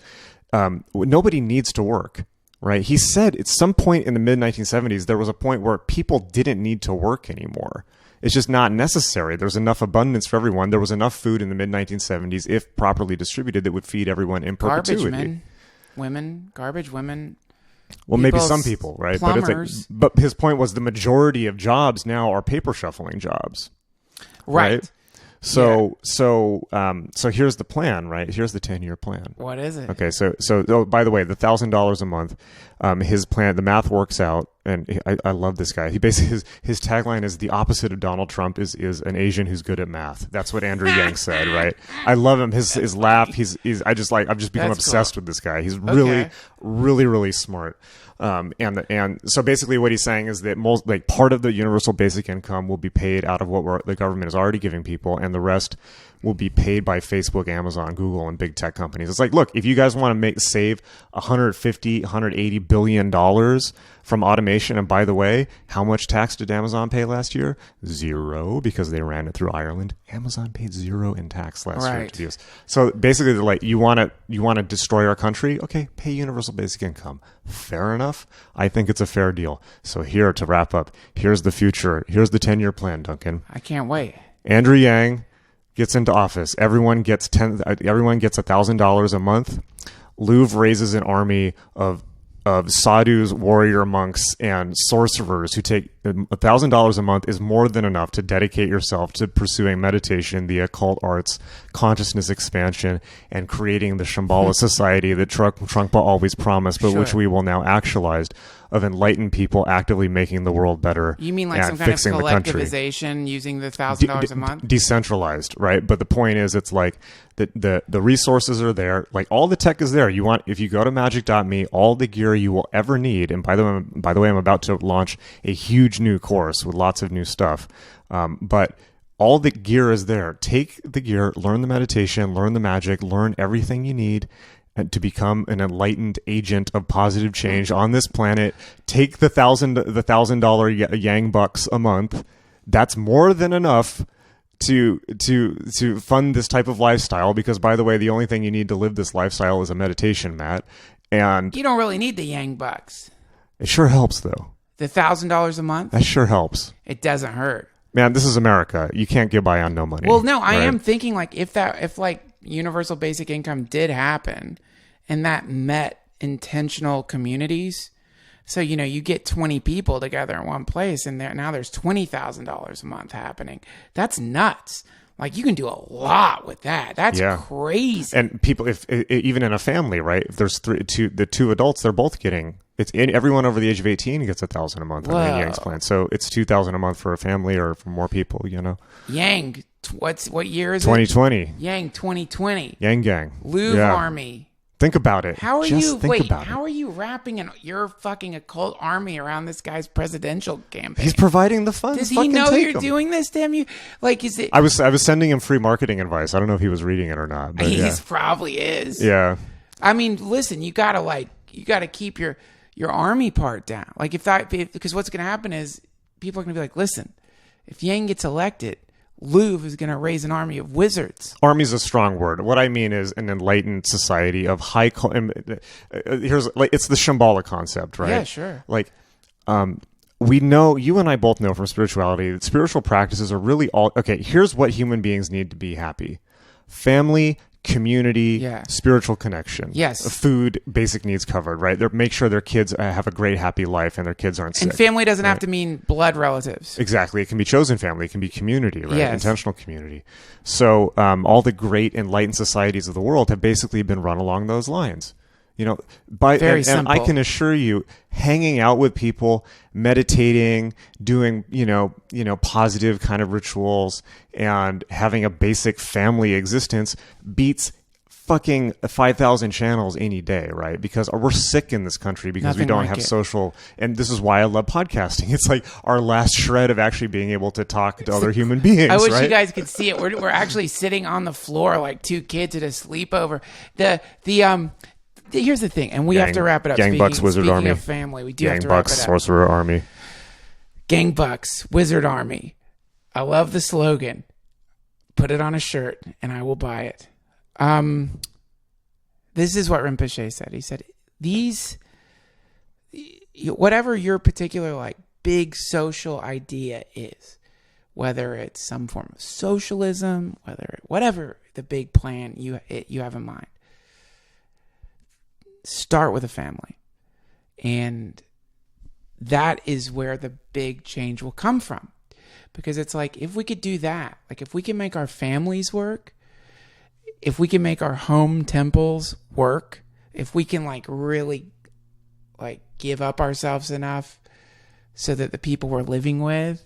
nobody needs to work. Right? He said at some point in the mid 1970s, there was a point where people didn't need to work anymore. It's just not necessary. There's enough abundance for everyone. There was enough food in the mid 1970s, if properly distributed, that would feed everyone in perpetuity. Garbage women. Well, maybe some people, right? Plumbers. But his point was the majority of jobs now are paper shuffling jobs. Right. So here's the plan, right? Here's the 10-year plan. What is it? Okay, so by the way, the $1,000 a month, his plan, the math works out, and I love this guy. He basically his tagline is the opposite of Donald Trump is an Asian who's good at math. That's what Andrew Yang said, right? I love him. His laugh. I've just become obsessed with this guy. He's really smart. And so basically what he's saying is that part of the universal basic income will be paid out of what the government is already giving people, and the rest will be paid by Facebook, Amazon, Google, and big tech companies. It's like, look, if you guys want to save $180 billion from automation, and by the way, how much tax did Amazon pay last year? 0, because they ran it through Ireland. Amazon paid 0 in tax last year to use. So basically, they're like, you want to destroy our country? Okay, pay universal basic income. Fair enough. I think it's a fair deal. So here, to wrap up, here's the future. Here's the 10-year plan, Duncan. I can't wait. Andrew Yang gets into office. Everyone gets $1,000 a month. Louv raises an army of sadhus, warrior monks, and sorcerers who take $1,000 a month is more than enough to dedicate yourself to pursuing meditation, the occult arts, consciousness expansion, and creating the Shambhala society that Trungpa always promised, but which we will now actualize, of enlightened people actively making the world better. You mean like some kind of collectivization using the $1,000 a month? Decentralized, right? But the point is, it's like the resources are there. Like, all the tech is there. If you go to magic.me, all the gear you will ever need. And by the way, I'm about to launch a huge new course with lots of new stuff. But all the gear is there. Take the gear, learn the meditation, learn the magic, learn everything you need to become an enlightened agent of positive change on this planet. Take the $1,000 Yang bucks a month. That's more than enough to fund this type of lifestyle, because, by the way, the only thing you need to live this lifestyle is a meditation mat. And you don't really need the Yang bucks. It sure helps, though. The $1,000 a month? That sure helps. It doesn't hurt. Man, this is America. You can't get by on no money. Well, no, I am thinking, like, if universal basic income did happen and that met intentional communities, so, you get 20 people together in one place, and now there's $20,000 a month happening. That's nuts. Like, you can do a lot with that. That's crazy. And people, if even in a family, right? If there's the two adults, they're both getting. Everyone over the age of 18 gets $1,000 a month on Yang's plan. So it's $2,000 a month for a family or for more people. Yang, what year is 2020. it? 2020. Yang 2020. Yang gang. Louv army. Think about it. How are you wrapping your fucking occult army around this guy's presidential campaign? He's providing the funds. Does he know you're doing this? Damn you! Like, is it? I was sending him free marketing advice. I don't know if he was reading it or not. But probably is. Yeah. I mean, listen. You gotta keep your army part down. Like, because what's gonna happen is people are gonna be like, listen, if Yang gets elected, Louv is going to raise an army of wizards. Army is a strong word. What I mean is an enlightened society of high. Here's it's the Shambhala concept, right? Yeah, sure. Like, we know, you and I both know from spirituality that spiritual practices are really all. Okay, here's what human beings need to be happy: family, community, Yeah. spiritual connection, Yes. food, basic needs covered, right? Make sure their kids have a great, happy life and their kids aren't sick. And family doesn't have to mean blood relatives. Exactly. It can be chosen family. It can be community, right? Yes. Intentional community. So all the great enlightened societies of the world have basically been run along those lines. You know, Very and simple. I can assure you, hanging out with people, meditating, doing positive kind of rituals, and having a basic family existence beats fucking 5,000 channels any day, right? Because we're sick in this country because we Nothing don't like have it. social. And this is why I love podcasting. It's like our last shred of actually being able to talk to other human beings. I wish right? you guys could see it. We're actually sitting on the floor like two kids at a sleepover. Here's the thing, and we have to wrap it up. Gangbucks Wizard speaking Army. of family, we do have to wrap Gangbucks it up. Sorcerer Army. Gangbucks Wizard Army. I love the slogan. Put it on a shirt, and I will buy it. This is what Rinpoche said. He said, whatever your particular like big social idea is, whether it's some form of socialism, whatever the big plan you have in mind, start with a family. And that is where the big change will come from. Because it's like, if we could do that, like if we can make our families work, if we can make our home temples work, if we can like really like give up ourselves enough so that the people we're living with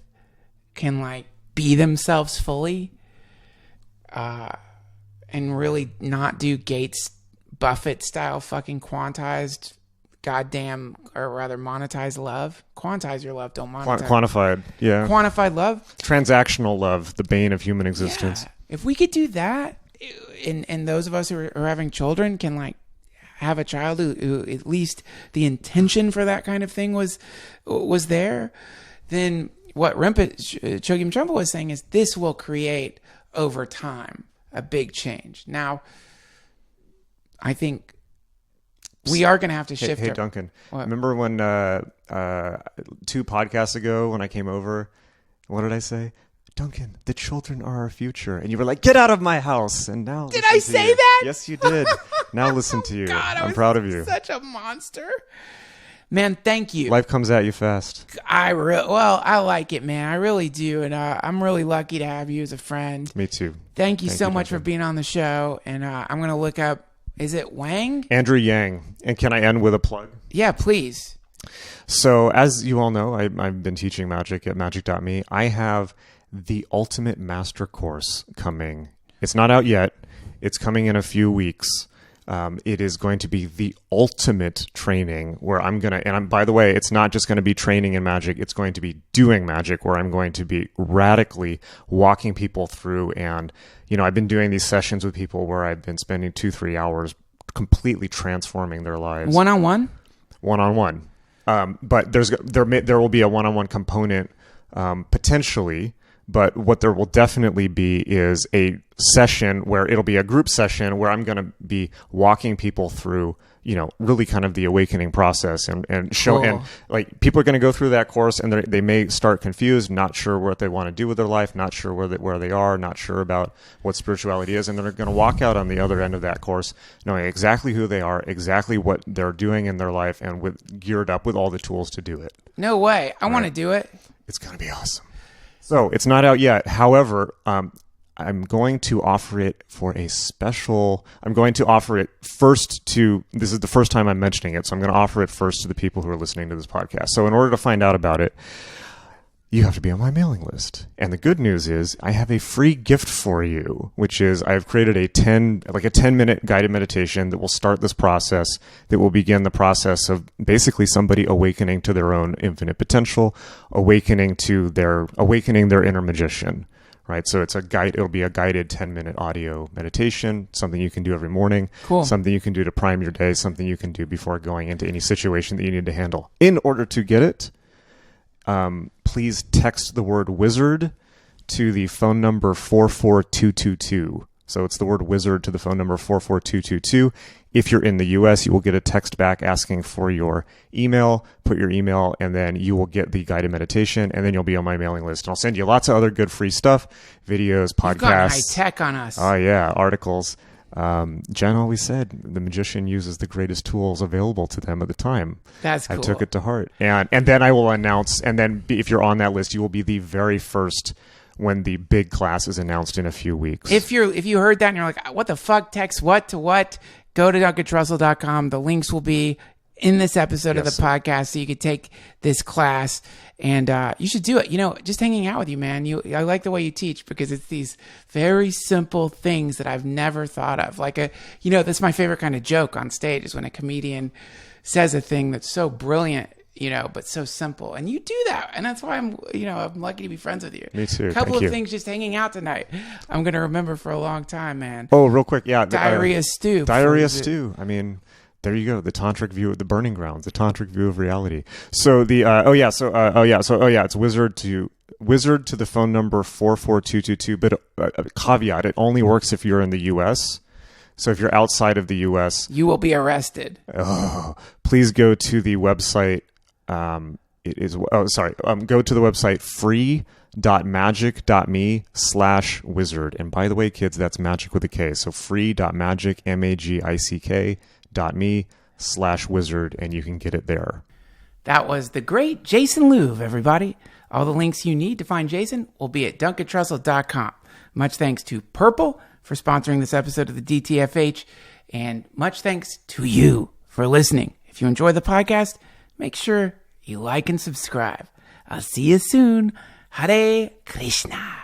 can like be themselves fully, and really not do Gates Buffett style fucking quantized goddamn, or rather monetized love. Quantize your love, don't monetize. Quantified, yeah. Quantified love. Transactional love, the bane of human existence. Yeah. If we could do that, and those of us who are having children can like have a child who at least the intention for that kind of thing was there, then what Chogyam Trungpa was saying is this will create over time a big change. Now, I think we are going to have to shift. Hey, Duncan, What? remember when 2 podcasts ago when I came over, what did I say? Duncan, the children are our future. And you were like, get out of my house. And now Did I say you. that? Yes, you did. Now listen to you. God, I'm proud of you. Such a monster. Man, thank you. Life comes at you fast. I like it, man. I really do. And I'm really lucky to have you as a friend. Me too. Thank you so much Duncan. for being on the show. And I'm going to look up, is it Wang? Andrew Yang. And can I end with a plug? Yeah, please. So as you all know, I've been teaching magic at magic.me. I have the Ultimate Master Course coming. It's not out yet. It's coming in a few weeks. It is going to be the ultimate training where by the way, it's not just going to be training in magic. It's going to be doing magic, where I'm going to be radically walking people through. And, I've been doing these sessions with people where I've been spending 2-3 hours completely transforming their lives. One-on-one? One-on-one. But there will be a one-on-one component, potentially. But what there will definitely be is a session where it'll be a group session where I'm going to be walking people through, really kind of the awakening process and show. Cool. And like people are going to go through that course and they may start confused, not sure what they want to do with their life, not sure where they are, not sure about what spirituality is. And they're going to walk out on the other end of that course knowing exactly who they are, exactly what they're doing in their life, and geared up with all the tools to do it. No way. I want to do it. It's going to be awesome. So it's not out yet. However, I'm going to offer it for a special. I'm going to offer it first to. This is the first time I'm mentioning it, so I'm going to offer it first to the people who are listening to this podcast. So in order to find out about it, you have to be on my mailing list. And the good news is I have a free gift for you, which is I've created a 10-minute guided meditation that will start this process, that will begin the process of basically somebody awakening to their own infinite potential, awakening their inner magician, right? So it'll be a guided 10-minute audio meditation, something you can do every morning, Cool. Something you can do to prime your day, something you can do before going into any situation that you need to handle. In order to get it, please text the word wizard to the phone number 44222. So it's the word wizard to the phone number 44222. If you're in the US, you will get a text back asking for your email. Put your email, and then you will get the guided meditation, and then you'll be on my mailing list. And I'll send you lots of other good free stuff, videos, podcasts. You've gone high tech on us. Oh yeah, articles. Jen always said the magician uses the greatest tools available to them at the time. That's cool. I took it to heart. And then I will announce, and then if you're on that list, you will be the very first when the big class is announced in a few weeks. If you heard that and you're like, what the fuck, text what to what, go to DuncanTrussell.com. The links will be in this episode of the podcast, so you could take this class, and you should do it. Just hanging out with you, man. I like the way you teach, because it's these very simple things that I've never thought of. Like that's my favorite kind of joke on stage, is when a comedian says a thing that's so brilliant, but so simple. And you do that, and that's why I'm lucky to be friends with you. Me too. A couple of things just hanging out tonight, I'm going to remember for a long time, man. Oh, real quick, yeah. Diarrhea stew. Diarrhea stew. I mean, there you go. The tantric view of the burning grounds, the tantric view of reality. So it's wizard to the phone number 44222. But caveat: it only works if you're in the U.S. So if you're outside of the U.S., you will be arrested. Please go to the website. Go to the website free.magic.me/wizard. And by the way, kids, that's magic with a K. So free.magic.me/wizard, and you can get it there. That was the great Jason Louv, everybody. All the links you need to find Jason will be at DuncanTrussell.com. Much thanks to Purple for sponsoring this episode of the DTFH, and much thanks to you for listening. If you enjoy the podcast, make sure you like and subscribe. I'll see you soon. Hare Krishna.